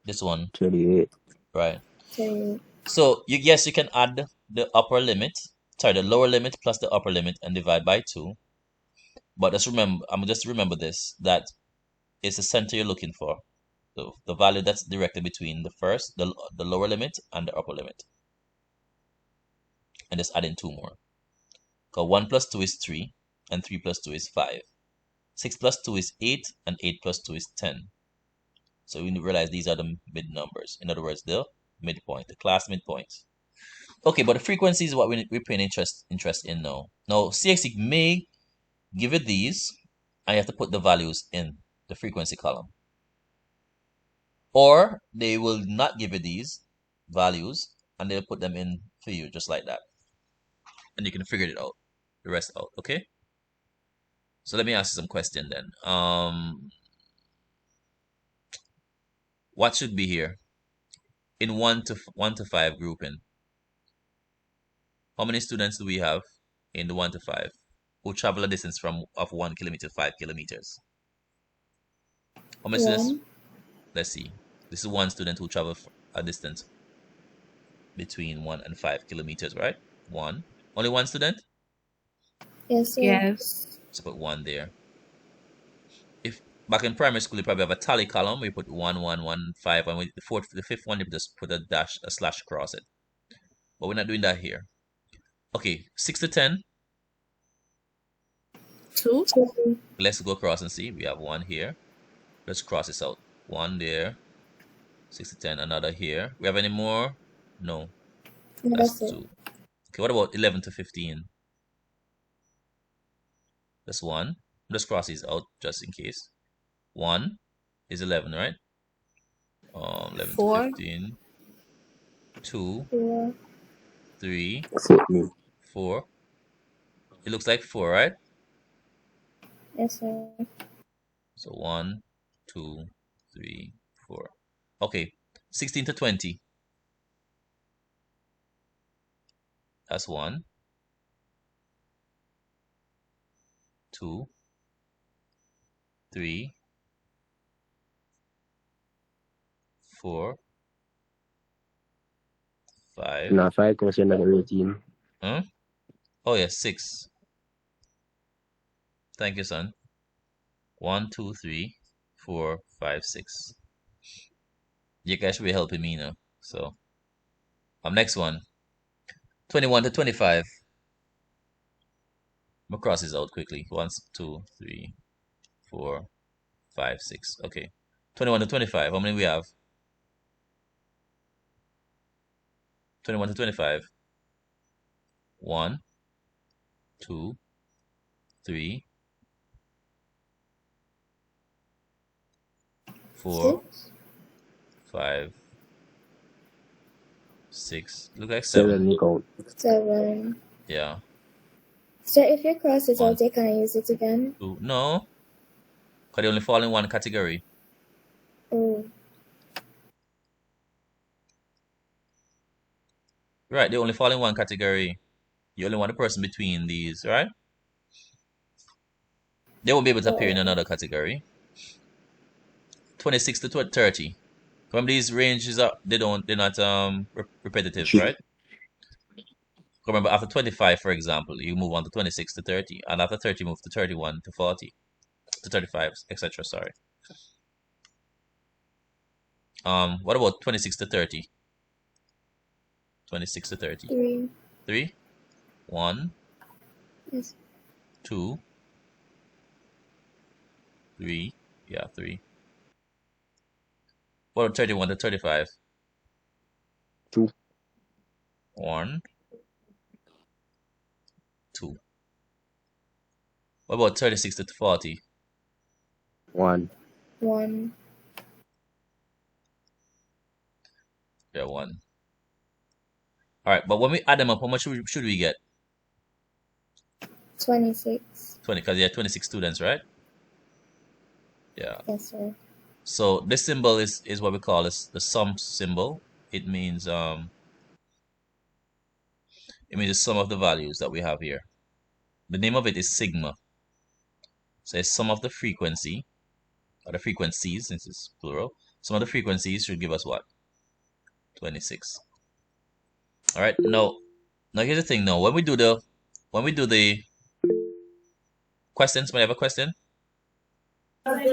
this one, 38. right? 28. So you can add the the lower limit plus the upper limit and divide by 2. But just remember this, that it's the center you're looking for. So the value that's directly between the lower limit and the upper limit. And just add in 2 more. Because 1 plus 2 is 3, and 3 plus 2 is 5. 6 plus 2 is 8, and 8 plus 2 is 10. So we realize these are the mid numbers. In other words, the midpoint, the class midpoint. Okay, but the frequency is what we're paying interest in now. Now, CXC may give it these, and you have to put the values in the frequency column. Or they will not give you these values, and they'll put them in for you just like that. And you can figure it out, the rest out, okay? So let me ask you some question then. What should be here in 1 to 5 grouping? How many students do we have in the 1 to 5? who travel a distance of 1 kilometer to 5 kilometers? How many students? One. Let's see. This is one student who travel a distance between 1 and 5 kilometers, right? One. Only one student? Yes, sir. Yes. So put 1 there. If back in primary school, you probably have a tally column. We put 1, 1, 1, 5, and with the fifth one, you just put a slash across it. But we're not doing that here. Okay, 6 to 10. 2. Let's go across and see. We have 1 here. Let's cross this out. 1 there. 6 to 10. Another here. We have any more? No. That's 2. Okay, what about 11 to 15? That's 1. Let's cross these out just in case. 1 is 11, right? 11 4. to 15. 2, 4. 3, 14. 4. It looks like 4, right? Yes, sir. So 1, 2, 3, 4. Okay, 16 to 20. That's 1, 2, 3, 4, 5. Now 5 comes another 18. Huh? Oh yeah, 6. Thank you, son. 1, 2, 3, 4, 5, 6. You guys should be helping me now. So, next one. 21 to 25. I'm gonna cross this out quickly. 1, 2, 3, 4, 5, 6. Okay. 21 to 25. How many we have? 21 to 25. 1, 2, 3, 4, 5, 6. Look like 7. 7 you count. 7. Yeah. So if you cross it 1, out, you can use it again? 2. No. Because they only fall in one category. Oh. Right, they only fall in one category. You only want a person between these, right? They won't be able to appear in another category. 26 to 30. From these ranges are they're not repetitive, right? Remember, after 25, for example, you move on to 26 to 30, and after 30, move to 31 to 40 to 35, etc. Sorry. What about 26 to 30? 26 to 30. 3. 3. 1. Yes. 2. 3. Yeah, 3. What about 31 to 35? 2. 1. 2. What about 36 to 40? 1. 1. Yeah, 1. All right, but when we add them up, how much should we get? 26. 20, because you have 26 students, right? Yeah. Yes, sir. So this symbol is what we call the sum symbol. It means the sum of the values that we have here. The name of it is sigma. So it's sum of the frequency, or the frequencies, since it's plural. Sum of the frequencies should give us what? 26. All right. Now here's the thing. Now when we do the questions, may I have a question? Somebody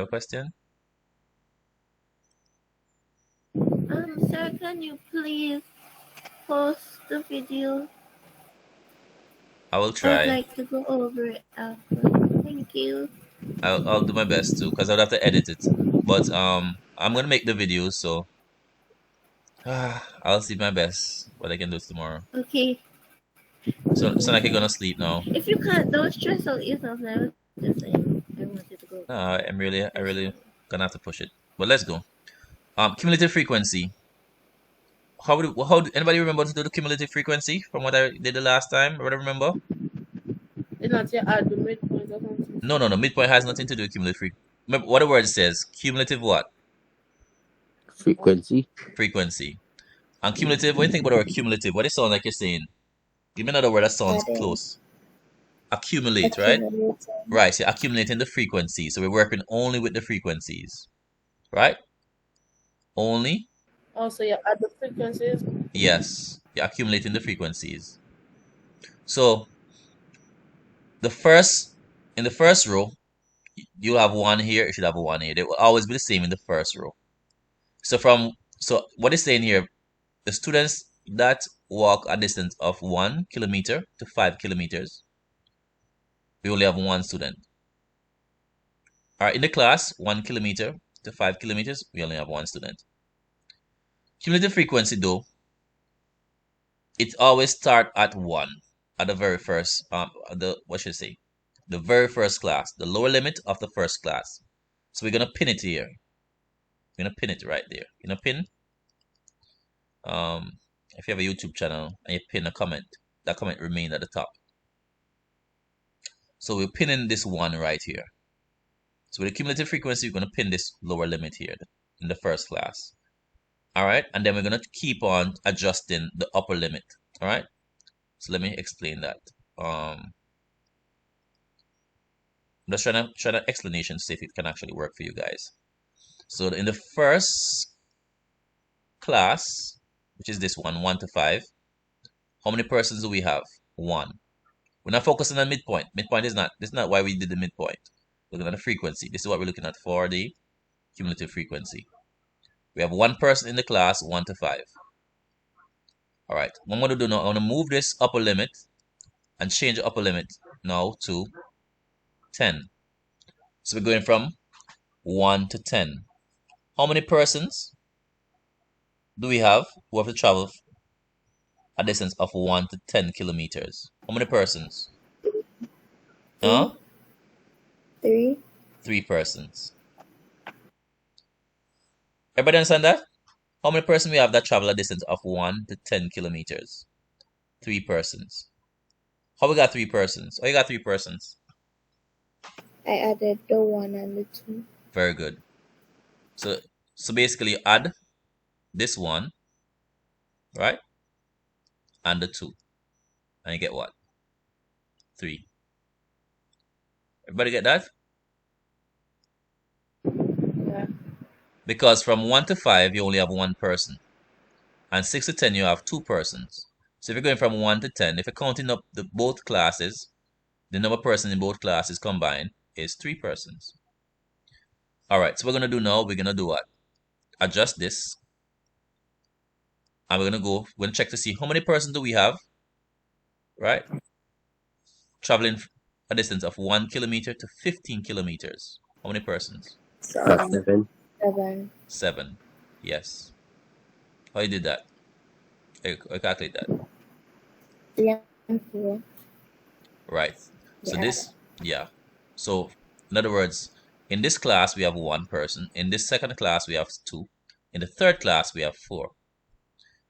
have a question? Sir, can you please post the video? I will I'd try. like to go over it after. Thank you. I'll do my best too, because I'll have to edit it. But I'm gonna make the video, so I'll see my best what I can do tomorrow. Okay. So like you're gonna sleep now. If you can't, don't stress out yourself now. Just saying, I want you to go. No, I really gonna have to push it. But let's go. Cumulative frequency. How anybody remember to do the cumulative frequency from what I did the last time? Everybody remember? It's not you add the midpoint or something. No. Midpoint has nothing to do with cumulative frequency. Remember what the word says? Cumulative what? Frequency. Frequency. And cumulative, when you think about our cumulative, what it sounds like you're saying? Give me another word that sounds Adding. close. Accumulate, right? Accumulating. Right, so you're accumulating the frequencies. So we're working only with the frequencies, right? Only, Also, you add the frequencies. yes, you're accumulating the frequencies. So in the first row, you'll have one here, you should have a one here. They will always be the same in the first row. So what it's saying here, the students that walk a distance of 1 kilometer to 5 kilometers, we only have one student. All right, in the class, 1 kilometer to 5 kilometers, we only have one student. Cumulative frequency, though, it always start at 1 at the very first, the very first class, the lower limit of the first class. So we're gonna pin it here. We're gonna pin it right there. You're gonna pin. If you have a YouTube channel and you pin a comment, that comment remains at the top. So we're pinning this one right here. So with the cumulative frequency, we're gonna pin this lower limit here in the first class. All right, and then we're gonna keep on adjusting the upper limit. All right, so let me explain that. I'm just trying to explanation to see if it can actually work for you guys. So in the first class, which is this one, 1 to 5, how many persons do we have? 1. We're not focusing on midpoint. Midpoint is not, this is not why we did the midpoint. Looking at the frequency. This is what we're looking at for the cumulative frequency. We have 1 person in the class, 1 to 5. All right, what I'm going to do now, I'm going to move this upper limit and change the upper limit now to 10. So we're going from 1 to 10. How many persons do we have who have to travel a distance of 1 to 10 kilometers? How many persons? Huh? 3. 3 persons. Everybody understand that? How many persons we have that travel a distance of 1 to 10 kilometers? 3 persons. How we got 3 persons? Oh, you got 3 persons. I added the 1 and the 2. Very good. So basically add this 1, right? And the 2. And you get what? 3. Everybody get that? Yeah. Because from 1 to 5, you only have 1 person. And 6 to 10, you have 2 persons. So if you're going from 1 to 10, if you're counting up both classes, the number of persons in both classes combined is 3 persons. All right, so we're going to do now, we're going to do what? Adjust this. And we're going to check to see how many persons do we have, right? Traveling a distance of 1 kilometer to 15 kilometers. How many persons? 7. 7. 7. Yes. How you did that? I calculate that. 3 and 4. Right. So Yeah. So in other words, in this class we have 1 person. In this second class we have 2. In the third class we have 4.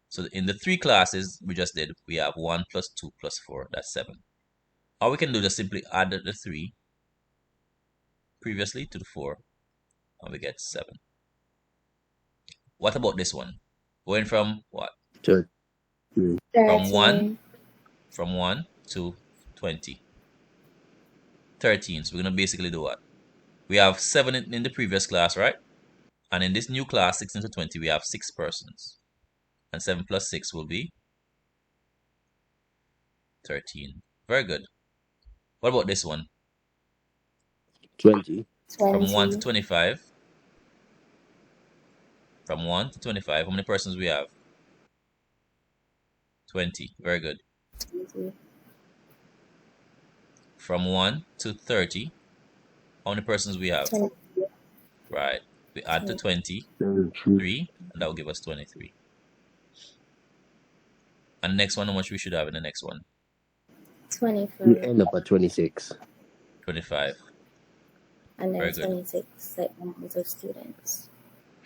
So in the 3 classes we just did, we have 1 plus 2 plus 4. That's 7. All we can do is simply add the 3 previously to the 4, and we get 7. What about this one? Going from what? 13. From 1 to 20. 13. So we're going to basically do what? We have 7 in the previous class, right? And in this new class, 16 to 20, we have 6 persons. And 7 plus 6 will be 13. Very good. What about this one? 20. From 1 to 25. From 1 to 25, how many persons we have? 20. Very good. 20. From 1 to 30, how many persons we have? 20. Right. We add to 23. 23, and that will give us 23. And the next one, how much we should have in the next one? 25. We end up at 26. 25. And then Very good. 26, like numbers of students.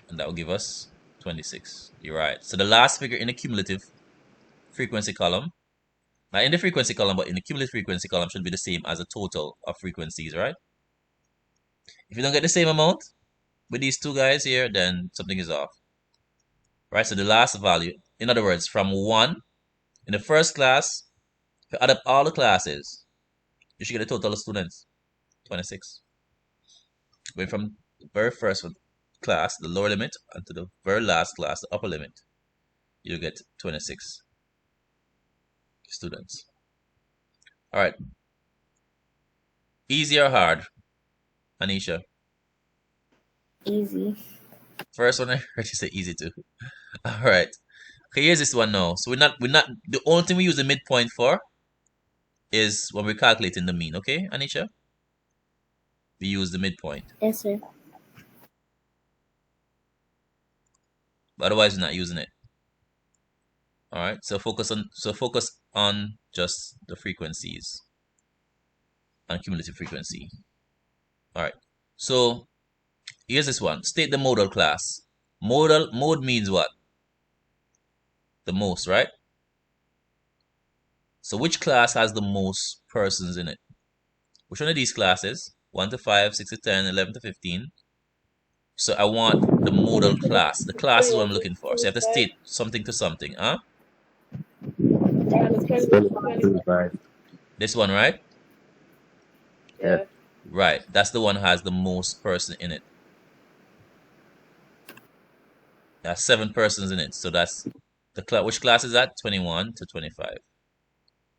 And that will give us 26. You're right. So the last figure in the cumulative frequency column, not in the frequency column, but in the cumulative frequency column should be the same as the total of frequencies, right? If you don't get the same amount with these two guys here, then something is off. Right, so the last value in other words, from 1 in the first class, if you add up all the classes, you should get a total of students, 26. Going from the very first class, the lower limit, and to the very last class, the upper limit, you get 26 students. All right. Easy or hard, Anisha? Easy. First one I heard you say easy too. All right. Okay, here's this one now. So we're not the only thing we use the midpoint for is when we're calculating the mean, okay, Anisha? We use the midpoint. Yes, sir. But otherwise we're not using it. All right. So focus on just the frequencies and cumulative frequency. All right. So here's this one. State the modal class. Mode means what? The most, right? So which class has the most persons in it? Which one of these classes? 1 to 5, 6 to 10, 11 to 15. So I want the modal class. The class is what I'm looking for. So you have to state something to something, huh? 25. This one, right? Yeah. Right. That's the one that has the most person in it. That's 7 persons in it. So that's the class. Which class is that? 21 to 25.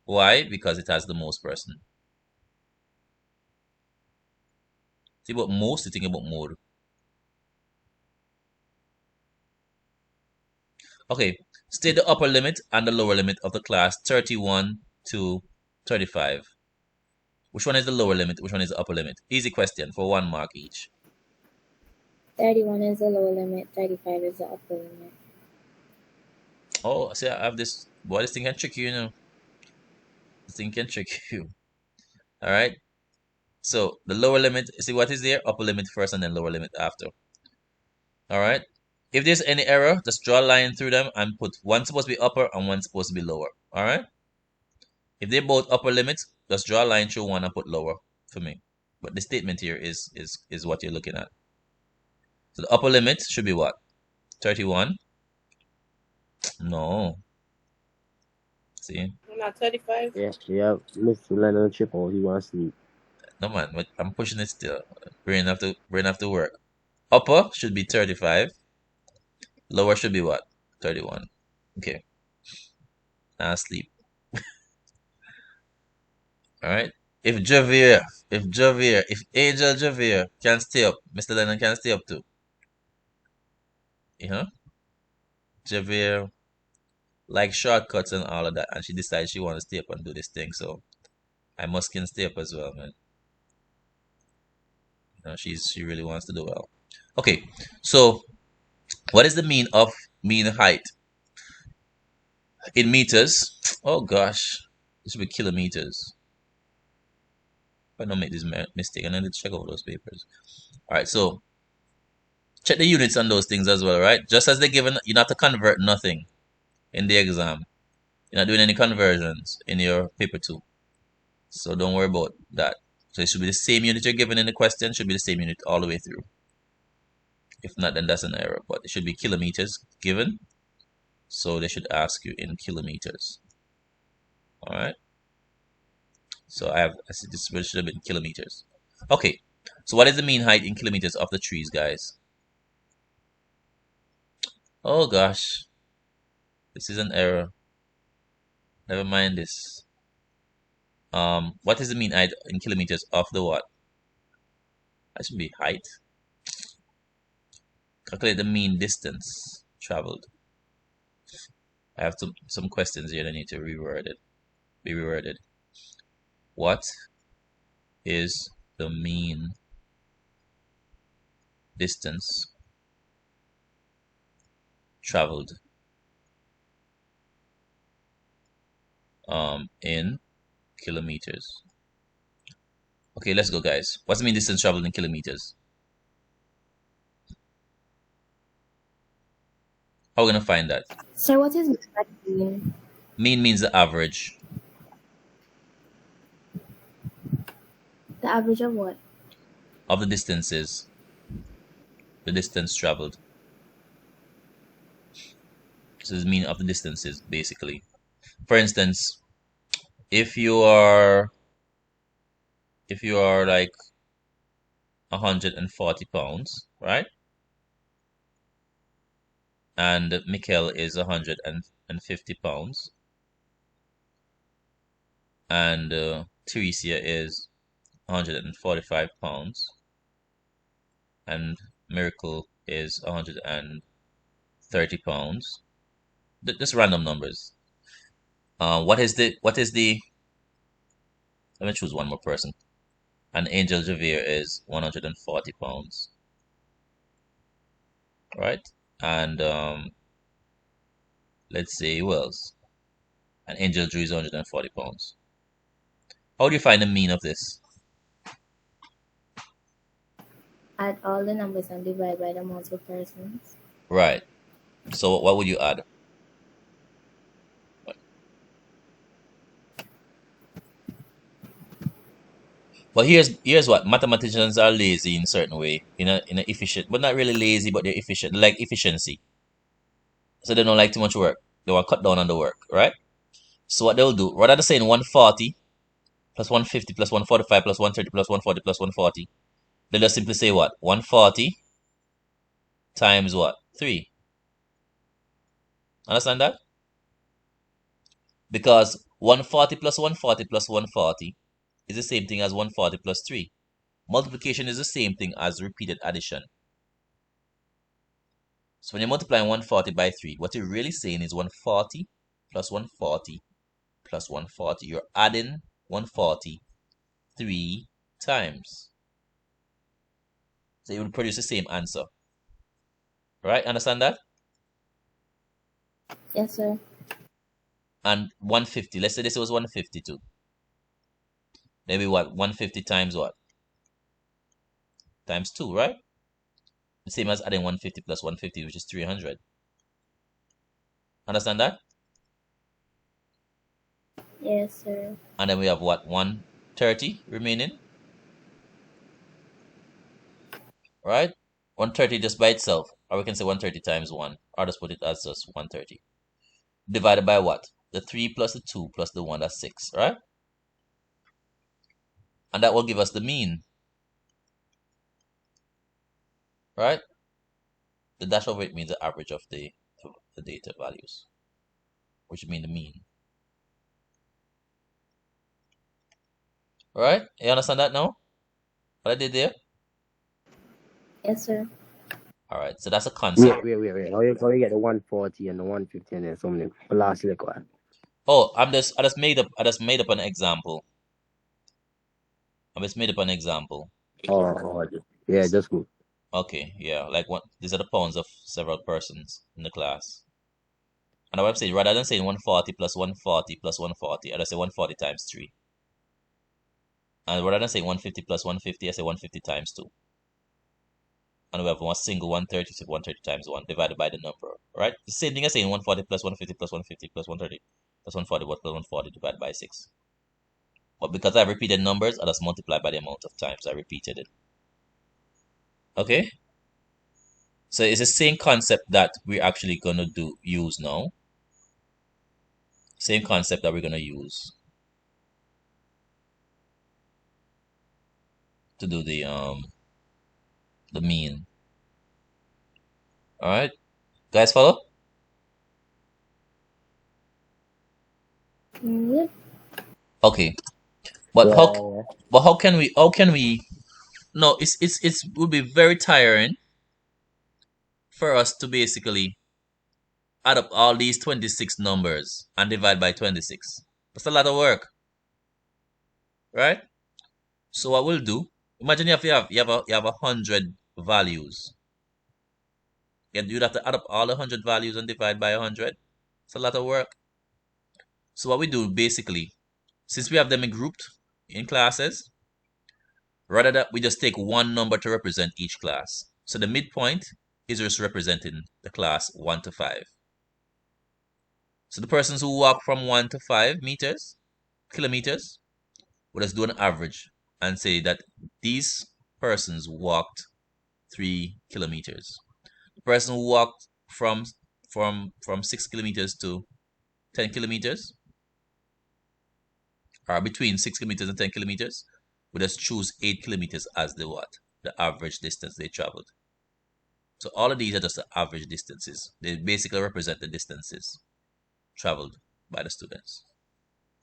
Why? Because it has the most person. See about most, you think about mode. Okay, state the upper limit and the lower limit of the class 31 to 35. Which one is the lower limit? Which one is the upper limit? Easy question for 1 mark each. 31 is the lower limit, 35 is the upper limit. Oh, see, I have this. Boy, this thing can trick you, you know. This thing can trick you. All right. So the lower limit, see what is there? Upper limit first and then lower limit after. All right. If there's any error, just draw a line through them and put one supposed to be upper and one supposed to be lower. All right. If they're both upper limits, just draw a line through one and put lower for me. But the statement here is what you're looking at. So the upper limit should be what? 31? No. See? Not 35. Yeah, yeah. Mr. Lennon chip out, he wants to sleep. No man, but I'm pushing it still. Brain have to work. Upper should be 35. Lower should be what? 31. Okay. Now sleep. Alright. If Angel Javier can stay up, Mr. Lennon can stay up too. You know? Javier like shortcuts and all of that, and she decides she wants to stay up and do this thing, so I must can stay up as well, man. You know, she really wants to do well. Okay, so what is the mean height in meters? Oh gosh, this should be kilometers. If I don't make this mistake, I need to check over those papers. All right, so check the units on those things as well, right? Just as they're given, you don't have to convert nothing in the exam. You're not doing any conversions in your paper 2. So don't worry about that. So it should be the same unit you're given in the question, should be the same unit all the way through. If not, then that's an error. But it should be kilometers given. So they should ask you in kilometers. Alright. So I see this should have been kilometers. Okay. So what is the mean height in kilometers of the trees, guys? Oh gosh. This is an error. Never mind this. What is the mean height in kilometers of the what? That should be height. Calculate the mean distance traveled. I have some questions here that need to be reworded. What is the mean distance traveled in kilometers? Okay, let's go, guys. What's the mean distance traveled in kilometers? How are we gonna find that? Sir, what is mean? Mean means the average. The average of what? Of the distances. The distance traveled. So So it's the mean of the distances, basically. For instance, if you are like 140 pounds, right? And Mikkel is 150 pounds, and Teresia is 145 pounds, and Miracle is 130 pounds. Just random numbers. What is the let me choose one more person. And Angel Javier is 140 pounds, right? And let's see who else. And Angel Drew is 140 pounds. How do you find the mean of this? Add all the numbers and divide by the amount of persons. Right. So what would you add? But here's what mathematicians are lazy in a certain way, in a efficient, but not really lazy, but they're efficient. They like efficiency, so they don't like too much work. They want to cut down on the work, right? So what they'll do, rather than saying 140 plus 150 plus 145 plus 130 plus 140 plus 140, they'll just simply say what? 140 times what? 3. Understand that? Because 140 plus 140 plus 140 is the same thing as 140 plus 3. Multiplication is the same thing as repeated addition. So when you're multiplying 140 by 3, what you're really saying is 140 plus 140 plus 140. You're adding 140 3 times. So you will produce the same answer. Right? Understand that? Yes, sir. And 150. Let's say this was 152. Maybe what? 150 times what? Times 2, right? The same as adding 150 plus 150, which is 300. Understand that? Yes, sir. And then we have what? 130 remaining. Right? 130 just by itself. Or we can say 130 times 1. Or just put it as just 130. Divided by what? The 3 plus the 2 plus the 1, that's 6, right? And that will give us the mean. Right? The dash over it means the average of the data values, which mean the mean. Alright? You understand that now? What I did there? Yes, sir. Alright, so that's a concept. Wait. How you get the 140 and the 150 and then something? Last like what? Oh, I just made up an example. I just made up an example. Oh, yeah, just good. Okay, yeah, like what? These are the pounds of several persons in the class. And what I'm saying, rather than saying 140 plus 140 plus 140, I just say 140 times 3. And rather than saying 150 plus 150, I say 150 times 2. And we have one single 130, so 130 times 1 divided by the number, right? The same thing as saying 140 plus 150 plus 150 plus 130 plus 140 plus 140 divided by 6. But because I repeated numbers, I just multiply by the amount of times I repeated it. Okay? So it's the same concept that we're actually going to use now. Same concept that we're going to use to do the mean. Alright? Guys follow? Yep. Okay. But Yeah. how can we no, it would be very tiring for us to basically add up all these 26 numbers and divide by 26. That's a lot of work. Right? So what we'll do, imagine if you have 100 values. You'd have to add up all the 100 values and divide by 100. It's a lot of work. So what we do basically, since we have them grouped in classes, rather that we just take one number to represent each class. So the midpoint is just representing the class 1 to 5. So the persons who walk from 1 to 5 kilometers, we'll just do an average and say that these persons walked 3 kilometers. The person who walked from from 6 kilometers to 10 kilometers, or between 6 kilometers and 10 kilometers, we just choose 8 kilometers as the what? The average distance they traveled. So all of these are just the average distances. They basically represent the distances traveled by the students.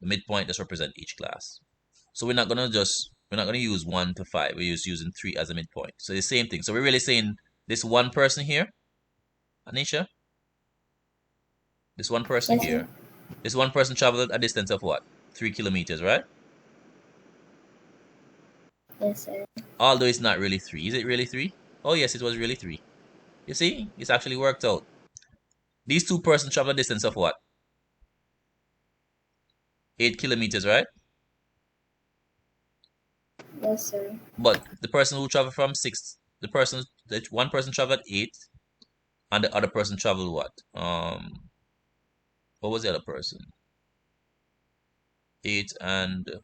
The midpoint just represent each class. So we're not gonna use 1 to 5. We're just using 3 as a midpoint. So the same thing. So we're really saying this one person here, Anisha, this one person Yes, here, sir. this one person traveled a distance of what? 3 kilometers, right? Yes, sir. Although it's not really 3. Is it really 3? Oh yes, it was really 3. You see, it's actually worked out. These two persons travel a distance of what? 8 kilometers, right? Yes, sir. But the person who traveled from 6, that one person traveled 8, and the other person traveled what? What was the other person? 8 and it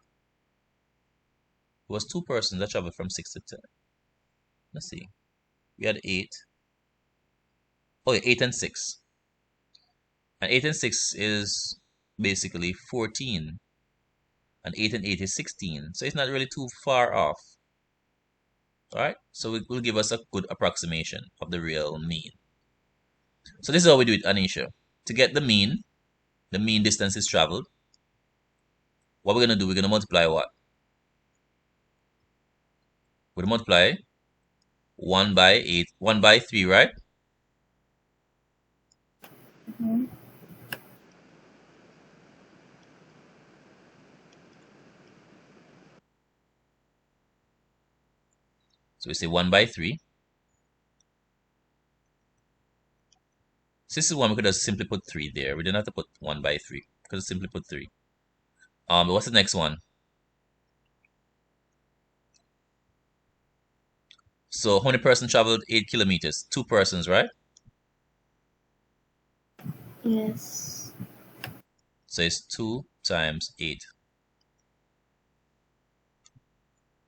was 2 persons that traveled from 6 to 10. Let's see. We had 8. Oh yeah, 8 and 6. And 8 and 6 is basically 14. And 8 and 8 is 16. So it's not really too far off. Alright? So it will give us a good approximation of the real mean. So this is how we do it, Anisha. To get the mean distance is traveled, what we're going to do, we're going to multiply what? We're going to multiply 1 by 8, 1 by 3, right? Mm-hmm. So we say 1 by 3. So this is one we could just simply put 3 there. We didn't have to put 1 by 3. We could just simply put 3. But what's the next one? So how many persons traveled 8 kilometers? 2 persons, right? Yes. So it's 2 times 8.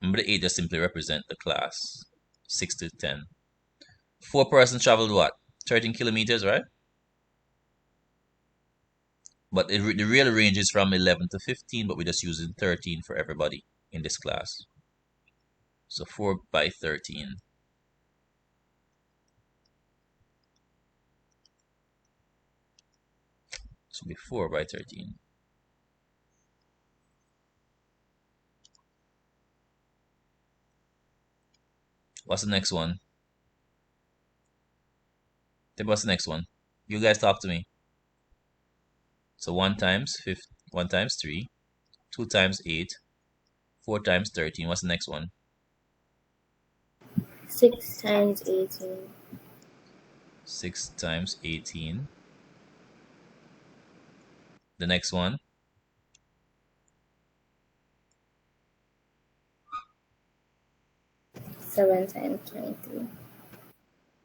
Remember the 8 just simply represent the class. 6 to 10. 4 persons traveled what? 13 kilometers, right? But the real range is from 11 to 15, but we're just using 13 for everybody in this class. So 4 by 13. So it'll be 4 by 13. What's the next one? What's the next one? You guys talk to me. So 1 times 1 times 3, 2 times 8, 4 times 13. What's the next one? 6 times 18. 6 times 18. The next one? 7 times 23.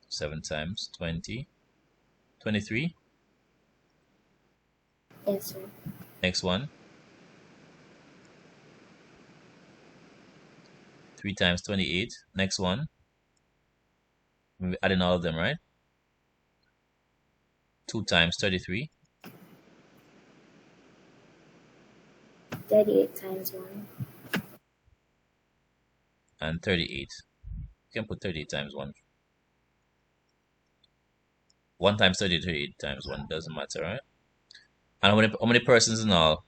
7 times 20. 23. Yes, sir. Next one? 3 times 28. Next one? We're adding all of them, right? 2 times 33. 38 times 1. And 38. You can put 38 times 1. 1 times 38 times 1 doesn't matter, right? And how many persons in all?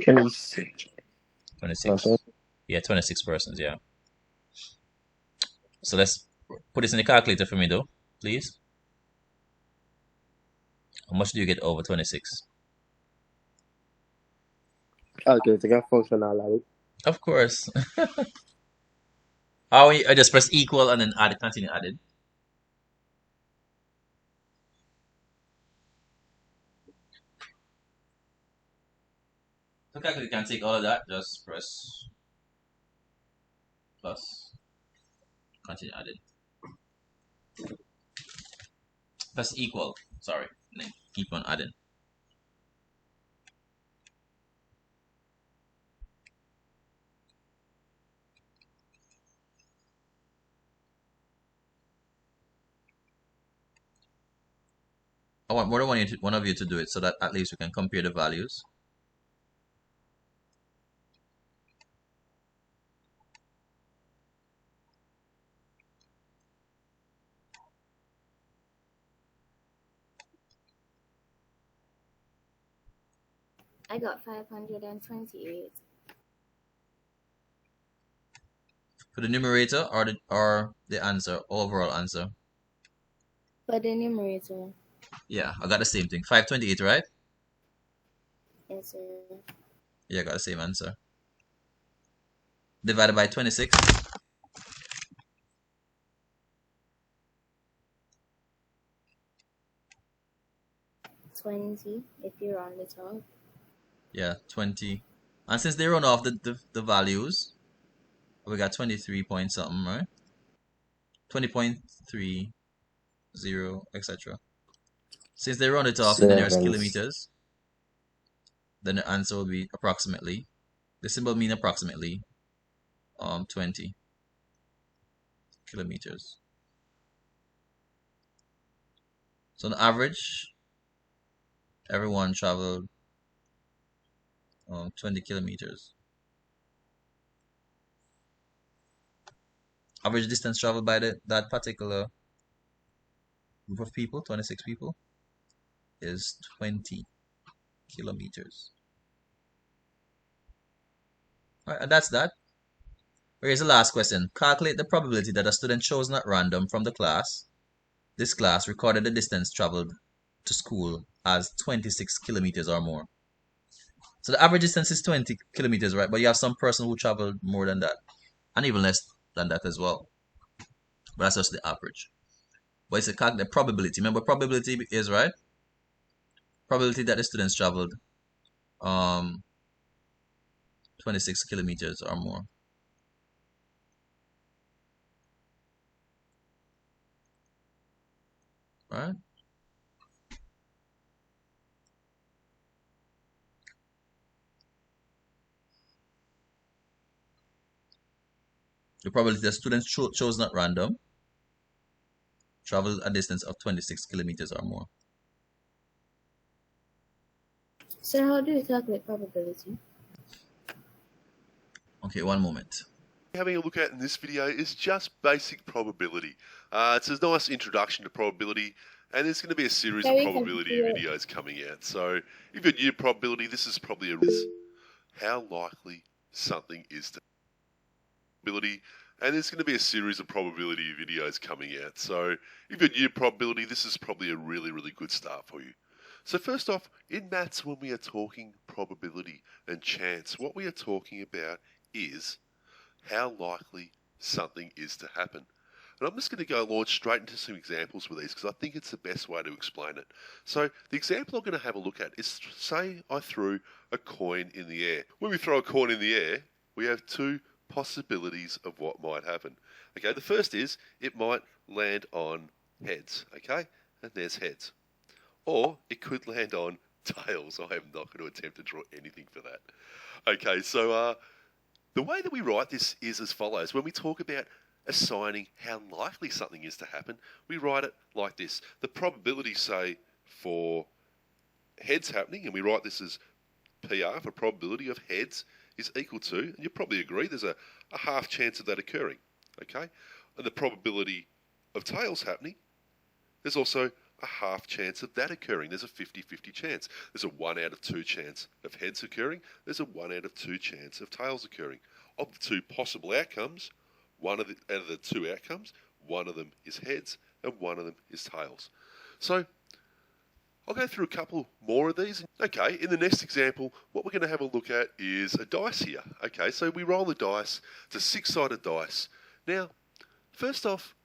Can you see? 26. Yeah, 26 persons, yeah. So let's put this in the calculator for me though, please. How much do you get over 26? Okay, to get functional like Of course. I just press equal and then add, continue adding. So calculator can take all of that, just press plus, continue adding. Press equal, sorry, and then keep on adding. I want more than one of you to do it so that at least we can compare the values. I got 528. For the numerator or the answer, overall answer? For the numerator. Yeah, I got the same thing. 528, right? Yes, sir. Yeah, I got the same answer. Divided by 26. 20 if you're on the top. Yeah, 20. And since they run off the values, we got 23 point something, right? 20.30, etc. Since they run it off in the nearest Servants. kilometers, then the answer will be approximately. The symbol mean approximately 20 kilometers. So on average, everyone traveled 20 kilometers. Average distance traveled by that particular group of people, 26 people, is 20 kilometers. Alright, and that's that. Here's the last question. Calculate the probability that a student chosen at random from this class recorded the distance traveled to school as 26 kilometers or more. So the average distance is 20 kilometers, right? But you have some person who traveled more than that, and even less than that as well. But that's just the average. But it's the probability. Remember, probability is, right? Probability that the students traveled 26 kilometers or more. Right? The probability that students chosen at random traveled a distance of 26 kilometers or more. So how do you calculate probability? Okay, one moment. Having a look at in this video is just basic probability. It's a nice introduction to probability, and there's going to be a series of Very probability complicated. videos coming out. So if you're new to probability, this is probably how likely something is to probability, and there's going to be a series of probability videos coming out. So if you're new to probability, this is probably a really, really good start for you. So first off, in maths, when we are talking probability and chance, what we are talking about is how likely something is to happen. And I'm just going to launch straight into some examples with these because I think it's the best way to explain it. So the example I'm going to have a look at is, say I threw a coin in the air. When we throw a coin in the air, we have two possibilities of what might happen. Okay, the first is it might land on heads, okay, and there's heads. Or it could land on tails. I am not going to attempt to draw anything for that. Okay, so the way that we write this is as follows. When we talk about assigning how likely something is to happen, we write it like this. The probability, say, for heads happening, and we write this as PR for probability of heads is equal to, and you probably agree, there's a half chance of that occurring, okay? And the probability of tails happening, there's also a half chance of that occurring. There's a 50-50 chance. There's a 1 out of 2 chance of heads occurring. There's a 1 out of 2 chance of tails occurring. Of the two possible outcomes, out of the two outcomes, one of them is heads and one of them is tails. So I'll go through a couple more of these. Okay, in the next example, what we're going to have a look at is a dice here. Okay, so we roll the dice. It's a 6-sided dice. Now, first off,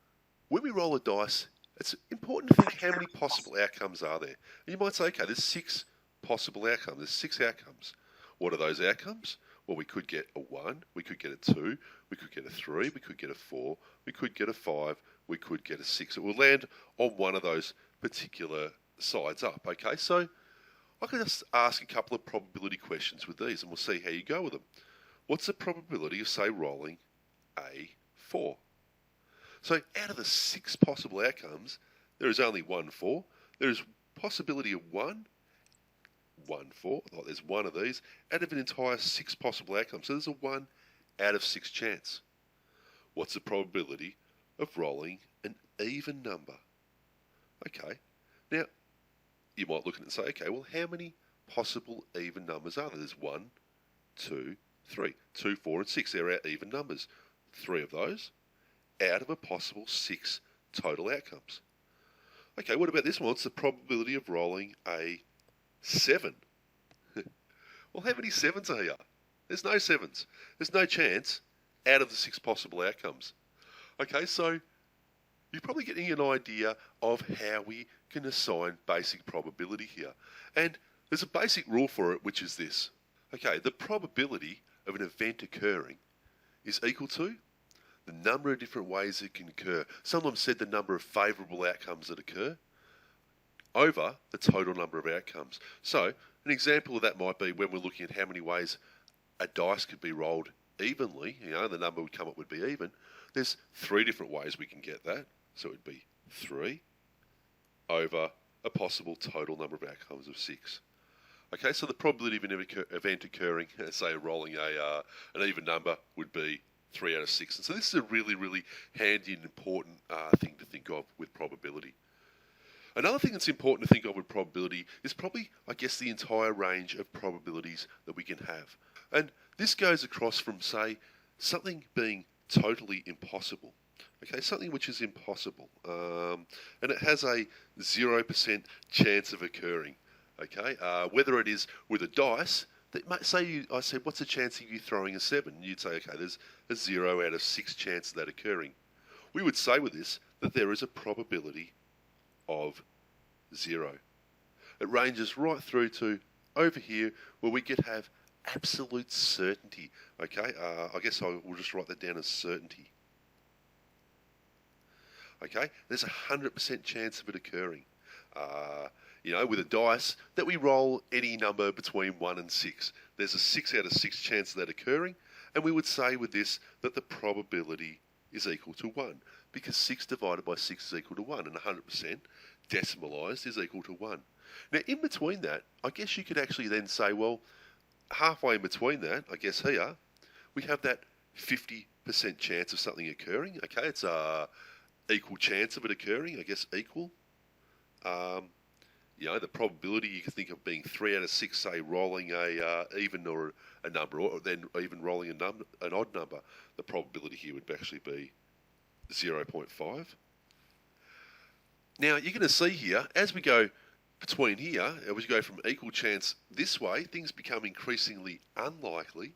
when we roll a dice, it's important to think how many possible outcomes are there. And you might say, okay, there's 6 possible outcomes. There's 6 outcomes. What are those outcomes? Well, we could get a 1, we could get a 2, we could get a 3, we could get a 4, we could get a 5, we could get a 6. It will land on one of those particular sides up. Okay, so I can just ask a couple of probability questions with these and we'll see how you go with them. What's the probability of, say, rolling a 4? So out of the 6 possible outcomes, there is only one 4. There is possibility of 1, 1/4, like there's one of these, out of an entire 6 possible outcomes. So there's a 1 out of 6 chance. What's the probability of rolling an even number? Okay, now you might look at it and say, okay, well, how many possible even numbers are there? There's 1, 2, 3. 2, 4, and 6. They're our even numbers. 3 of those out of a possible 6 total outcomes. Okay, what about this one? What's the probability of rolling a 7? Well, how many 7s are here? There's no 7s. There's no chance out of the 6 possible outcomes. Okay, so you're probably getting an idea of how we can assign basic probability here. And there's a basic rule for it, which is this. Okay, the probability of an event occurring is equal to the number of different ways it can occur. Someone said the number of favourable outcomes that occur over the total number of outcomes. So an example of that might be when we're looking at how many ways a dice could be rolled evenly, the number would come up would be even. There's 3 different ways we can get that. So it would be 3 over a possible total number of outcomes of 6. Okay, so the probability of an event occurring, say rolling an even number, would be 3 out of 6. And so this is a really, really handy and important thing to think of with probability. Another thing that's important to think of with probability is probably, I guess, the entire range of probabilities that we can have. And this goes across from, say, something being totally impossible. Okay, something which is impossible, and it has a 0% chance of occurring. Okay, whether it is with a dice, I said, what's the chance of you throwing a 7? And you'd say, okay, there's a 0 out of 6 chance of that occurring. We would say with this that there is a probability of 0. It ranges right through to over here where we could have absolute certainty. Okay, I guess I will just write that down as certainty. Okay, there's a 100% chance of it occurring. With a dice that we roll any number between 1 and 6. There's a 6 out of 6 chance of that occurring, and we would say with this that the probability is equal to 1, because 6 divided by 6 is equal to 1, and 100% decimalised is equal to 1. Now, in between that, I guess you could actually then say, well, halfway in between that, I guess here, we have that 50% chance of something occurring. Okay, it's a equal chance of it occurring, I guess equal. The probability you can think of being 3 out of 6, say, rolling a even or a number, or then even rolling an odd number. The probability here would actually be 0.5. Now, you're going to see here, as we go between here, as we go from equal chance this way, things become increasingly unlikely.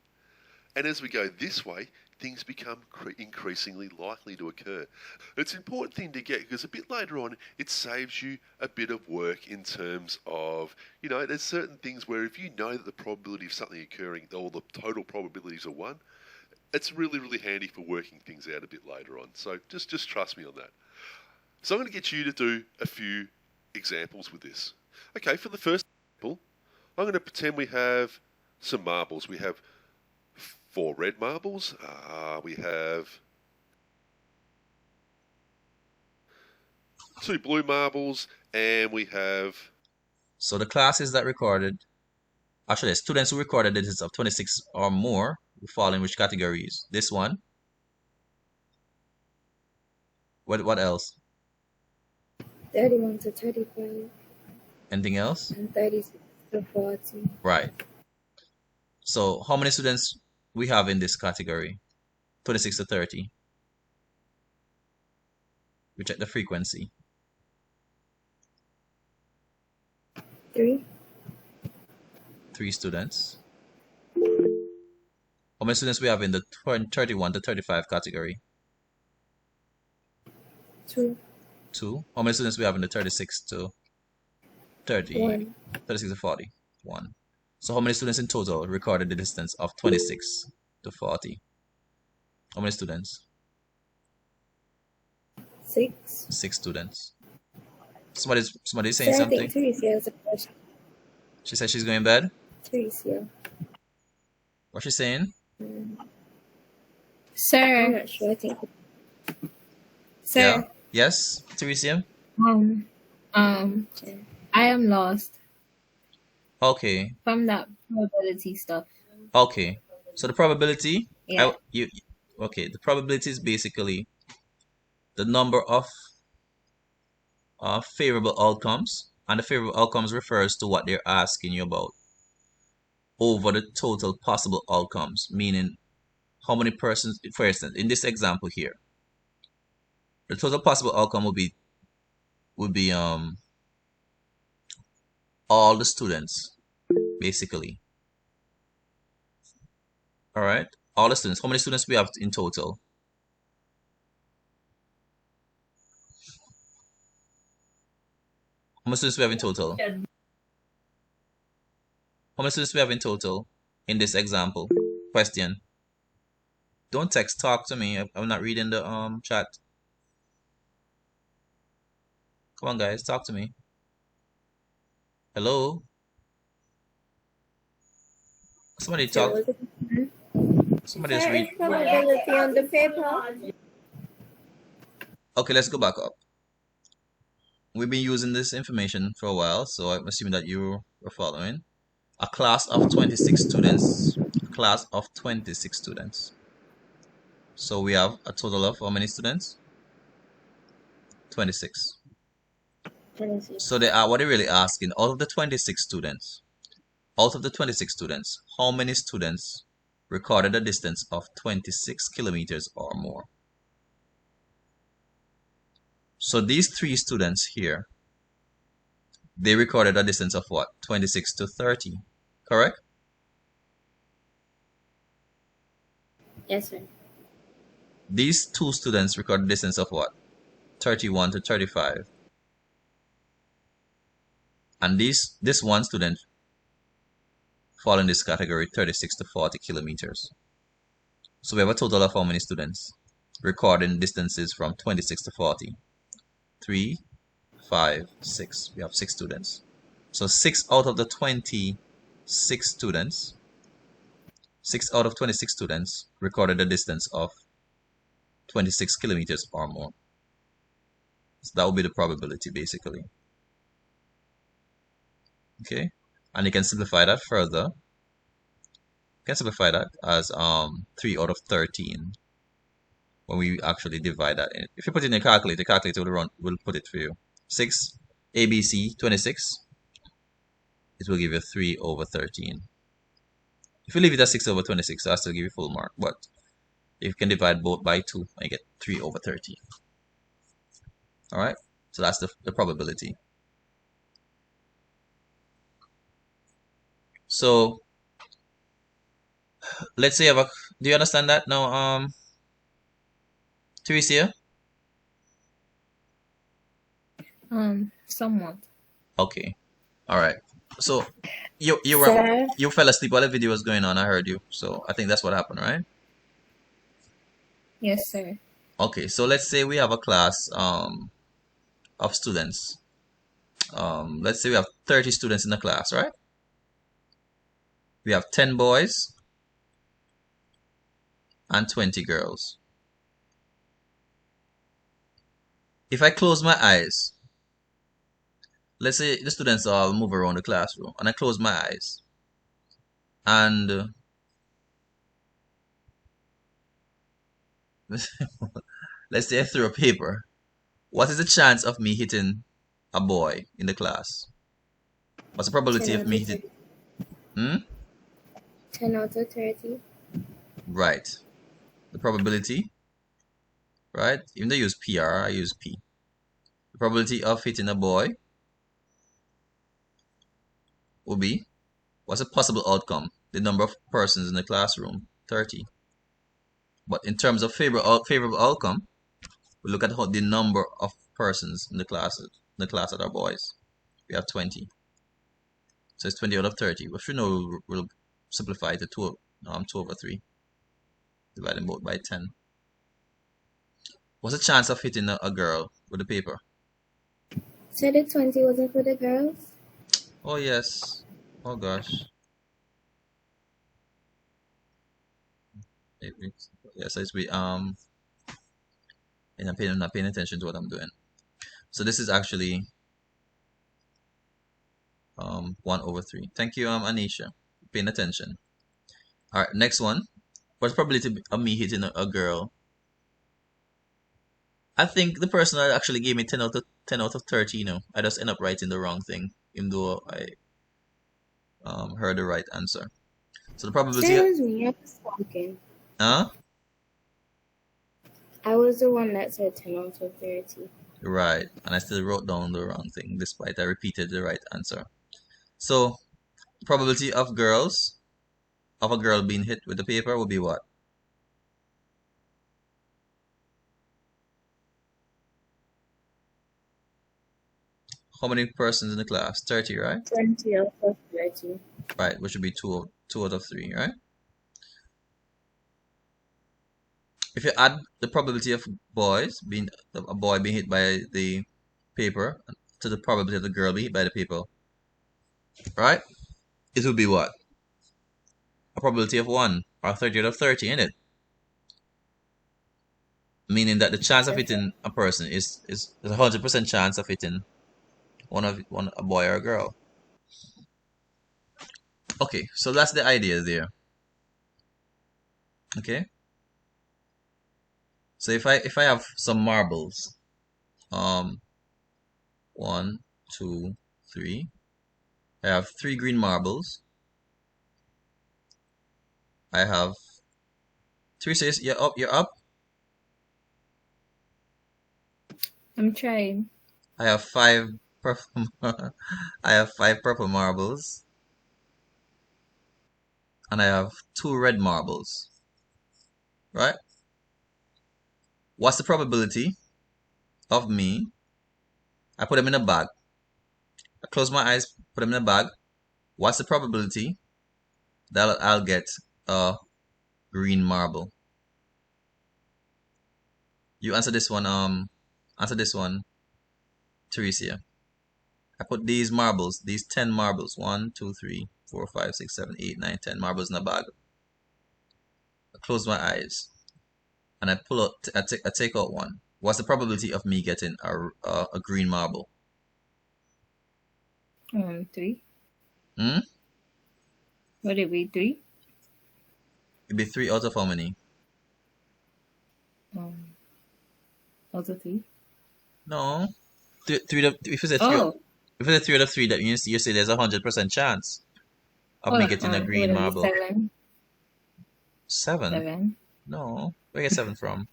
And as we go this way, things become increasingly likely to occur. It's an important thing to get, because a bit later on, it saves you a bit of work in terms of, there's certain things where if you know that the probability of something occurring, or the total probabilities are 1, it's really, really handy for working things out a bit later on. So just trust me on that. So I'm going to get you to do a few examples with this. Okay, for the first example, I'm going to pretend we have some marbles. We have 4 red marbles. We have 2 blue marbles, and we have... So the classes that recorded, actually the students who recorded digits of 26 or more will fall in which categories? This one. What else? 31 to 35. Anything else? And 36 to 40. Right. So how many students we have in this category? 26 to 30. We check the frequency. 3. 3 students. How many students we have in the 31 to 35 category? 2. 2. How many students we have in the 36 to 30? 1. 36 to 40? 1. So how many students in total recorded the distance of 26 to 40? How many students? 6. 6 students. Somebody's saying So I something. think Teresa has a question. She said she's going to bed. Teresa. What's she saying? I'm Sir, not sure. I think. sir, Yes, Teresa. um, Okay. I am lost Okay. from that probability stuff. Okay. So the probability, Yeah. okay, the probability is basically the number of favorable outcomes, and the favorable outcomes refers to what they're asking you about over the total possible outcomes, meaning how many persons, for instance, in this example here, the total possible outcome would be all the students, basically. All right, all the students. How many students we have in total? How many students we have in total? How many students we have in total in this example question? Don't text, talk to me. I'm not reading the chat. Come on, guys, talk to me. Hello? Somebody talk. Somebody just There is read. probability on the paper. Okay, let's go back up. We've been using this information for a while, so I'm assuming that you were following. A class of 26 students. A class of 26 students. So we have a total of how many students? 26. 26. So what they're really asking, out of the 26 students, how many students recorded a distance of 26 kilometers or more? So these 3 students here, they recorded a distance of what? 26 to 30, correct? Yes, sir. These 2 students recorded a distance of what? 31 to 35. And this one student fall in this category, 36 to 40 kilometers. So we have a total of how many students recording distances from 26 to 40? 3, 5, 6. We have 6 students. So 6 out of 26 students recorded a distance of 26 kilometers or more. So that would be the probability, basically. Okay, and you can simplify that further. You can simplify that as 3 out of 13 when we actually divide that in. If you put it in your calculator, the calculator will put it for you. 6 ABC 26, it will give you 3 over 13. If you leave it at 6 over 26, I'll still give you full mark, but if you can divide both by 2, I get 3 over 13. Alright, so that's the probability. So let's say do you understand that now, Teresa? Somewhat. Okay. Alright. So you Sir? you fell asleep while the video was going on, I heard you. So I think that's what happened, right? Yes, sir. Okay, so let's say we have a class of students. Let's say we have 30 students in the class, right? We have 10 boys and 20 girls. If I close my eyes, let's say the students all move around the classroom, and I close my eyes, and let's say I throw a paper. What is the chance of me hitting a boy in the class? What's the probability 10 of out me of hitting? 30. 10 out of 30. Right. The probability, right? Even though I use PR, I use P. The probability of hitting a boy will be, what's a possible outcome? The number of persons in the classroom, 30. But in terms of favorable outcome, we look at the number of persons in the class that are boys. We have 20. So it's 20 out of 30. Which we know we'll simplify to 2 over 3. Dividing both by 10. What's the chance of hitting a girl with a paper? So the 20 wasn't for the girls? Oh yes. Oh gosh. Yes, it's I'm not paying attention to what I'm doing. So this is actually 1 over 3. Thank you, Anisha. Paying attention. All right, next one. What's the probability of me hitting a girl? I think the person that actually gave me 10 out of 30, you know, I just end up writing the wrong thing, even though I heard the right answer. So the probability. Same as me. I was talking. Huh? I was the one that said 10 out of 30. Right, and I still wrote down the wrong thing, despite I repeated the right answer. So, probability of a girl being hit with the paper would be what? How many persons in the class? 30, right? 20 out of 30. Right, which would be 2 out of 3, right? If you add the probability of a boy being hit by the paper to the probability of the girl being hit by the paper, right? It would be what? A probability of 1, or 30 out of 30, isn't it? Meaning that the chance of hitting a person is 100% chance of hitting a boy or a girl. Okay, so that's the idea there. Okay. So if I have some marbles, 1, 2, 3. I have 3 green marbles. I have 3 says you're up. I'm trying. I have 5 purple. I have 5 purple marbles, and I have 2 red marbles. Right? What's the probability of me? I put them in a bag. I close my eyes, put them in a bag. What's the probability that I'll get a green marble? You answer this one. Answer this one, Teresia. I put these marbles, these 10 marbles, 1, 2, 3, 4, 5, 6, 7, 8, 9, 10 marbles in a bag. I close my eyes, and I pull out. I take out one. What's the probability of me getting a green marble? 3. Hmm? Would it be 3? It'd be 3 out of how many? Out of 3? No. If it's a 3, Oh. if it's a 3 out of 3, that means you say there's 100% chance of me getting a green marble. 7. 7? 7. No. Where you get 7 from?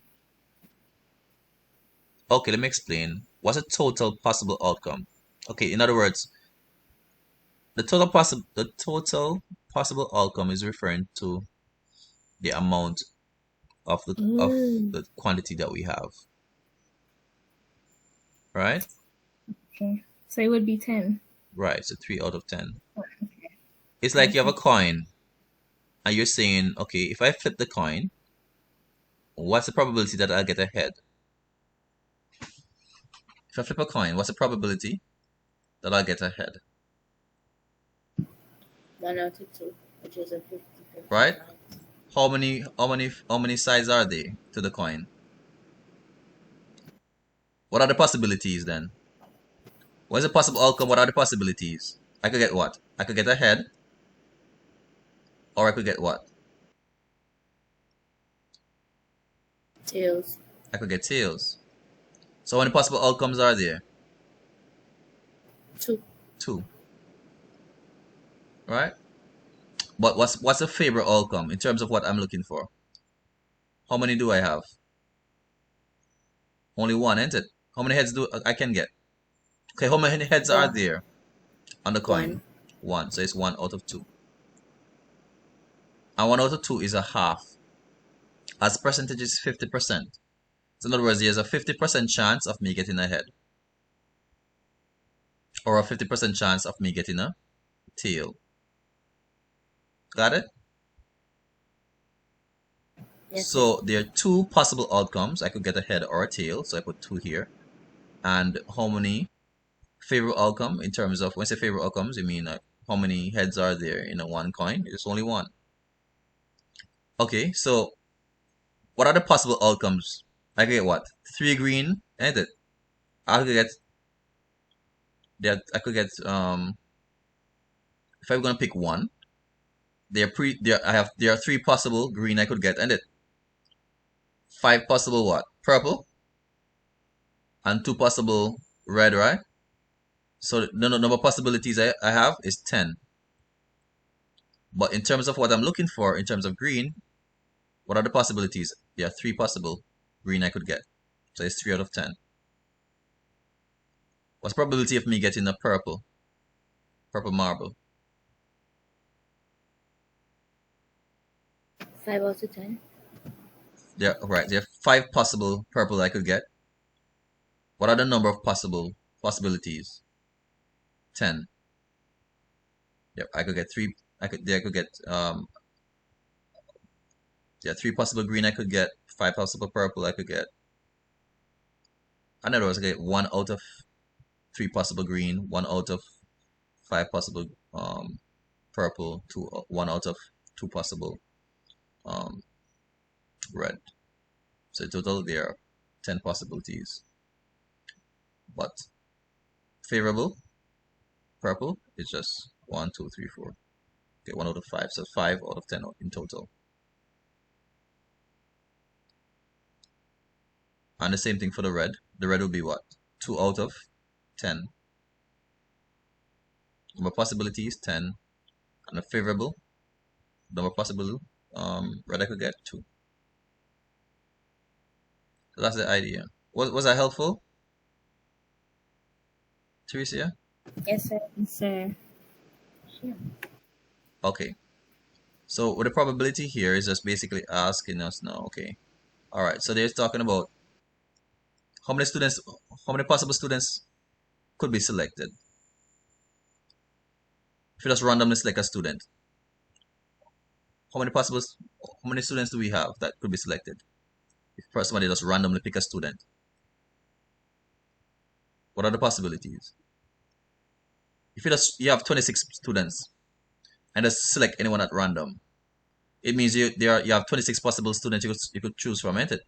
Okay, let me explain. What's a total possible outcome? Okay, in other words, the total possible outcome is referring to the amount of the quantity that we have. Right? Okay. So it would be 10. Right, so 3 out of 10. Okay. It's like you have a coin, and you're saying, okay, if I flip the coin, what's the probability that I'll get a head? If I flip a coin, what's the probability that I'll get a head? 1 out of 2, which is a 50-50. Right? How many sides are there to the coin? What are the possibilities then? What is the possible outcome? What are the possibilities? I could get what? I could get a head. Or I could get what? Tails. I could get tails. So how many possible outcomes are there? 2. 2. Right? But what's the favorite outcome in terms of what I'm looking for? How many do I have? Only 1, ain't it? How many heads do I can get? Okay, how many heads are there on the coin? 1. So it's 1 out of 2. And 1 out of 2 is a half. As percentage is 50%. So in other words, there's a 50% chance of me getting a head. Or a 50% chance of me getting a tail. Got it? Yes. So there are 2 possible outcomes. I could get a head or a tail. So I put 2 here. And how many favorable outcome in terms of, when I say favorable outcomes, you mean like how many heads are there in a one coin? It's only 1. Okay, so what are the possible outcomes? I could get what? 3 green, ain't it? I could get if I'm gonna pick one, there are 3 possible green I could get, and it 5 possible what? Purple, and 2 possible red, right? So the number of possibilities I have is 10. But in terms of what I'm looking for, in terms of green, what are the possibilities? There are 3 possible green I could get. So it's 3 out of 10. What's the probability of me getting a purple marble? 5 out of 10. There are 5 possible purple I could get. What are the number of possibilities? 10. Yep, I could get 3. There are 3 possible green I could get, 5 possible purple I could get. In other words, I get 1 out of 3 possible green, 1 out of 5 possible purple, 1 out of 2 possible red. So in total there are 10 possibilities. But favorable purple is just 1, 2, 3, 4. Okay, 1 out of 5, so 5 out of 10 in total. And the same thing for the red. The red will be what? 2 out of 10. Number of possibilities 10, and a favorable number possible red I could get 2. So that's the idea. Was that helpful, Teresa? Yes, sir. Yes, sir. Okay. So with the probability here is just basically asking us now, okay. Alright, so they're talking about how many possible students could be selected. If you just randomly select a student, how many students do we have that could be selected? If somebody just randomly pick a student, what are the possibilities? If you have 26 students and just select anyone at random, it means you have 26 possible students you could choose from, ain't it?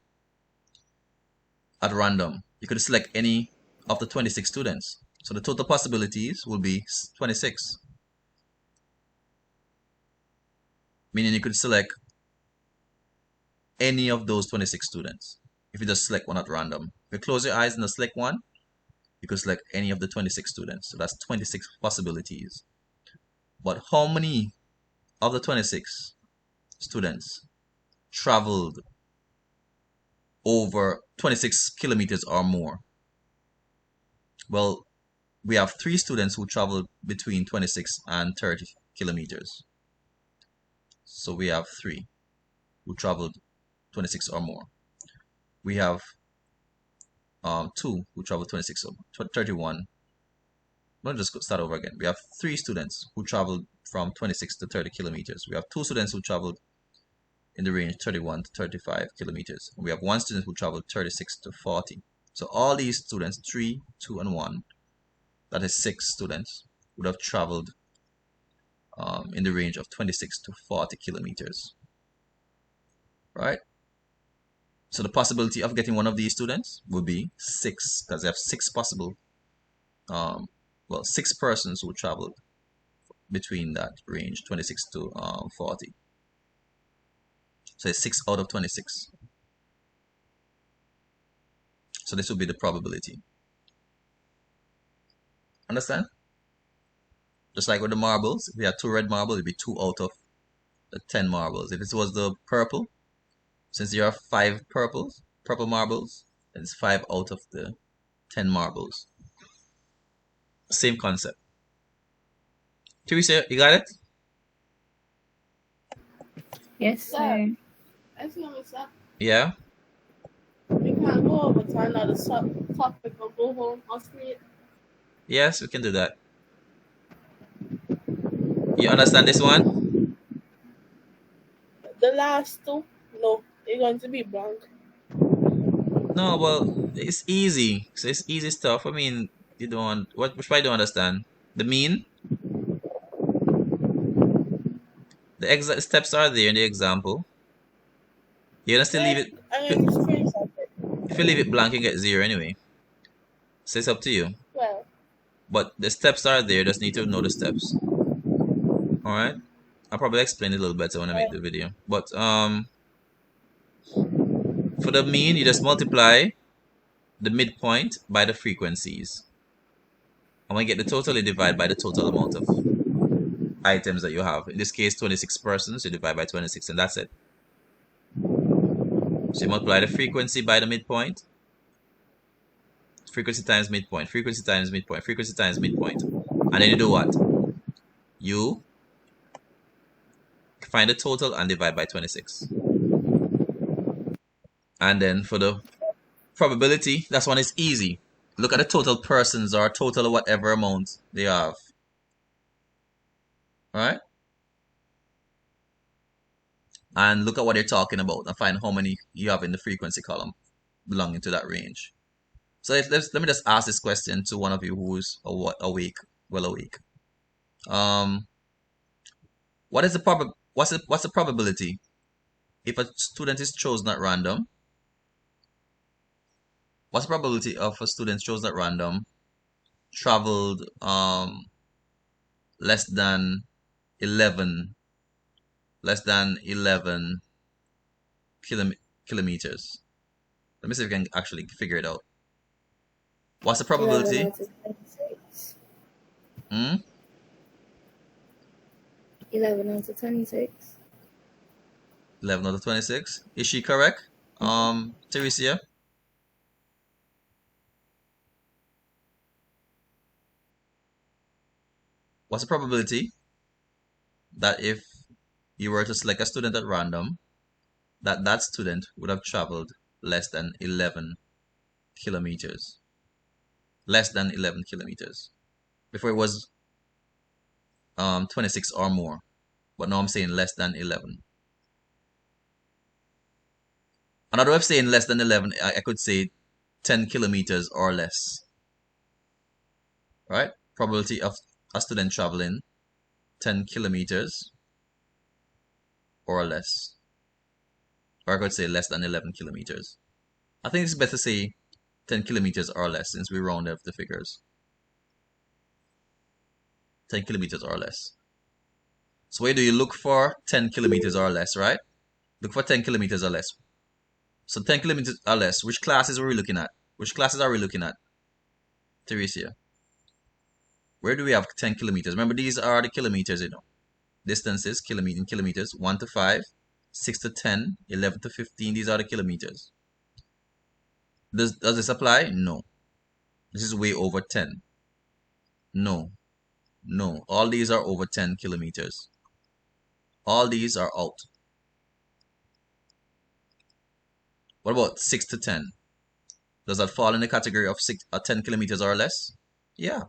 At random, you could select any of the 26 students. So the total possibilities will be 26. Meaning you could select any of those 26 students if you just select one at random. If you close your eyes and just select one, you could select any of the 26 students. So that's 26 possibilities. But how many of the 26 students traveled over 26 kilometers or more? Well, we have 3 students who traveled between 26 and 30 kilometers. So we have 3 who traveled 26 or more. We have 2 who traveled 26 or 31. Let's just start over again. We have 3 students who traveled from 26 to 30 kilometers. We have 2 students who traveled in the range 31 to 35 kilometers. And we have 1 student who traveled 36 to 40. So all these students, 3, 2, and 1, that is 6 students, would have traveled in the range of 26 to 40 kilometers. Right? So the possibility of getting one of these students would be 6, because they have 6 possible, 6 persons who traveled between that range, 26 to 40. So it's 6 out of 26. So this would be the probability. Understand? Just like with the marbles, if we had 2 red marbles, it'd be 2 out of the 10 marbles. If it was the purple, since there are 5 purple marbles, then it's 5 out of the 10 marbles. Same concept. Teresa, you got it? Yes, sir. I see what it's up. Yeah? We can't go over to another topic or go home or sleep. Yes, we can do that. You understand this one? The last 2, no, it's going to be blank. No, well, it's easy. So it's easy stuff. I mean, you don't, which part you don't understand? The mean? The exact steps are there in the example. You're gonna still leave it. I'm going to screenshot it. If you leave it blank, you get 0 anyway. So it's up to you. Well, But the steps are there. You just need to know the steps. Alright? I'll probably explain it a little better when I make the video. But for the mean, you just multiply the midpoint by the frequencies. And when you get the total, you divide by the total amount of items that you have. In this case, 26 persons, you divide by 26, and that's it. So you multiply the frequency by the midpoint. Frequency times midpoint, frequency times midpoint, frequency times midpoint. And then you do what? You find the total and divide by 26. And then for the probability, that one is easy. Look at the total persons or total whatever amount they have. Alright? And look at what they're talking about and find how many you have in the frequency column belonging to that range. So let me just ask this question to one of you who's awake, well awake. What is the what's the probability if a student is chosen at random? What's the probability of a student chosen at random traveled less than 11 kilometers? Let me see if we can actually figure it out. What's the probability? 11 out of 26. 11 out of 26. 11 out of 26. Is she correct? Teresia? What's the probability that if you were to select a student at random, that student would have traveled less than 11 kilometers? Less than 11 kilometers. Before it was 26 or more. But now I'm saying less than 11. Another way of saying less than 11, I could say 10 kilometers or less. Right? Probability of a student traveling 10 kilometers or less. Or I could say less than 11 kilometers. I think it's better to say 10 kilometers or less since we round up the figures. 10 kilometers or less. So where do you look for 10 kilometers or less, right? Look for 10 kilometers or less. So 10 kilometers or less, which classes were we looking at? Which classes are we looking at? Teresia. Where do we have 10 kilometers? Remember, these are the kilometers, you know. Distances, in kilometers, 1 to 5, 6 to 10, 11 to 15. These are the kilometers. Does this apply? No. This is way over 10. No. No. All these are over 10 kilometers. All these are out. What about 6 to 10? Does that fall in the category of 10 kilometers or less? Yeah.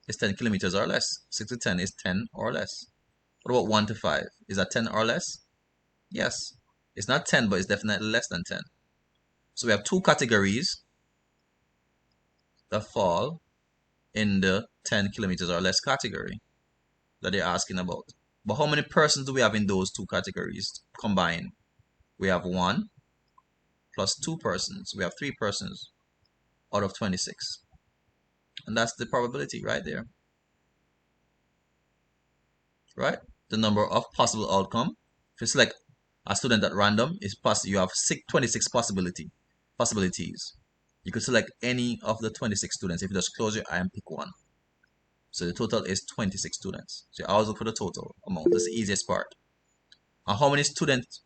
It's 10 kilometers or less. 6 to 10 is 10 or less. What about 1 to 5? Is that 10 or less? Yes. It's not 10, but it's definitely less than 10. So we have two categories that fall in the 10 kilometers or less category that they're asking about. But how many persons do we have in those two categories combined? We have 1 plus 2 persons. We have 3 persons out of 26. And that's the probability right there. Right? The number of possible outcome. If you select a student at random, you have 26 possibilities. You could select any of the 26 students. If you just close your eye and pick one. So the total is 26 students. So you always look for the total amount. That's the easiest part. And how many students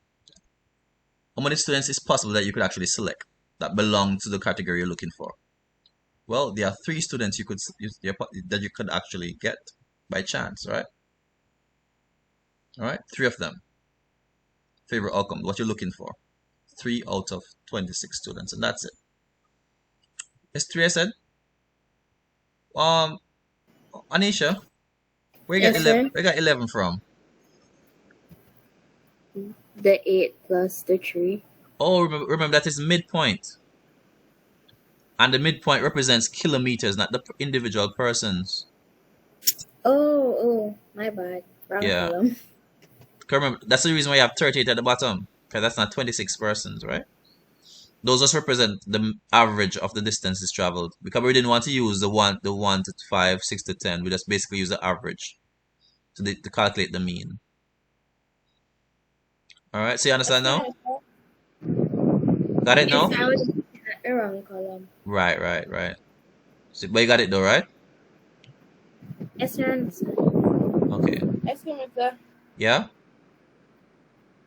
is possible that you could actually select that belong to the category you're looking for? Well, there are 3 students that you could actually get by chance, right? All right, 3 of them. Favorite outcome, what you're looking for. 3 out of 26 students, and that's it. It's 3, I said. Anisha, where you got 11 from? The 8 plus the 3. Oh, remember that is midpoint. And the midpoint represents kilometers, not the individual persons. Oh, my bad. Wrong column. Remember, that's the reason why you have 38 at the bottom. Because that's not 26 persons, right? Those just represent the average of the distances traveled. Because we didn't want to use the 1 to 5, 6 to 10. We just basically use the average. to calculate the mean. All right, so you understand Yes, now? ma'am. Got it now? I was looking at the wrong column. Right. So, but you got it though, right? Yes, sir. Okay. Excuse me, sir. Yeah.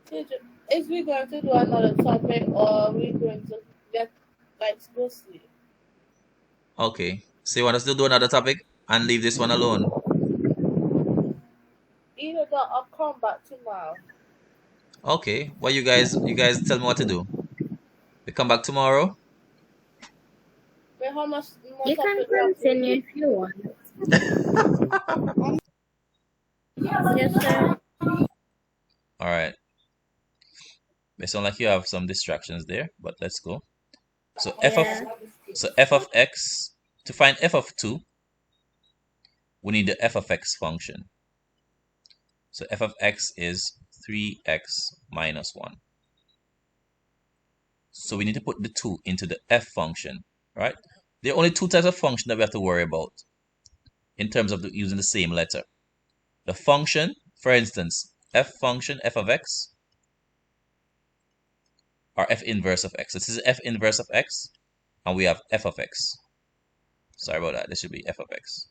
Teacher, is we going to do another topic or are we going to get like go sleep? Okay. So you want us to do another topic and leave this one alone? Either that or come back tomorrow. Okay. Well, you guys tell me what to do. We come back tomorrow. Wait, how much more You can topic we have to continue do? if you want. Yes, sir. All right. It sounds like you have some distractions there, but let's go. So f of x, to find f of 2, we need the f of x function. So f of x is 3x minus 1. So we need to put the 2 into the f function, right? There are only two types of function that we have to worry about in terms of using the same letter. The function, for instance, f function, f of x, or f inverse of x. This is f inverse of x, and we have f of x. Sorry about that. This should be f of x.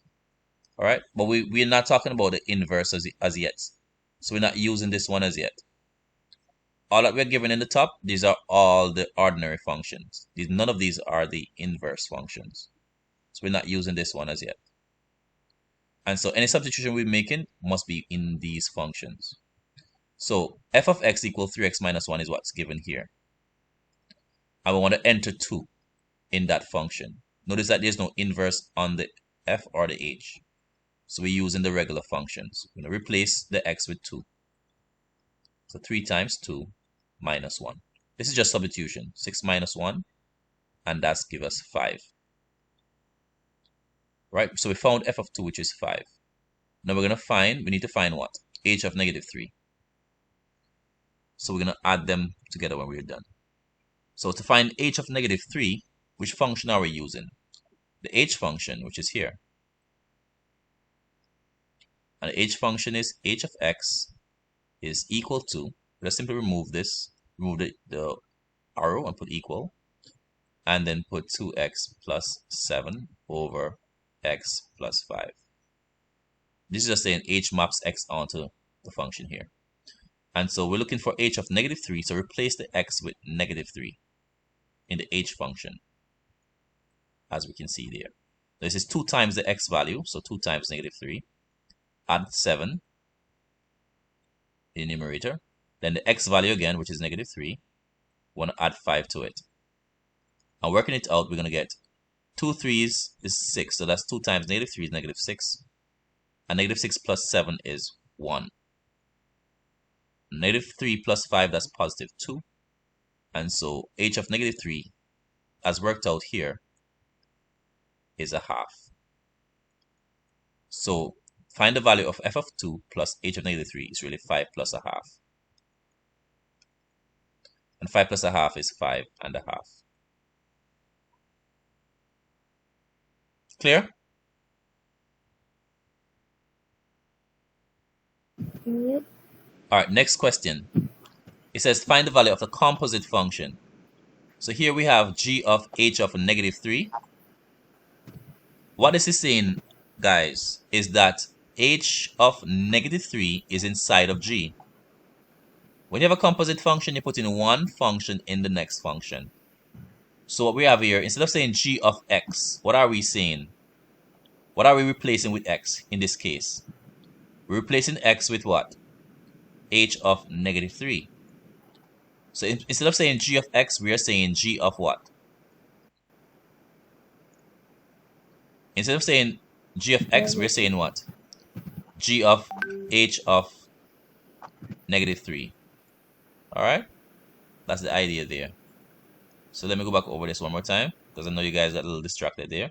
All right, but we're not talking about the inverse as yet. So we're not using this one as yet. All that we're given in the top, these are all the ordinary functions. None of these are the inverse functions. So we're not using this one as yet. And so any substitution we're making must be in these functions. So f of x equals 3x minus 1 is what's given here. And we want to enter 2 in that function. Notice that there's no inverse on the f or the h. So we're using the regular functions. We're going to replace the x with 2. So 3 times 2 minus 1. This is just substitution. 6 minus 1, and that's give us 5. Right, so we found f of 2, which is 5. Now we need to find what? H of negative 3. So we're going to add them together when we're done. So to find h of negative 3, which function are we using? The h function, which is here. And the h function is h of x is equal to, let's simply remove this, remove the arrow and put equal, and then put 2x plus 7 over x plus 5. This is just saying h maps x onto the function here. And so we're looking for h of negative 3, so replace the x with negative 3 in the h function, as we can see there. This is 2 times the x value, so 2 times negative 3. Add 7 in the numerator. Then the x value again, which is negative 3. We want to add 5 to it. And working it out, we're going to get 2 3's is 6. So that's 2 times negative 3 is negative 6. And negative 6 plus 7 is 1. Negative 3 plus 5, that's positive 2. And so h of negative 3, as worked out here, is a half. So find the value of f of 2 plus h of negative 3 is really 5 plus a half. And 5 plus a half is 5 and a half. Clear? Yep. All right, next question. It says find the value of the composite function. So here we have g of h of negative 3. What this is saying, guys, is that h of negative 3 is inside of g. When you have a composite function, you put in one function in the next function. So what we have here, instead of saying g of x, what are we saying? What are we replacing with x in this case? We're replacing x with what? H of negative 3. So instead of saying g of x, we are saying g of what? Instead of saying g of x, we're saying what? G of h of negative 3. Alright? That's the idea there. So let me go back over this one more time, because I know you guys got a little distracted there.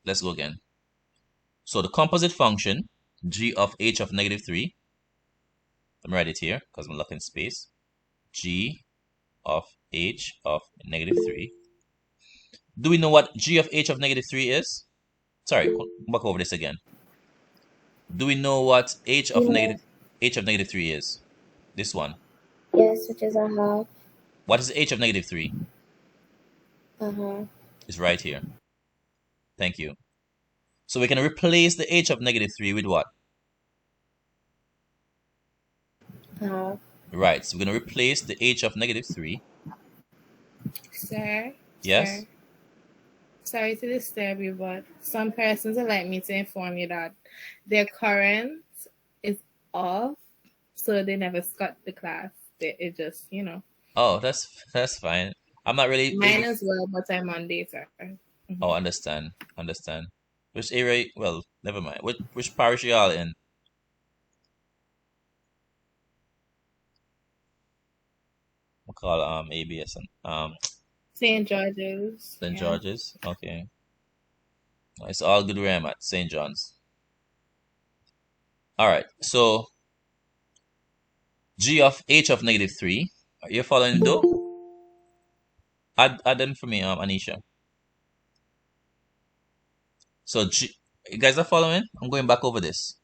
Let's go again. So the composite function, g of h of negative 3, let me write it here, because I'm looking space. G of h of negative 3. Do we know what g of h of negative 3 is? Sorry, back over this again. Do we know what h of negative 3 is? This one. Yes, which is a half. What is h of negative 3? Uh-huh. It's right here. Thank you. So we can replace the h of negative 3 with what? Half. Right, so we're going to replace the h of negative 3. Sir? Yes? Sir, sorry to disturb you, but some persons would like me to inform you that their current is off, so they never got the class. It just, you know. Oh, that's fine. I'm not really Mine able... as well, but I'm on data. Oh, understand. Which area? Well, never mind. Which parish y'all in? We'll call ABS and St. George's. St. Yeah. George's. Okay. It's all good where I'm at, St. John's. Alright, so g of h of negative 3. Are you following though? Add them for me, Anisha. So g, you guys are following? I'm going back over this.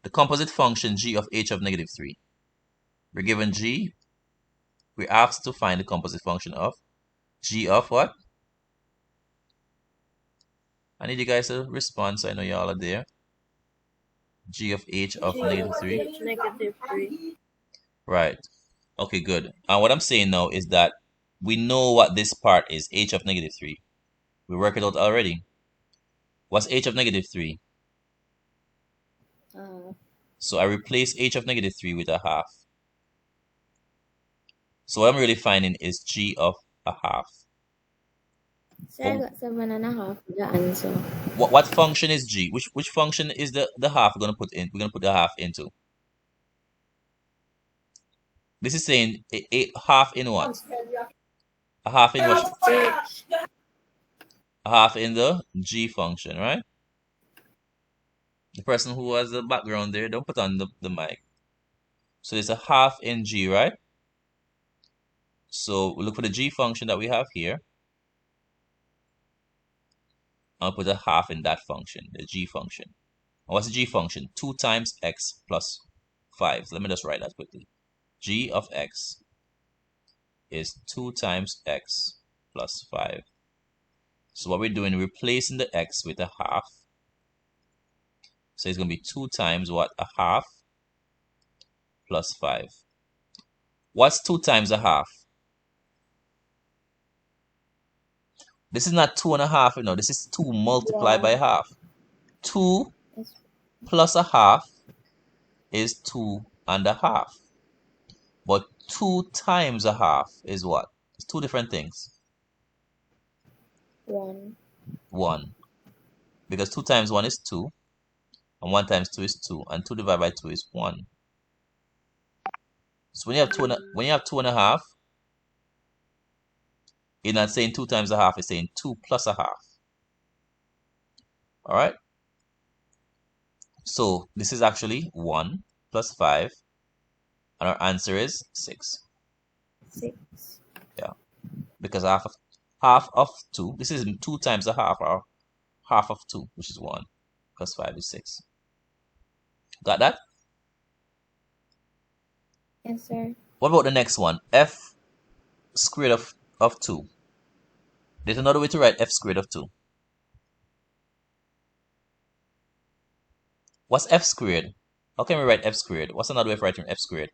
The composite function g of h of negative 3. We're given g. We're asked to find the composite function of g of what? I need you guys to respond so I know y'all are there. G of h of negative 3. Negative 3. Right. Okay, good. And what I'm saying now is that we know what this part is, h of negative 3. We worked it out already. What's h of negative 3? So I replace h of negative 3 with a half. So what I'm really finding is g of a half. So I got 7.5 for the answer. What function is g? Which function is the half we're gonna put in? We're gonna put the half into. This is saying a half in what? A half in what? A half in the g function, right? The person who has the background there, don't put on the mic. So there's a half in g, right? So we look for the g function that we have here. I'll put a half in that function, the g function. And what's the g function? 2 times x plus 5. So let me just write that quickly. G of x is 2 times x plus 5. So what we're doing, we're replacing the x with a half. So it's going to be 2 times what? A half plus 5. What's 2 times a half? This is not 2.5, you know. This is 2 multiplied by half. 2 plus a half is 2.5. But 2 times a half is what? It's 2 different things. 1. 1. Because 2 times 1 is 2. And 1 times 2 is 2. And 2 divided by 2 is 1. So when you have 2.5, you're not saying 2 times a half, you're saying 2 plus a half. Alright? So this is actually 1 plus 5. And our answer is 6. 6. Yeah. Because half of 2, this is 2 times a half, or half of 2, which is 1, plus 5 is 6. Got that? Yes, sir. What about the next one? F squared of 2. There's another way to write f squared of 2. What's f squared? How can we write f squared? What's another way of writing f squared?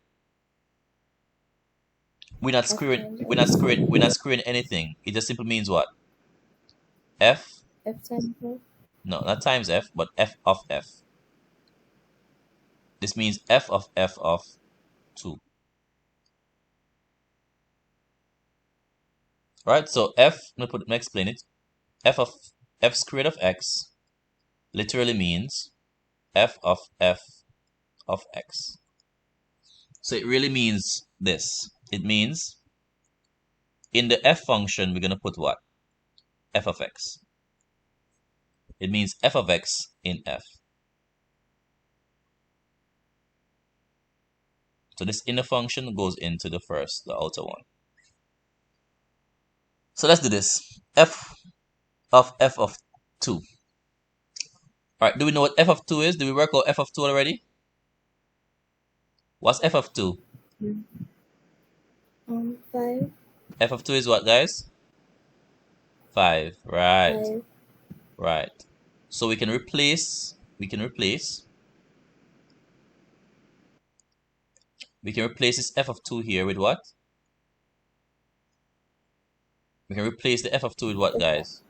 We're not squaring anything. It just simply means what? F? F times F. No, not times f, but f of f. This means f of 2. Right, so f, let me explain it. F squared of x literally means f of x. So it really means this. It means in the f function, we're going to put what? F of x. It means f of x in f. So this inner function goes into the outer one. So let's do this. F of f of 2. Alright, do we know what f of 2 is? Did we work out f of 2 already? What's f of 2? 5. F of 2 is what, guys? 5. Right. 5. Right. So we can replace this f of 2 here with what? We can replace the f of 2 with what, guys?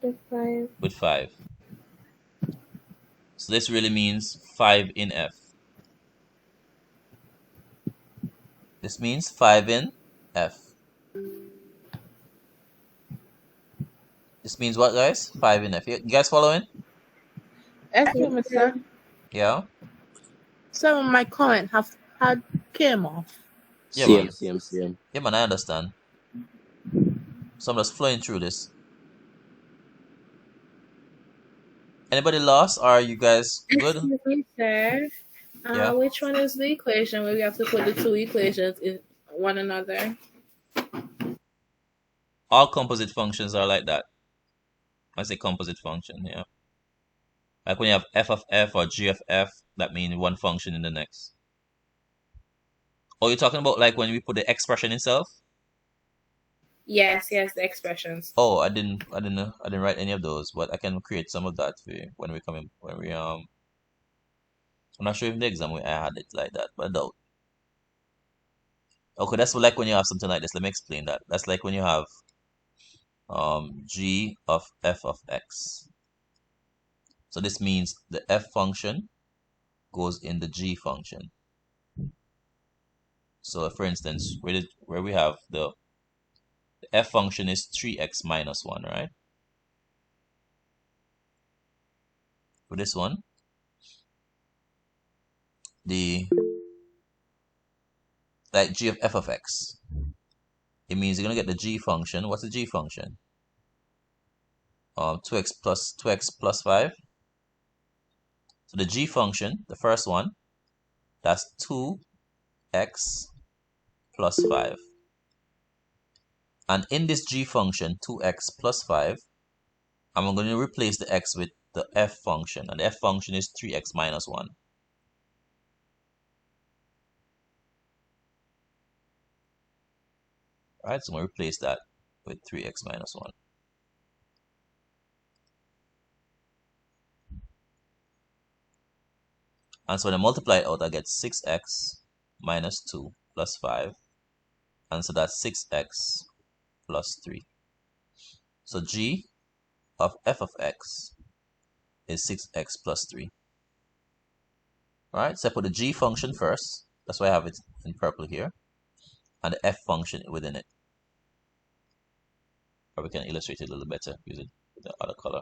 The 5. With 5. So this really means 5 in f. This means 5 in f. This means what, guys? 5 in f. You guys following? Excuse me, sir. Yeah? Some of my comment had came off. Yeah, Same, man. same. Yeah, man, I understand. So I'm just flowing through this. Anybody lost? Or are you guys good? Excuse me, sir. Yeah. Which one is the equation where we have to put the two equations in one another? All composite functions are like that. I say composite function, yeah. Like when you have f of f or g of f, that means one function in the next. Oh, you're talking about like when we put the expression itself? Yes, the expressions. Oh, I didn't write any of those, but I can create some of that for you when we come in. I'm not sure if in the exam I had it like that, but I doubt. Okay, that's like when you have something like this. Let me explain that. That's like when you have g of f of x. So this means the f function goes in the g function. So for instance, where we have the f function is 3x minus 1, right? For this one, like g of f of x, it means you're gonna get the g function. What's the g function? 2x plus 5. So the g function, the first one, that's 2x plus 5. And in this g function, 2x plus 5, I'm going to replace the x with the f function. And the f function is 3x minus 1. Alright, so I'm going to replace that with 3x minus 1. And so when I multiply it out, I get 6x minus 2 plus 5. And so that's 6x plus 3. So g of f of x is 6x plus 3. Alright, so I put the g function first. That's why I have it in purple here. And the f function within it. Or we can illustrate it a little better using the other color.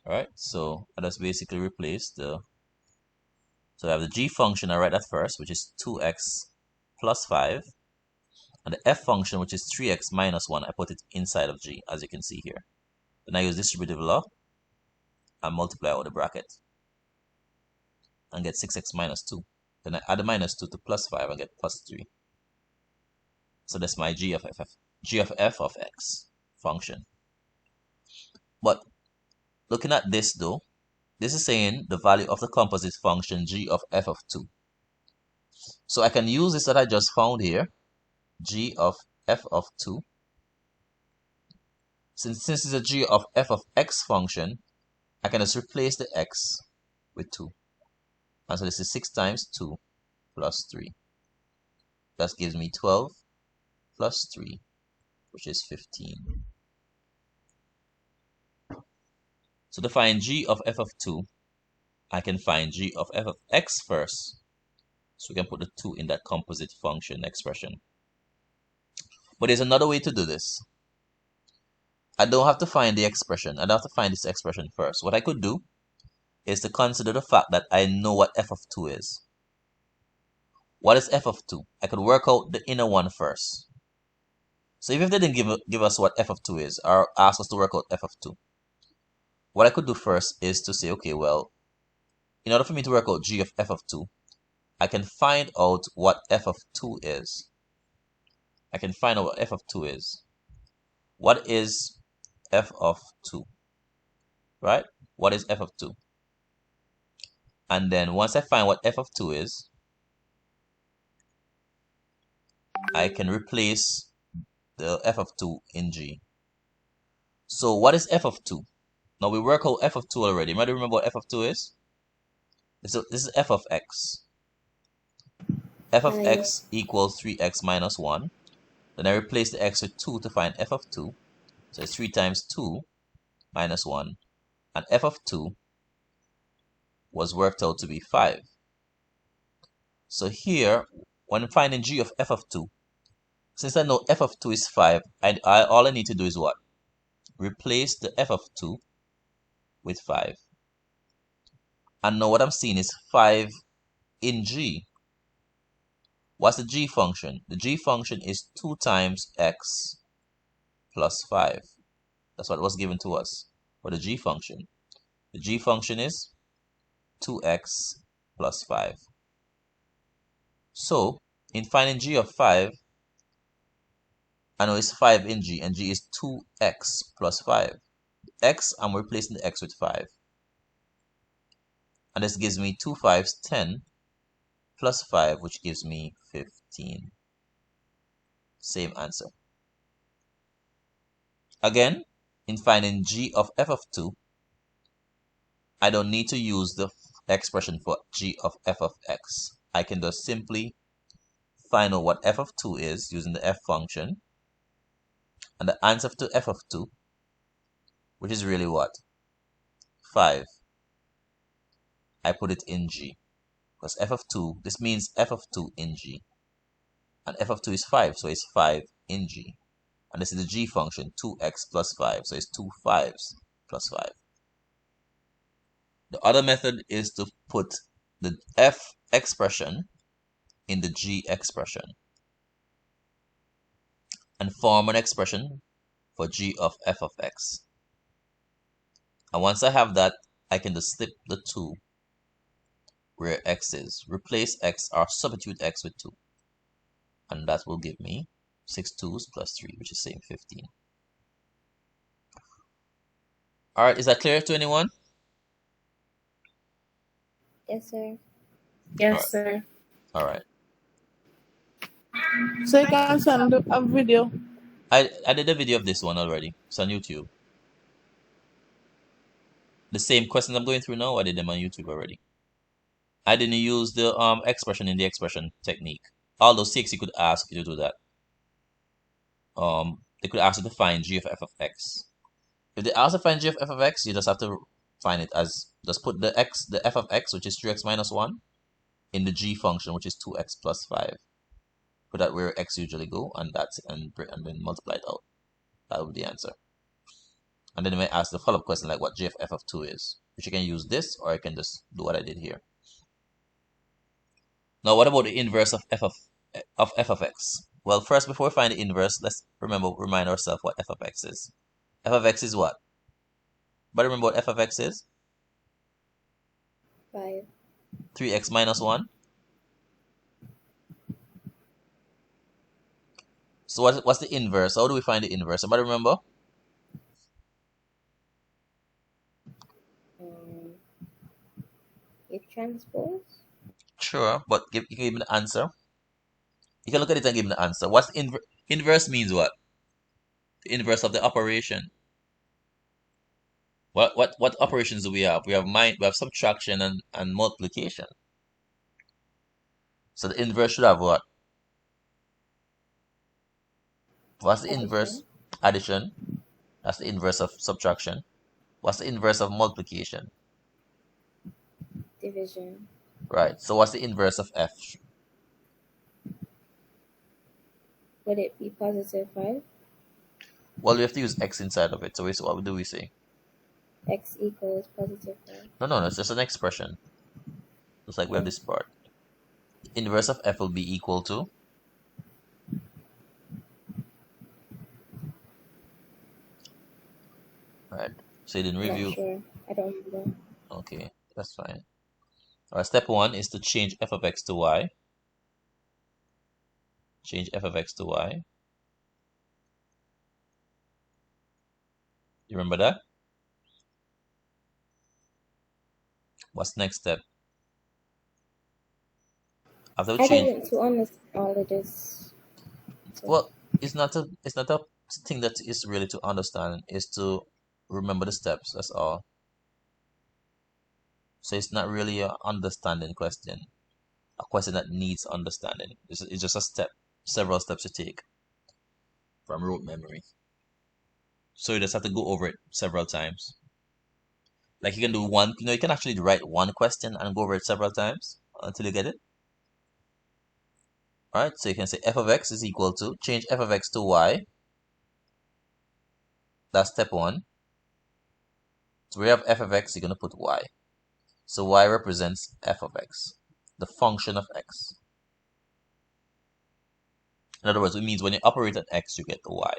Alright, so I just basically replace so I have the g function, I write that first, which is 2x plus 5. And the f function, which is 3x minus 1, I put it inside of g, as you can see here. Then I use distributive law and multiply out the bracket. And get 6x minus 2. Then I add the minus 2 to plus 5 and get plus 3. So that's my g of f of x function. But looking at this though, this is saying the value of the composite function g of f of 2. So I can use this that I just found here, g of f of 2. Since it's a g of f of x function, I can just replace the x with 2. And so this is 6 times 2 plus 3. That gives me 12 plus 3, which is 15. So to find g of f of 2, I can find g of f of x first. So we can put the 2 in that composite function expression. But there's another way to do this. I don't have to find the expression. I don't have to find this expression first. What I could do is to consider the fact that I know what f of 2 is. What is f of 2? I could work out the inner one first. So even if they didn't give us what f of 2 is, or ask us to work out f of 2, what I could do first is to say, okay, well, in order for me to work out g of f of 2, I can find out what f of 2 is. I can find out what f of 2 is. What is f of 2? Right? What is f of 2? And then once I find what f of 2 is, I can replace the f of 2 in g. So what is f of 2? Now we work out f of 2 already. You might remember what f of 2 is? So this is f of x. F of x equals 3x minus 1. Then I replace the x with 2 to find f of 2. So it's 3 times 2 minus 1. And f of 2 was worked out to be 5. So here, when finding g of f of 2, since I know f of 2 is 5, all I need to do is what? Replace the f of 2 with 5. And now what I'm seeing is 5 in g. What's the g function? The g function is 2 times x plus 5. That's what was given to us for the g function. The g function is 2x plus 5. So, in finding g of 5, I know it's 5 in g, and g is 2x plus 5. X, I'm replacing the x with 5. And this gives me 2 5s, 10, plus 5, which gives me 15. Same answer. Again, in finding g of f of 2, I don't need to use the expression for g of f of x. I can just simply find out what f of 2 is using the f function. And the answer to f of 2, which is really what? 5. I put it in g. Because f of 2, this means f of 2 in g. And f of 2 is 5, so it's 5 in g. And this is the g function, 2x plus 5, so it's 2 5s plus 5. The other method is to put the f expression in the g expression and form an expression for g of f of x. And once I have that, I can just slip the 2 where x is. Replace x or substitute x with 2. And that will give me 6 2s plus 3, which is same 15. Alright, is that clear to anyone? Yes, sir. Yes, sir. Alright. So you can send a video. I did a video of this one already. It's on YouTube. The same questions I'm going through now, I did them on YouTube already. I didn't use the expression in the expression technique. Although 6 you could ask you to do that. They could ask you to find g of f of x. If they ask to find g of f of x, you just have to find it as, just put the f of x, which is 3x minus 1, in the g function, which is 2x plus 5. Put that where x usually go, and that's and then multiply it out. That would be the answer. And then you might ask the follow-up question like what g of f of 2 is, which you can use this, or you can just do what I did here. Now, what about the inverse of f of x? Well, first, before we find the inverse, let's remind ourselves what f of x is. F of x is what? But remember what f of x is? 5. 3x minus 1. So what's the inverse? How do we find the inverse? Somebody remember? You transpose? Sure, but you can give me the answer. You can look at it and give me the answer. What's the inverse means what? The inverse of the operation. What operations do we have? We have subtraction and multiplication. So the inverse should have what? What's the inverse? Addition. That's the inverse of subtraction. What's the inverse of multiplication? Division. Right. So what's the inverse of f? Would it be positive 5? Well, we have to use x inside of it. So what do we say? X equals positive 5. No, it's just an expression. Just like we have this part. Inverse of f will be equal to So you didn't Not review? sure. I don't remember. Okay, that's fine. Alright, step 1 is to change f of x to y. Change f of x to y. You remember that? What's the next step? After we I change, didn't to understand all of this. So, well, it's not a thing that is really to understand. It's to remember the steps. That's all. So it's not really a understanding question. A question that needs understanding. It's just a step, several steps to take from rote memory. So you just have to go over it several times. Like you can do one, you can actually write one question and go over it several times until you get it. Alright, so you can say f of x is equal to, change f of x to y. That's step 1. So where you have f of x, you're going to put y. So y represents f of x, the function of x. In other words, it means when you operate on x, you get the y.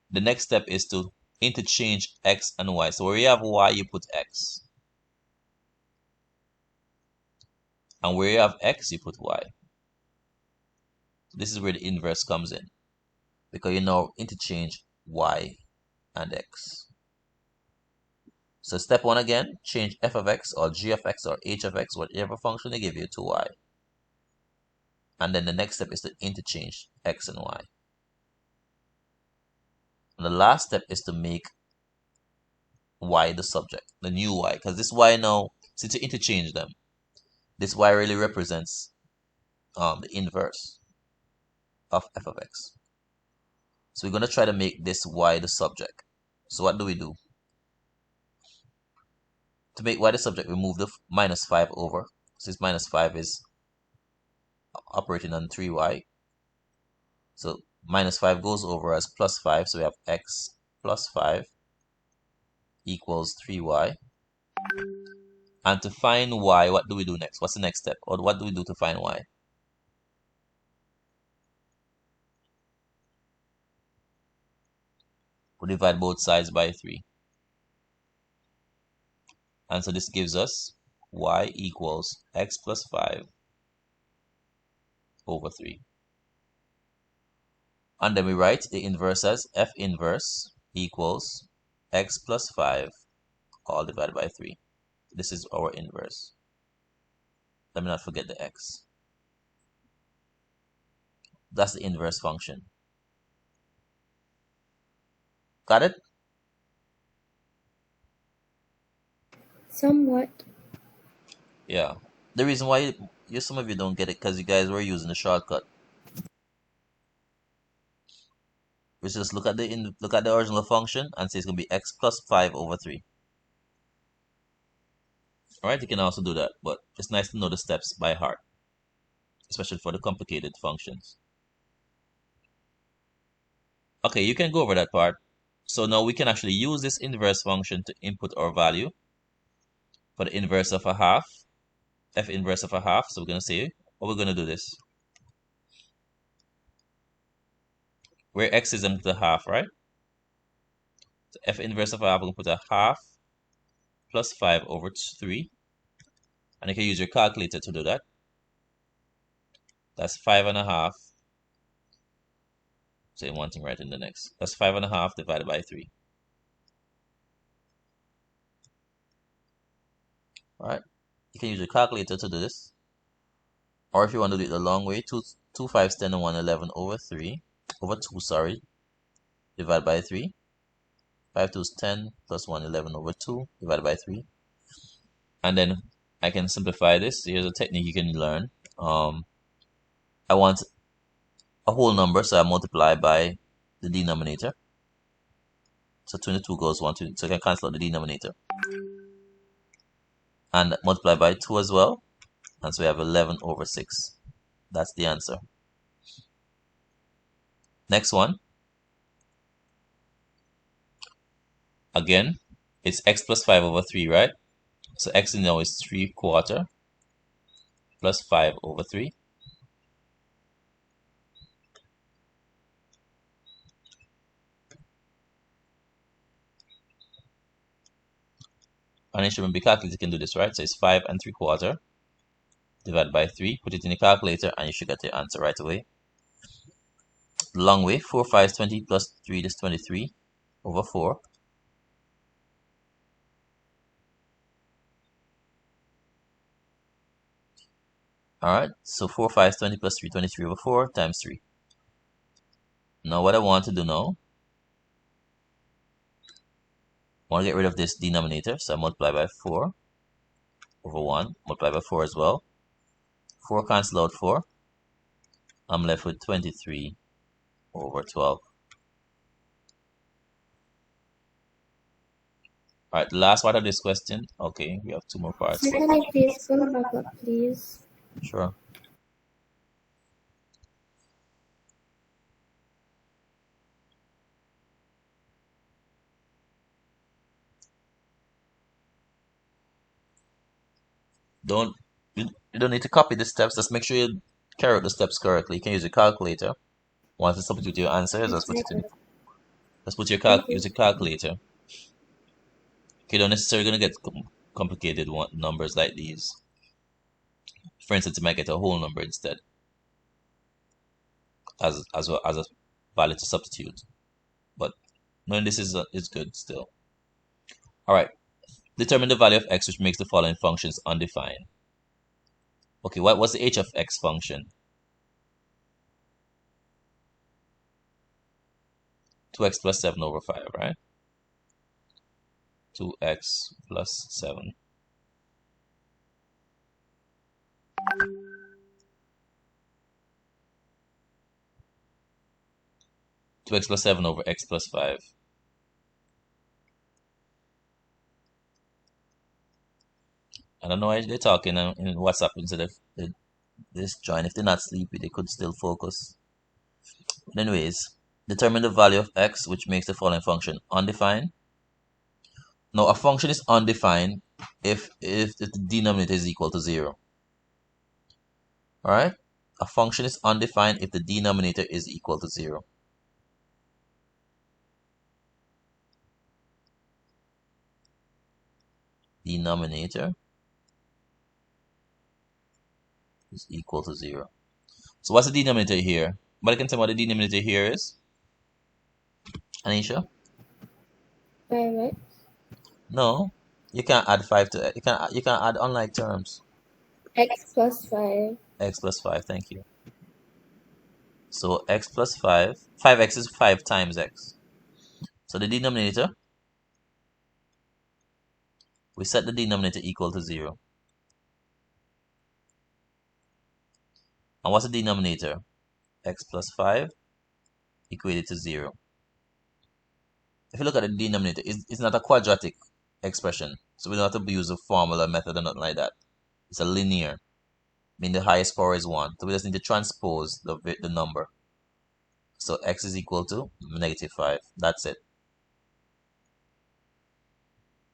The next step is to interchange x and y. So where you have y, you put x. And where you have x, you put y. This is where the inverse comes in, because you now interchange y and x. So step 1 again, change f of x or g of x or h of x, whatever function they give you, to y. And then the next step is to interchange x and y. And the last step is to make y the subject, the new y, because this y now, since you interchange them, this y really represents the inverse of f of x. So we're going to try to make this y the subject. So what do we do? To make y the subject, we move the minus 5 over. Since minus 5 is operating on 3y. So minus 5 goes over as plus 5. So we have x plus 5 equals 3y. And to find y, what do we do next? What's the next step? Or what do we do to find y? We divide both sides by 3. And so this gives us y equals x plus 5 over 3. And then we write the inverse as f inverse equals x plus 5 all divided by 3. This is our inverse. Let me not forget the x. That's the inverse function. Got it? somewhat. Yeah. The reason why some of you don't get it because you guys were using the shortcut. We just look at the original function and say it's gonna be x plus 5 over 3. Alright, you can also do that, but it's nice to know the steps by heart, especially for the complicated functions. Okay, you can go over that part. So now we can actually use this inverse function to input our value for the inverse of a half, f inverse of a half. So we're going to say, what we're going to do this. Where x is into the half, right? So f inverse of a half, we're going to put a half plus 5 over 3. And you can use your calculator to do that. That's 5.5. Say one thing right in the next. That's 5.5 divided by 3. Alright. You can use your calculator to do this. Or if you want to do it the long way, 2 5s 10 and 1 11 over 3. Over 2, sorry. Divided by 3. 5 2 is 10 plus 1 11 over 2 divided by 3. And then I can simplify this. Here's a technique you can learn. I want a whole number, so I multiply by the denominator. So 22 goes 1, 2, so I can cancel out the denominator. And multiply by 2 as well. And so we have 11 over 6. That's the answer. Next one. Again, it's x plus 5 over 3, right? So x now is 3/4 plus 5 over 3. And it should be calculated, you can do this, right? So it's 5 3/4 divided by 3. Put it in the calculator and you should get your answer right away. Long way, 4 5 is 20 plus 3 is 23 over 4. Alright, so 4 5 is 20 plus 3, 23 over 4 times 3. Now what I want to do now, I want to get rid of this denominator, so I multiply by 4 over 1, multiply by 4 as well. 4 cancel out 4. I'm left with 23 over 12. Alright, the last part of this question. Okay, we have 2 more parts. So can I please go back up, please? Sure. You don't need to copy the steps. Just make sure you carry out the steps correctly. You can use a calculator. Once you substitute your answers, just put it in. Let's put your use a calculator. Okay, don't necessarily gonna get complicated numbers like these. For instance, you might get a whole number instead as well as a value to substitute. But knowing this is good still. All right. Determine the value of x, which makes the following functions undefined. Okay, what's the h of x function? 2x plus 7 over 5, right? 2x plus 7. Two x plus 7 over x plus 5. I don't know why they're talking in WhatsApp instead of this join. If they're not sleepy, they could still focus. But anyways, determine the value of x, which makes the following function undefined. Now, a function is undefined if the denominator is equal to 0. Alright? A function is undefined if the denominator is equal to 0. Denominator is equal to 0. So what's the denominator here? But I can tell what the denominator here is. Anisha? 5x. No, you can't add 5 to it. You can add unlike terms. X plus 5. X plus 5, thank you. So x plus 5. 5x is 5 times x. So the denominator, we set the denominator equal to 0. And what's the denominator? X plus 5 equated to 0. If you look at the denominator, it's not a quadratic expression. So we don't have to use a formula method or nothing like that. It's a linear. Meaning the highest power is 1. So we just need to transpose the number. So x is equal to -5. That's it.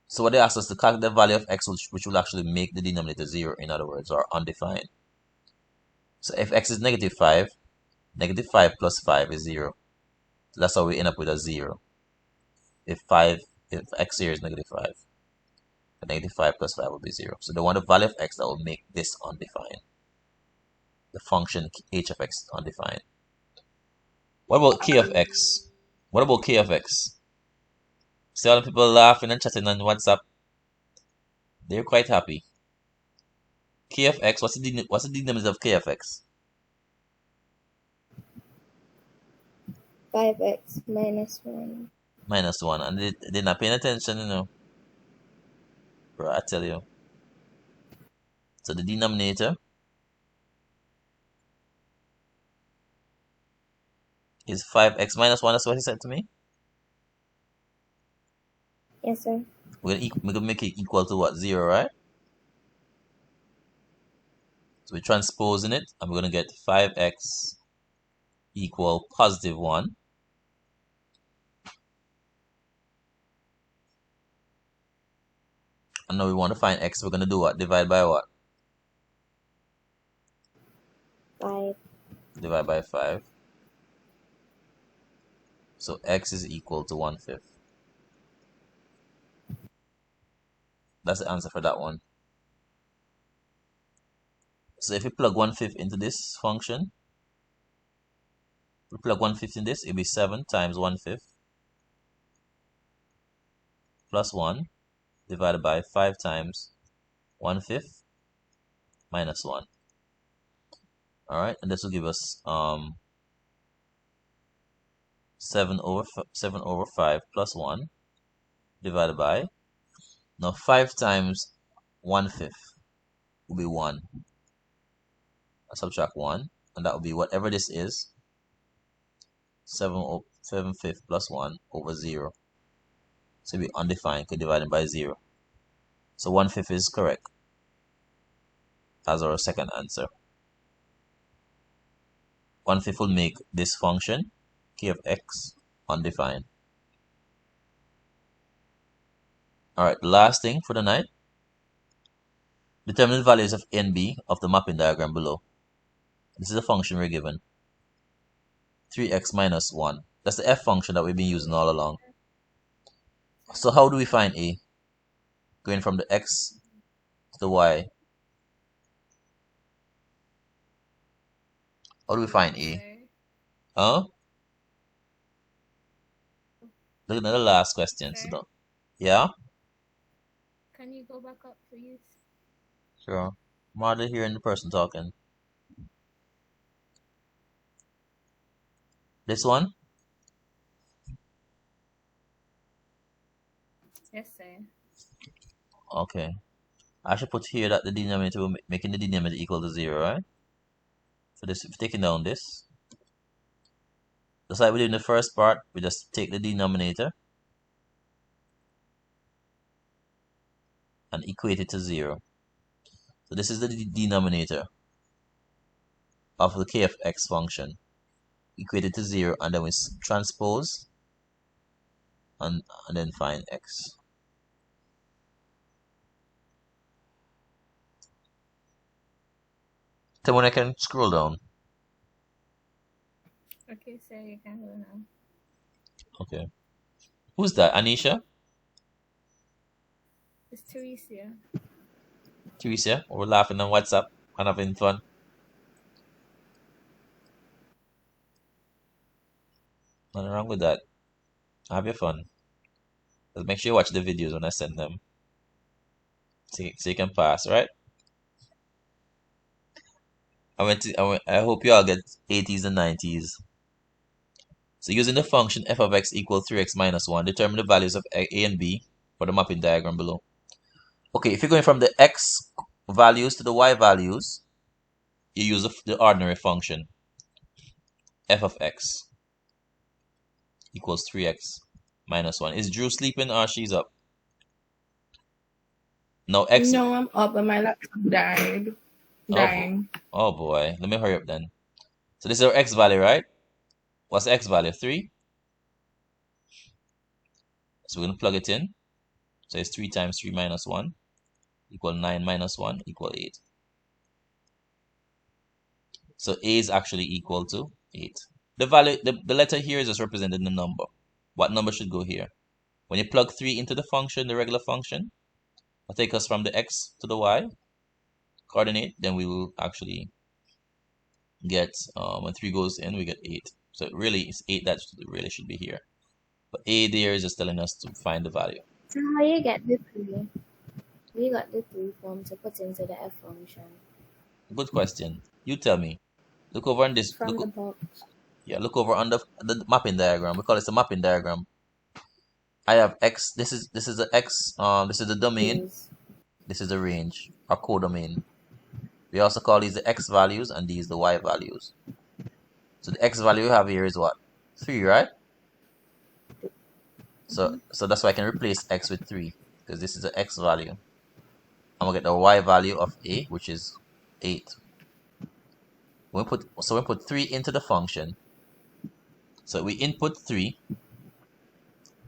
So what they asked us to calculate the value of x, which will actually make the denominator 0, in other words, or undefined. So if x is -5, -5 plus 5 is 0. So that's how we end up with a 0. If x here is -5, then -5 plus 5 will be 0. So they want a value of x that will make this undefined. The function h of x undefined. What about k of x? What about k of x? See all the people laughing and chatting on WhatsApp? They're quite happy. K of x, what's the denominator of k of x? 5x minus 1. Minus 1. And they're not paying attention, you know. Bro, I tell you. So the denominator is 5x minus 1. That's what he said to me. Yes, sir. We're gonna make it equal to what? 0, right? So we're transposing it, and we're gonna get 5x equal positive 1. And now we want to find x. We're gonna do what? Divide by what? 5. Divide by 5. So x is equal to 1/5. That's the answer for that one. So if we plug 1/5 into this function, we plug 1/5 in this, it'll be 7 times 1/5 plus 1 divided by 5 times 1/5 minus 1. Alright, and this will give us 7 over 5 plus 1 divided by, now 5 times 1/5 will be 1. I subtract 1, and that will be whatever this is, 7/5 plus 1 over 0. So it'll be undefined, could divide it by 0. So 1/5 is correct as our second answer. 1/5 will make this function, k of x, undefined. Alright, the last thing for the night. Determine the values of a and b of the mapping diagram below. This is the function we're given. 3x minus 1. That's the f function that we've been using all along. So how do we find a? Going from the x to the y. How do we find a? Huh? Look at the last question. So, yeah? Can you go back up, please? Sure. I'm hardly hearing the person talking. This one? Yes, sir. Okay. I should put here that the denominator will making the denominator equal to 0, right? So this, if taking down this, just like we did in the first part, we just take the denominator and equate it to 0. So this is the denominator of the k of x function. Equate it to 0, and then we transpose and then find x. Then when I can scroll down. Okay, sir, you can go now. Okay. Who's that? Anisha? It's Teresa. Teresa? We're laughing on WhatsApp and having fun. Nothing wrong with that. Have your fun. Just make sure you watch the videos when I send them. So you can pass, right? I hope you all get 80s and 90s. So using the function f of x equals 3x minus 1, determine the values of a and b for the mapping diagram below. Okay, if you're going from the x values to the y values, you use the ordinary function. F of x equals 3x minus 1. Is Drew sleeping or she's up? No, x. No, I'm up, but my laptop died. Dying. Oh boy, let me hurry up then. So this is our x value, right? What's the x value? 3. So we're going to plug it in. So it's 3 times 3 minus 1 equal 9 minus 1 equal 8. So a is actually equal to 8. The value, the letter here is just representing the number. What number should go here? When you plug 3 into the function, the regular function, will take us from the x to the y coordinate, then we will actually get, when 3 goes in, we get 8. So really, it's 8 that really should be here. But a there is just telling us to find the value. So how you get the 3? We got the 3 form to put into the f function. Good question. You tell me. Look over on this. From the box. Yeah, look over on the mapping diagram. We call it the mapping diagram. I have x. This is the x. This is the domain. Yes. This is the range or codomain. We also call these the x values and these the y values. So the x value we have here is what? 3, right? So that's why I can replace x with 3 because this is the x value. I'm gonna get the y value of a, which is 8. We put 3 into the function. So we input 3,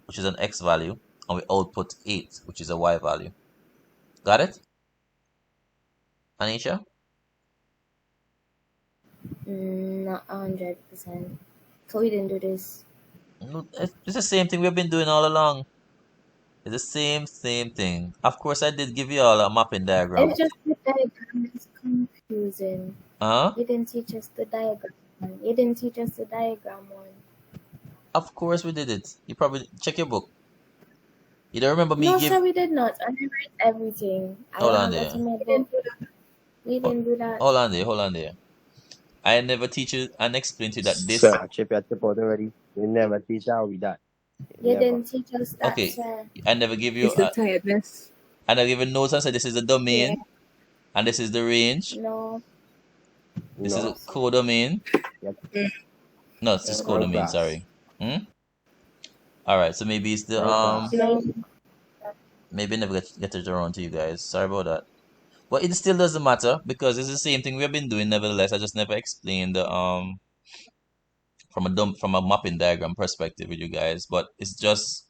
which is an x value, and we output 8, which is a y value. Got it? Anisha? Not 100%. So we didn't do this. No, it's the same thing we've been doing all along. It's the same thing. Of course, I did give you all a mapping diagram. It's just the diagram is confusing. Huh? You didn't teach us the diagram one. You didn't teach us the diagram one. Of course we did it. You probably check your book. You don't remember me No, give. sir, we did not. I read everything. Hold I on have that there. in my book. We didn't do that. Hold on there. I never teach you and explain to you that this. Sir, chip your tip out already. You never teach how we that. You Never. didn't teach us that, Okay, sir. I never give you. It's the tiredness. I never give you notes and said this is the domain, Yeah. and this is the range. No. This is No. a codomain. Yep. No, it's just No. codomain. Class. Sorry. All right. So maybe it's the Class. No. Maybe never get it around to you guys. Sorry about that. But it still doesn't matter because it's the same thing we have been doing. Nevertheless, I just never explained the from a mapping diagram perspective with you guys. But it's just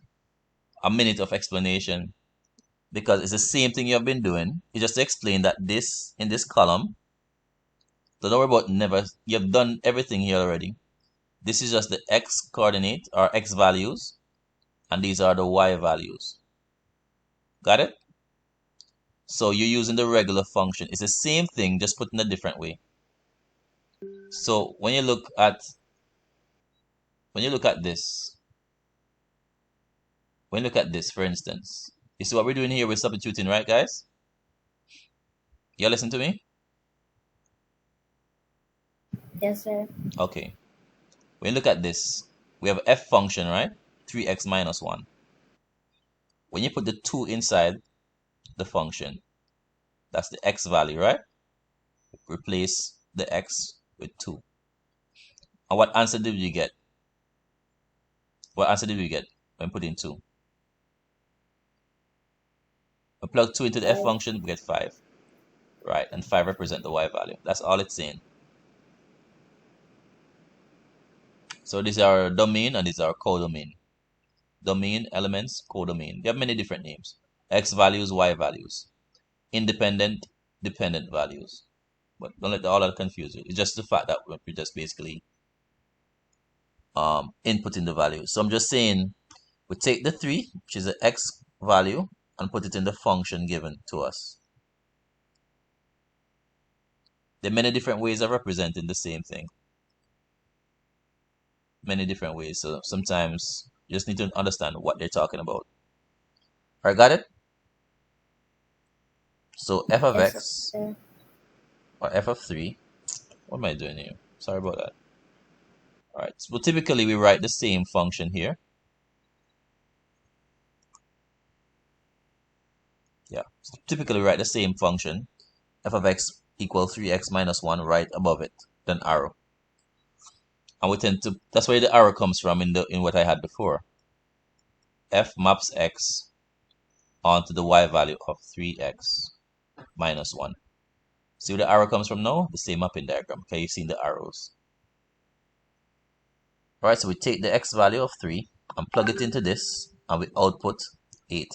a minute of explanation because it's the same thing you have been doing. You just explain that this in this column. So don't worry about never. You have done everything here already. This is just the x coordinate or x values, and these are the y values. Got it? So you're using the regular function. It's the same thing, just put in a different way. So when you look at this, for instance, you see what we're doing here? We're substituting, right, guys? You listen to me? Yes, sir. Okay. When you look at this, we have f function, right? 3x minus 1. When you put the 2 inside the function, that's the x value, right? Replace the x with 2. And what answer did you get? What answer did we get when putting 2? We plug 2 into the f 5. function, we get 5. Right, and 5 represent the y value. That's all it's saying. So these are domain and these are codomain. Domain, elements, codomain. They have many different names. X values, y values. Independent, dependent values. But don't let all that confuse you. It's just the fact that we're just basically inputting the values. So I'm just saying we take the 3, which is the x value, and put it in the function given to us. There are many different ways of representing the same thing. Many different ways. So sometimes you just need to understand what they're talking about. Alright, got it? So f of Yes, x sir. or f of 3. What am I doing here? Sorry about that. Alright, so typically we write the same function here. Yeah, so typically we write the same function. F of x equals 3x minus 1 right above it, then arrow. And we tend to, that's where the arrow comes from in what I had before. F maps x onto the y value of 3x minus 1. See where the arrow comes from now? The same mapping diagram. Okay, you've seen the arrows. Alright, so we take the x value of 3 and plug it into this, and we output 8.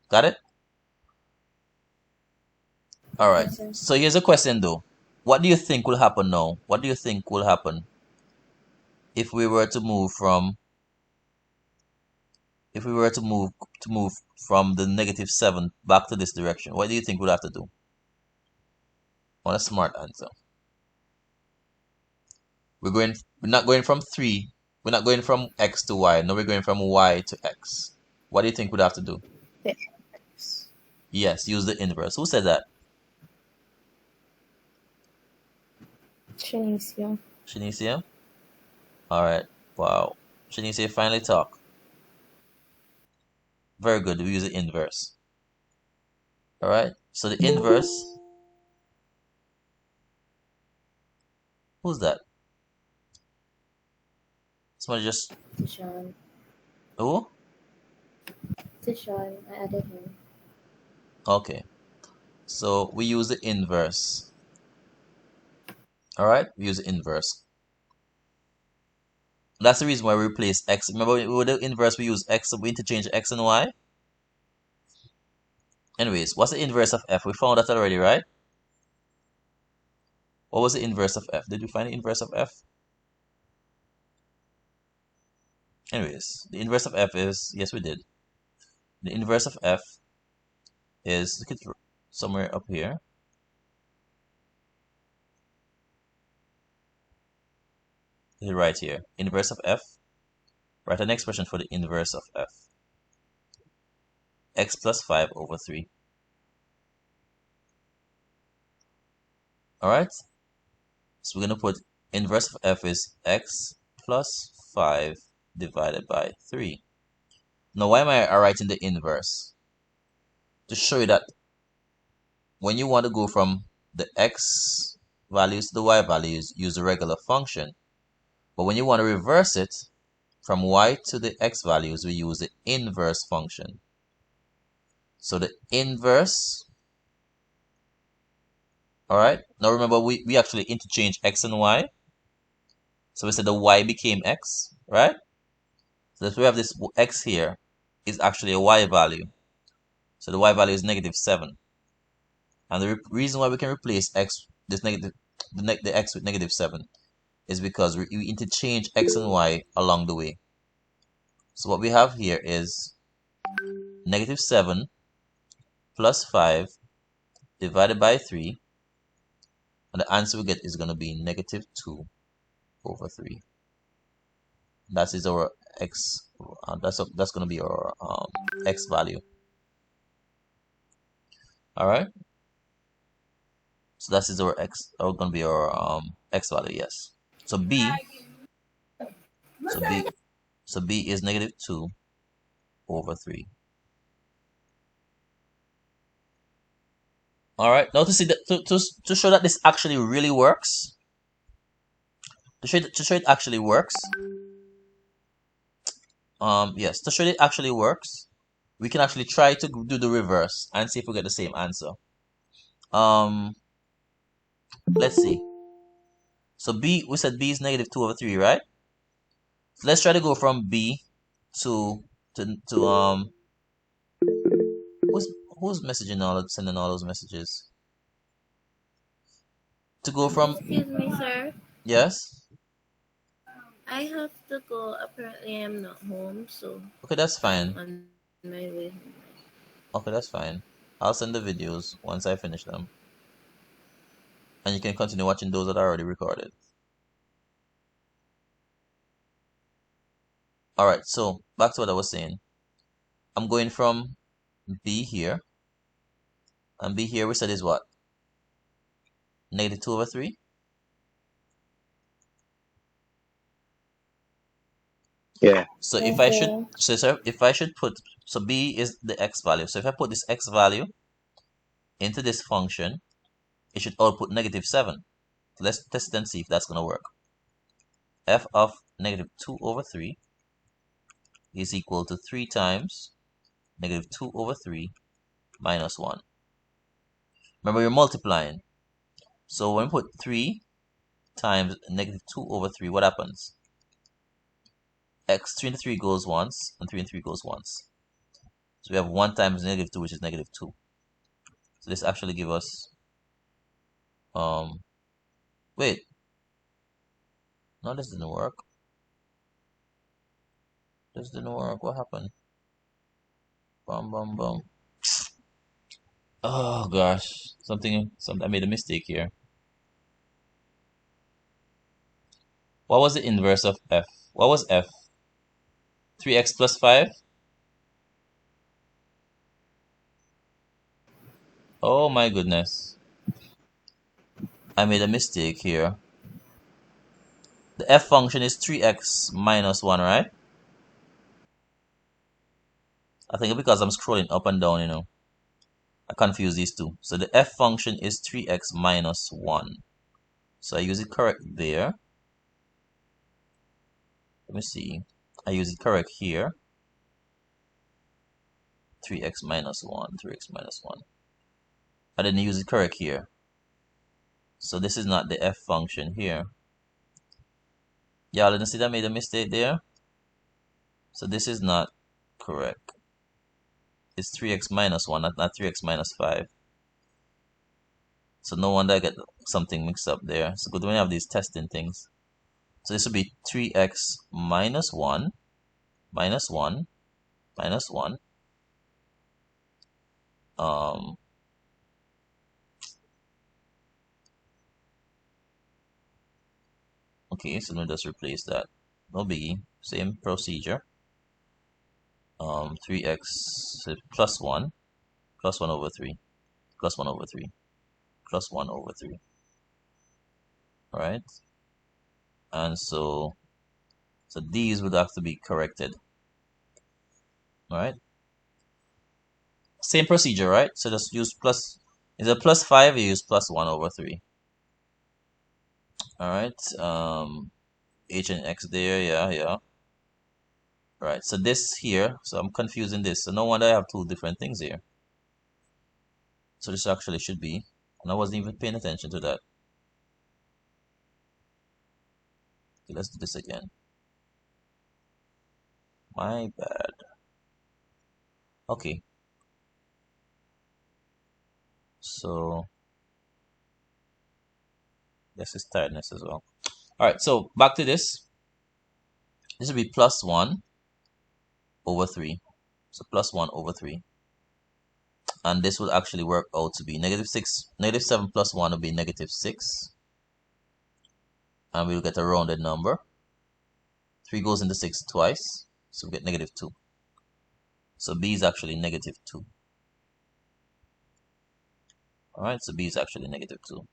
Got it? Alright, Yes, sir. so here's a question though. What do you think will happen now? What do you think will happen if we were to move from from the negative 7 back to this direction? What do you think we'll have to do? Want a smart answer. We're not going from 3. We're not going from x to y. No, we're going from y to x. What do you think we'd have to do? The inverse. Yes, use the inverse. Who said that? Shanicia. Shanicia? Alright. Wow. Shanicia finally talk. Very good. We use the inverse. Alright. So the inverse. Who's that? Somebody just. Tishan. Who? Tishan. I added him. Okay. So we use the inverse. Alright? We use the inverse. That's the reason why we replace x. Remember with the inverse we use x, so we interchange x and y? Anyways, what's the inverse of f? We found that already, right? What was the inverse of f? Did we find the inverse of f? Anyways, the inverse of f is, yes we did. The inverse of f is, look at somewhere up here. Right here, inverse of f. Write an expression for the inverse of f. X plus 5 over 3. Alright? So we're going to put inverse of f is x plus 5 divided by 3. Now why am I writing the inverse? To show you that when you want to go from the x values to the y values, use a regular function. But when you want to reverse it, from y to the x values, we use the inverse function. So the inverse, alright, now remember we actually interchange x and y. So we said the y became x, right? So that we have this x here is actually a y value. So the y value is -7. And the reason why we can replace x, the x with -7 is because we interchange x and y along the way. So what we have here is -7 plus 5 divided by 3, and the answer we get is going to be -2 over 3. That is our x. That's going to be our x value. All right. So that is our x. Going to be our x value. Yes. So b. So b is -2 over 3. All right. Now to see that to show that this actually really works. To show it actually works. Yes. To show it actually works, we can actually try to do the reverse and see if we get the same answer. Let's see. So b, we said b is -2 over 3, right? So let's try to go from b to who's messaging sending all those messages? To go from, Excuse me, sir. yes? I have to go. Apparently, I'm not home, so. Okay, that's fine. I'm on my way home. Okay, that's fine. I'll send the videos once I finish them. And you can continue watching those that are already recorded. Alright, so back to what I was saying. I'm going from b here. And b here we said is what? -2 over 3? Yeah. So if I should put, so b is the x value. So if I put this x value into this function, it should output -7. So let's test it and see if that's going to work. F of -2 over 3 is equal to 3 times -2 over 3 minus 1. Remember, you're multiplying. So when we put 3 times -2 over 3, what happens? 3 into 3 goes once, and 3 and 3 goes once. So we have 1 times -2, which is -2. So this actually gives us, wait. No, this didn't work. This didn't work. What happened? Bum. Oh gosh, I made a mistake here. What was the inverse of f? What was f? 3x plus 5? Oh my goodness. I made a mistake here. The f function is 3x minus 1, right? I think because I'm scrolling up and down, I confuse these two. So the f function is 3x minus 1. So I use it correct there. Let me see. I use it correct here. 3x minus 1, 3x minus 1. I didn't use it correct here. So this is not the f function here. Y'all didn't see that I made a mistake there? So this is not correct. It's 3x minus 1, not 3x minus 5. So no wonder I get something mixed up there. So good when you have these testing things. So this would be 3x minus 1, minus 1, minus 1. Okay, so let me just replace that. No biggie. Same procedure. 3x plus 1 over 3 plus 1 over 3 plus 1 over 3. All right, and so these would have to be corrected. All right, same procedure, right? So just use plus. Is it plus 5? You use plus 1 over 3. All right, h and x there, yeah. Right, so this here, so I'm confusing this. So no wonder I have two different things here. So this actually should be, and I wasn't even paying attention to that. Okay, let's do this again. My bad. Okay. So this is tiredness as well. Alright, so back to this. This will be plus 1 over 3. So plus 1 over 3. And this will actually work out to be negative 6. Negative 7 plus 1 will be negative 6. And we'll get a rounded number. 3 goes into 6 twice. So we get negative 2. So B is actually negative 2. Alright, so B is actually negative 2.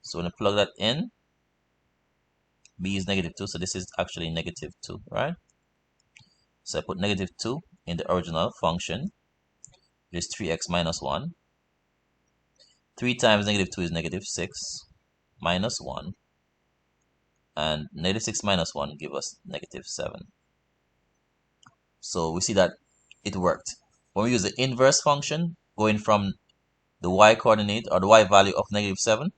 So when I plug that in, B is negative 2, so this is actually negative 2, right? So I put negative 2 in the original function, which is 3x minus 1. 3 times negative 2 is negative 6 minus 1. And negative 6 minus 1 give us negative 7. So we see that it worked. When we use the inverse function, going from the y coordinate or the y value of negative 7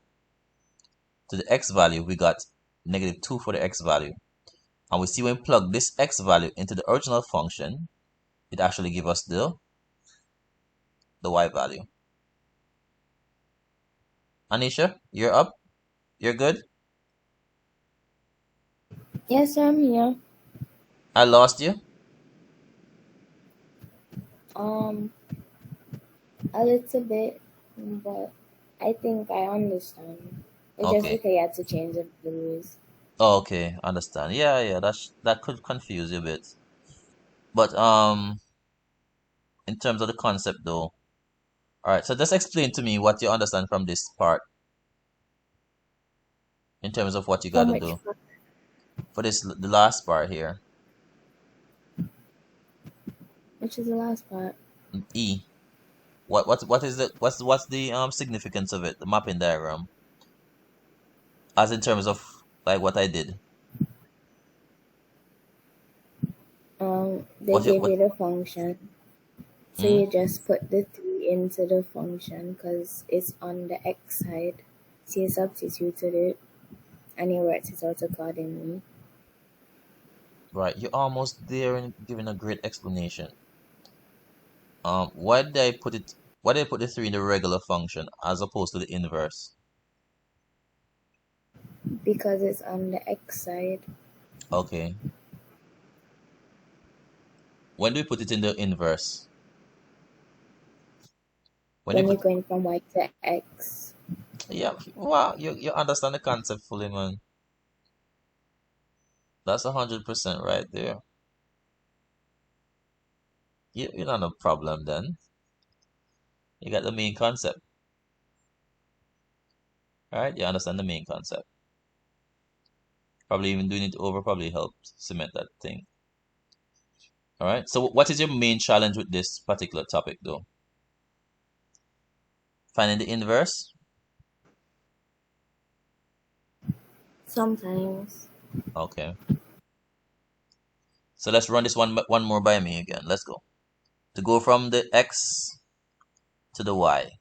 to the x value, we got negative 2 for the x value. And we see when we plug this x value into the original function, it actually gives us the y value. Anisha, you're up? You're good? Yes, I'm here. I lost you? A little bit, but I think I understand. It's just Okay. because you had to change the rules. Okay, understand. Yeah, that could confuse you a bit. But in terms of the concept though, alright, so just explain to me what you understand from this part in terms of what you From gotta which do part? for this the last part here. Which is the last part? E. What is it? What's the significance of it? The mapping diagram. As in terms of like what I did. They What you gave what? you the function, so Hmm? you just put the 3 into the function because it's on the x side. So you substituted it, and it works it out accordingly. Right, you're almost there and giving a great explanation. Why did I put it? Why did I put the 3 in the regular function as opposed to the inverse? Because it's on the x side. Okay. When do we put it in the inverse? When you When you're put, going from y to x. yeah, wow, you understand the concept fully, man. That's 100% right there. You're not a problem then. You got the main concept, right? You understand the main concept. Probably even doing it over probably helps cement that thing. All right. So what is your main challenge with this particular topic, though? Finding the inverse. Sometimes. Okay. So let's run this one more by me again. Let's go. To go from the x to the y,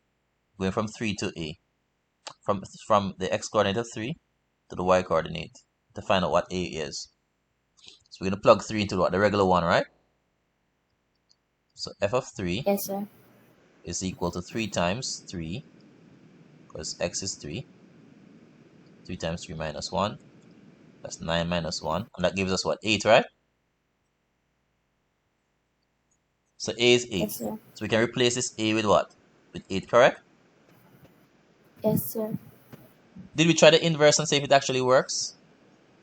going from 3 to a, from the x coordinate of 3 to the y coordinate to find out what a is. So we're gonna plug 3 into what, the regular one, right? So f of 3 Yes, sir. is equal to 3 times 3, because x is 3. 3 times 3 minus 1. That's 9 minus 1. And that gives us what? 8, right? So A is 8. Yes, sir. So we can replace this A with what? With 8, correct? Yes, sir. Did we try the inverse and see if it actually works?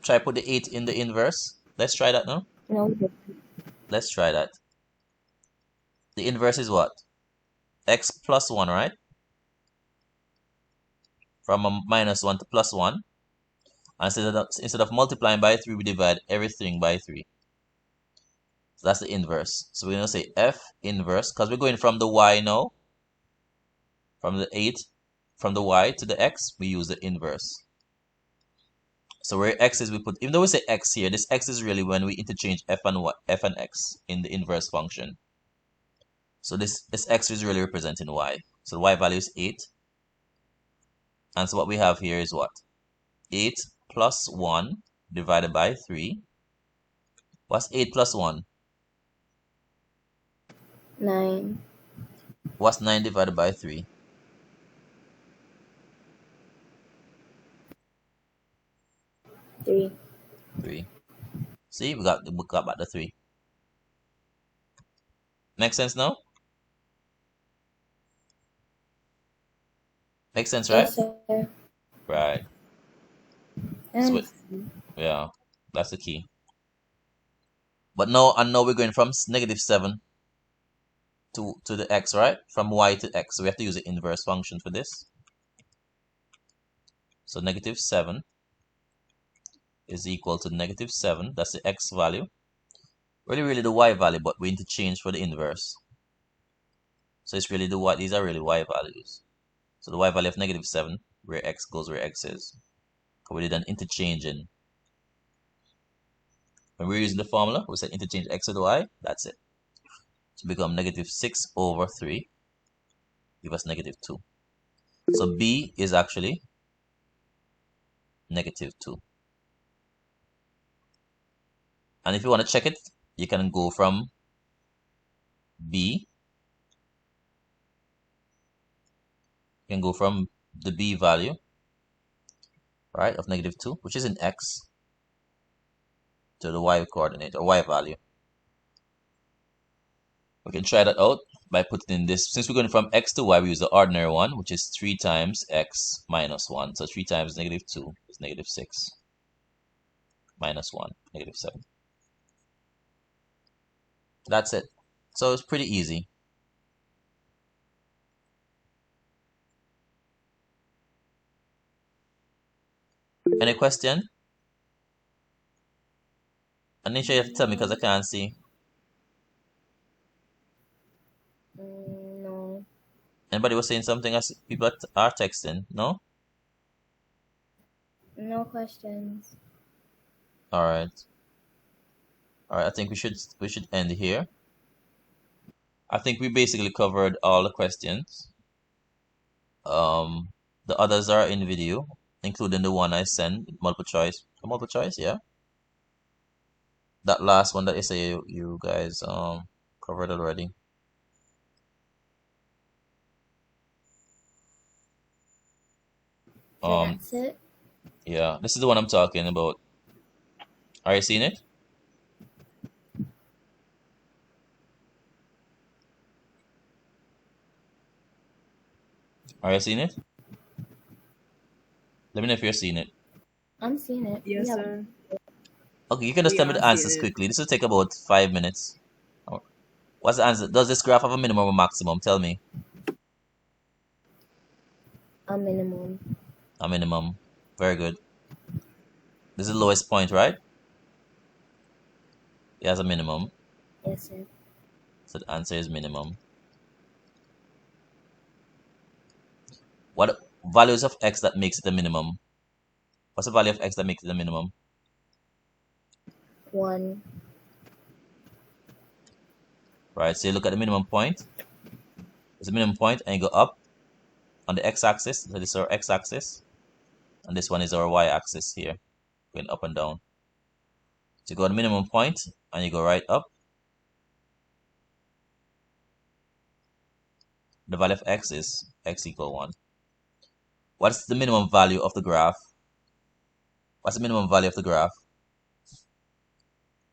Try put the 8 in the inverse. Let's try that now. No, Let's try that. The inverse is what? X plus 1, right? From a minus 1 to plus 1. And instead of multiplying by 3, we divide everything by 3. So that's the inverse. So we're going to say F inverse, because we're going from the Y now. From the 8, from the Y to the X, we use the inverse. So where X is, we put, even though we say X here, this X is really when we interchange F and X in the inverse function. So this X is really representing Y. So the Y value is 8. And so what we have here is what? 8 plus 1 divided by 3. What's 8 plus 1? 9. What's 9 divided by 3? 3. 3. See, we got back the 3. Make sense now? Makes sense, right? Yes, sir. Right. So yeah, that's the key. But now we're going from negative 7 to the X, right? From Y to X. So we have to use the inverse function for this. So negative 7 is equal to negative 7. That's the X value. Really the Y value, but we interchange for the inverse. So it's really the Y. These are really Y values. So the Y value of negative 7, where X goes where X is. We did an interchanging. When we're using the formula, we said interchange X with Y. That's it. To become negative 6 over 3, give us negative 2. So B is actually negative 2. And if you want to check it, you can go from B. You can go from the B value, right, of negative 2, which is in X, to the Y coordinate, or Y value. We can try that out by putting in this. Since we're going from X to Y, we use the ordinary one, which is 3 times X minus 1. So 3 times negative 2 is negative 6. Minus 1, negative 7. That's it. So it's pretty easy. Any question? Anisha, you have to tell me because I can't see. No. Anybody was saying something as people are texting? No? No questions. Alright. Alright, I think we should end here. I think we basically covered all the questions. The others are in video, including the one I sent, multiple choice. Multiple choice, yeah. That last one that you say you guys covered already. So that's it? Yeah, this is the one I'm talking about. Are you seeing it? Are you seeing it? Let me know if you're seeing it. I'm seeing it. Yes, Yeah. sir. Okay, you can just We tell me the are answers seeing it. quickly. This will take about 5 minutes. What's the answer? Does this graph have a minimum or maximum? Tell me. A minimum. A minimum. Very good. This is the lowest point, right? It has a minimum. Yes, sir. So the answer is minimum. What values of x that makes it a minimum? What's the value of x that makes it a minimum? 1. Right, so you look at the minimum point. It's a minimum point, and you go up on the x-axis. So this is our x-axis. And this one is our y-axis here, going up and down. So you go to the minimum point, and you go right up. The value of x is x equal 1. What's the minimum value of the graph What's the minimum value of the graph?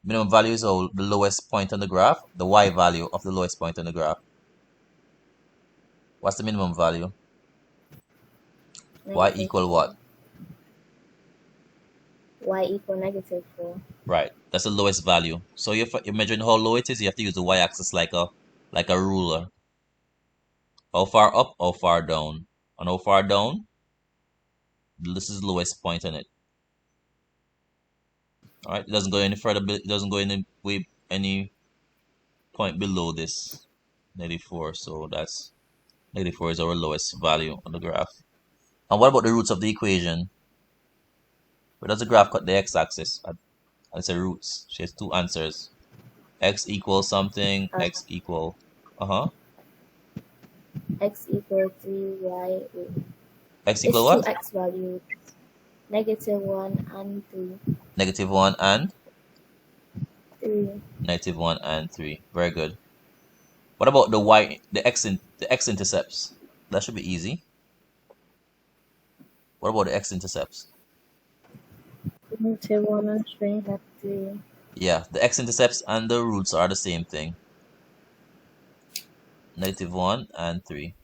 Minimum value is the lowest point on the graph, the y value of the lowest point on the graph. What's the minimum value? Y equal what? Y equal -4. Right, that's the lowest value. So if you're measuring how low it is, you have to use the y-axis like a ruler. How far up, how far down? And how far down? This is the lowest point on it. Alright, it doesn't go any further, it doesn't go any point below this -4. So that's -4 is our lowest value on the graph. And what about the roots of the equation? Where does the graph cut the x-axis? I say roots. She has two answers. X equals something, x equal X equal 3y. X equal it's what? Two x values. -1 and 3. -1 and 3. -1 and 3. Very good. What about the y, the x-intercepts? That should be easy. What about the x-intercepts? -1 and 3. That's 3. Yeah, the x-intercepts and the roots are the same thing. -1 and 3.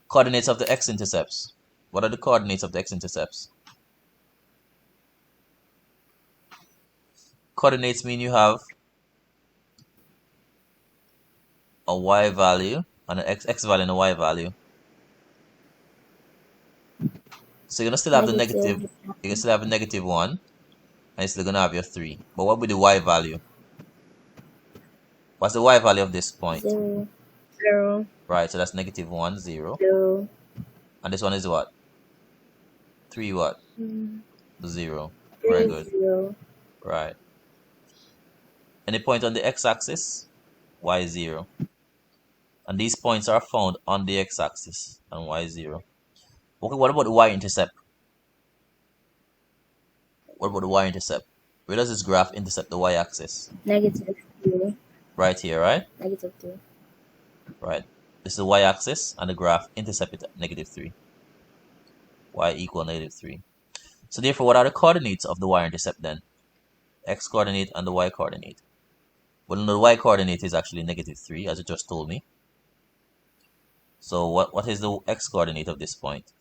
Coordinates of the x-intercepts. What are the coordinates of the x-intercepts? Coordinates mean you have a y value and an x value and a y value. So you're gonna still have the negative. You're gonna still have a -1, and you're still gonna have your 3. But what would be the y value? What's the y value of this point? 0. 0. Right, so that's -1, 0. 0. And this one is what? 3 what? 0. Very good. 0. Right. Any point on the x-axis? Y is 0. And these points are found on the x-axis and y is 0. Okay, what about the y-intercept? What about the y-intercept? Where does this graph intercept the y-axis? -2. Right here, right? -2. Right. This is the y-axis and the graph intercept it at -3. Y equal -3. So therefore, what are the coordinates of the y-intercept then? X coordinate and the y coordinate. Well, the y coordinate is actually -3, as you just told me. So what is the x coordinate of this point?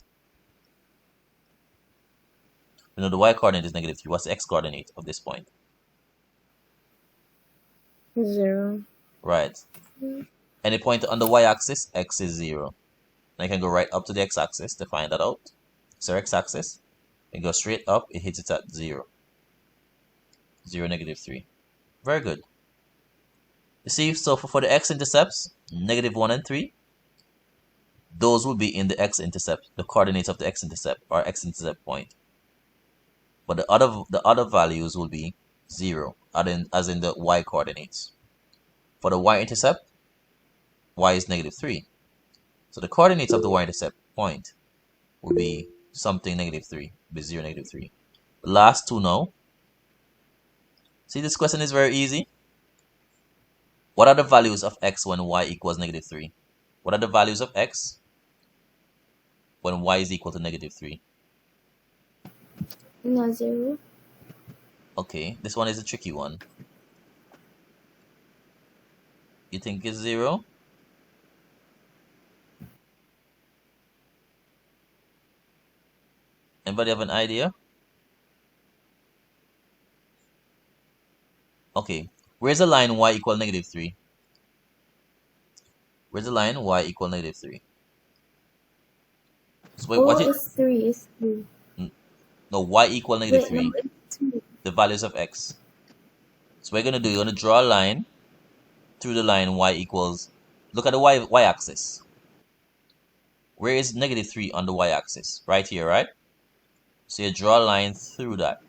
You know, the y coordinate is -3. What's the x coordinate of this point? 0. Right. Any point on the y-axis, x is 0. Now you can go right up to the x-axis to find that out. So x-axis, and go straight up, it hits it at 0. 0, -3. Very good. You see, so for the x-intercepts, -1 and 3, those will be in the x-intercept, the coordinates of the x-intercept or x-intercept point. But the other values will be 0, as in the y coordinates. For the y-intercept, y is -3. So the coordinates of the y-intercept point will be something -3, be 0, -3. The last two now. See, this question is very easy. What are the values of x when y equals -3? What are the values of x when y is equal to -3? No, 0. Okay, this one is a tricky one. You think it's 0? Anybody have an idea? Okay, where's the line y equal -3? Where's the line y equal -3? So wait, what it's 3. It's 3. No, y equal -3. No, it's 2. The values of x. So we're gonna do, you're gonna draw a line through the line y equals. Look at the y axis. Where is -3 on the y axis? Right here, right? So you draw a line through that.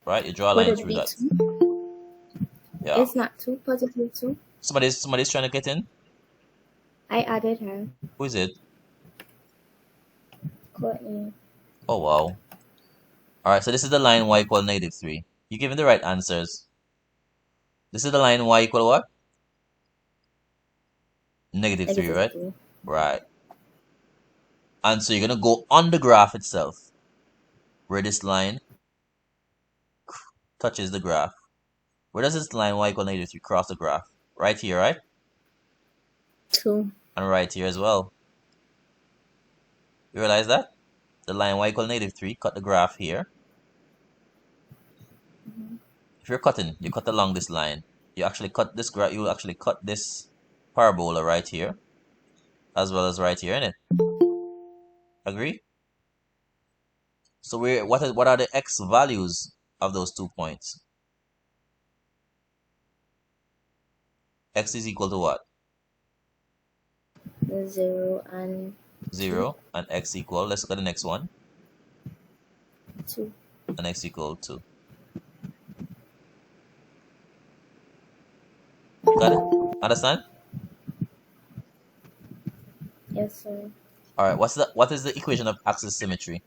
Right? You draw a line through that. 2? Yeah. It's not 2. +2. Somebody's trying to get in. I added her. Who is it? Courtney. Oh wow. Alright, so this is the line y equal -3. You're giving the right answers. This is the line y equal what? -3, right? 3. Right. And so you're going to go on the graph itself, where this line touches the graph. Where does this line y equal -3 cross the graph? Right here, right? 2. And right here as well. You realize that? The line y equal -3 cut the graph here. If you're cutting, you cut along this line. You actually cut this graph. You actually cut this parabola right here, as well as right here, innit? Agree? So what are the x values of those 2 points? X is equal to what? 0 and 0 and x equal. Let's look at the next one. 2. And x equal 2. Got it? Understand? Yes, sir. All right. What is the equation of axis symmetry?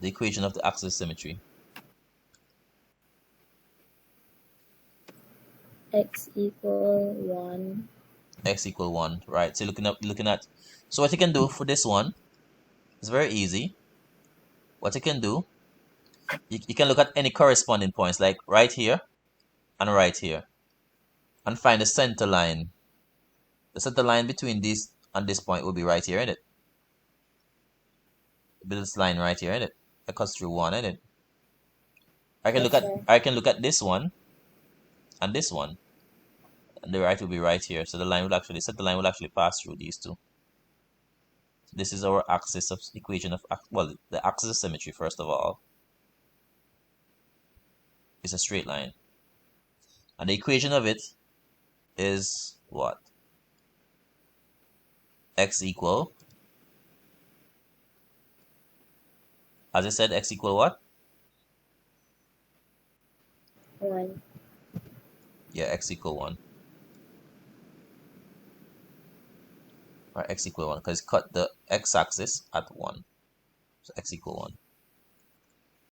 The equation of the axis symmetry. X equal 1. X equal 1. Right. So looking at. So what you can do for this one is very easy. What you can do, you can look at any corresponding points, like right here and right here, and find the center line. The center line between this and this point will be right here, innit? This line right here, innit? It cuts through 1, innit? I can look at this one and this one, and the right will be right here. So the center line will actually pass through these two. So this is our axis of equation of, well, the axis of symmetry. First of all, is a straight line, and the equation of it is what? X equal, as I said, x equal what? 1. Yeah, x equal 1. Right, x equal 1, because cut the x-axis at 1. So x equal 1.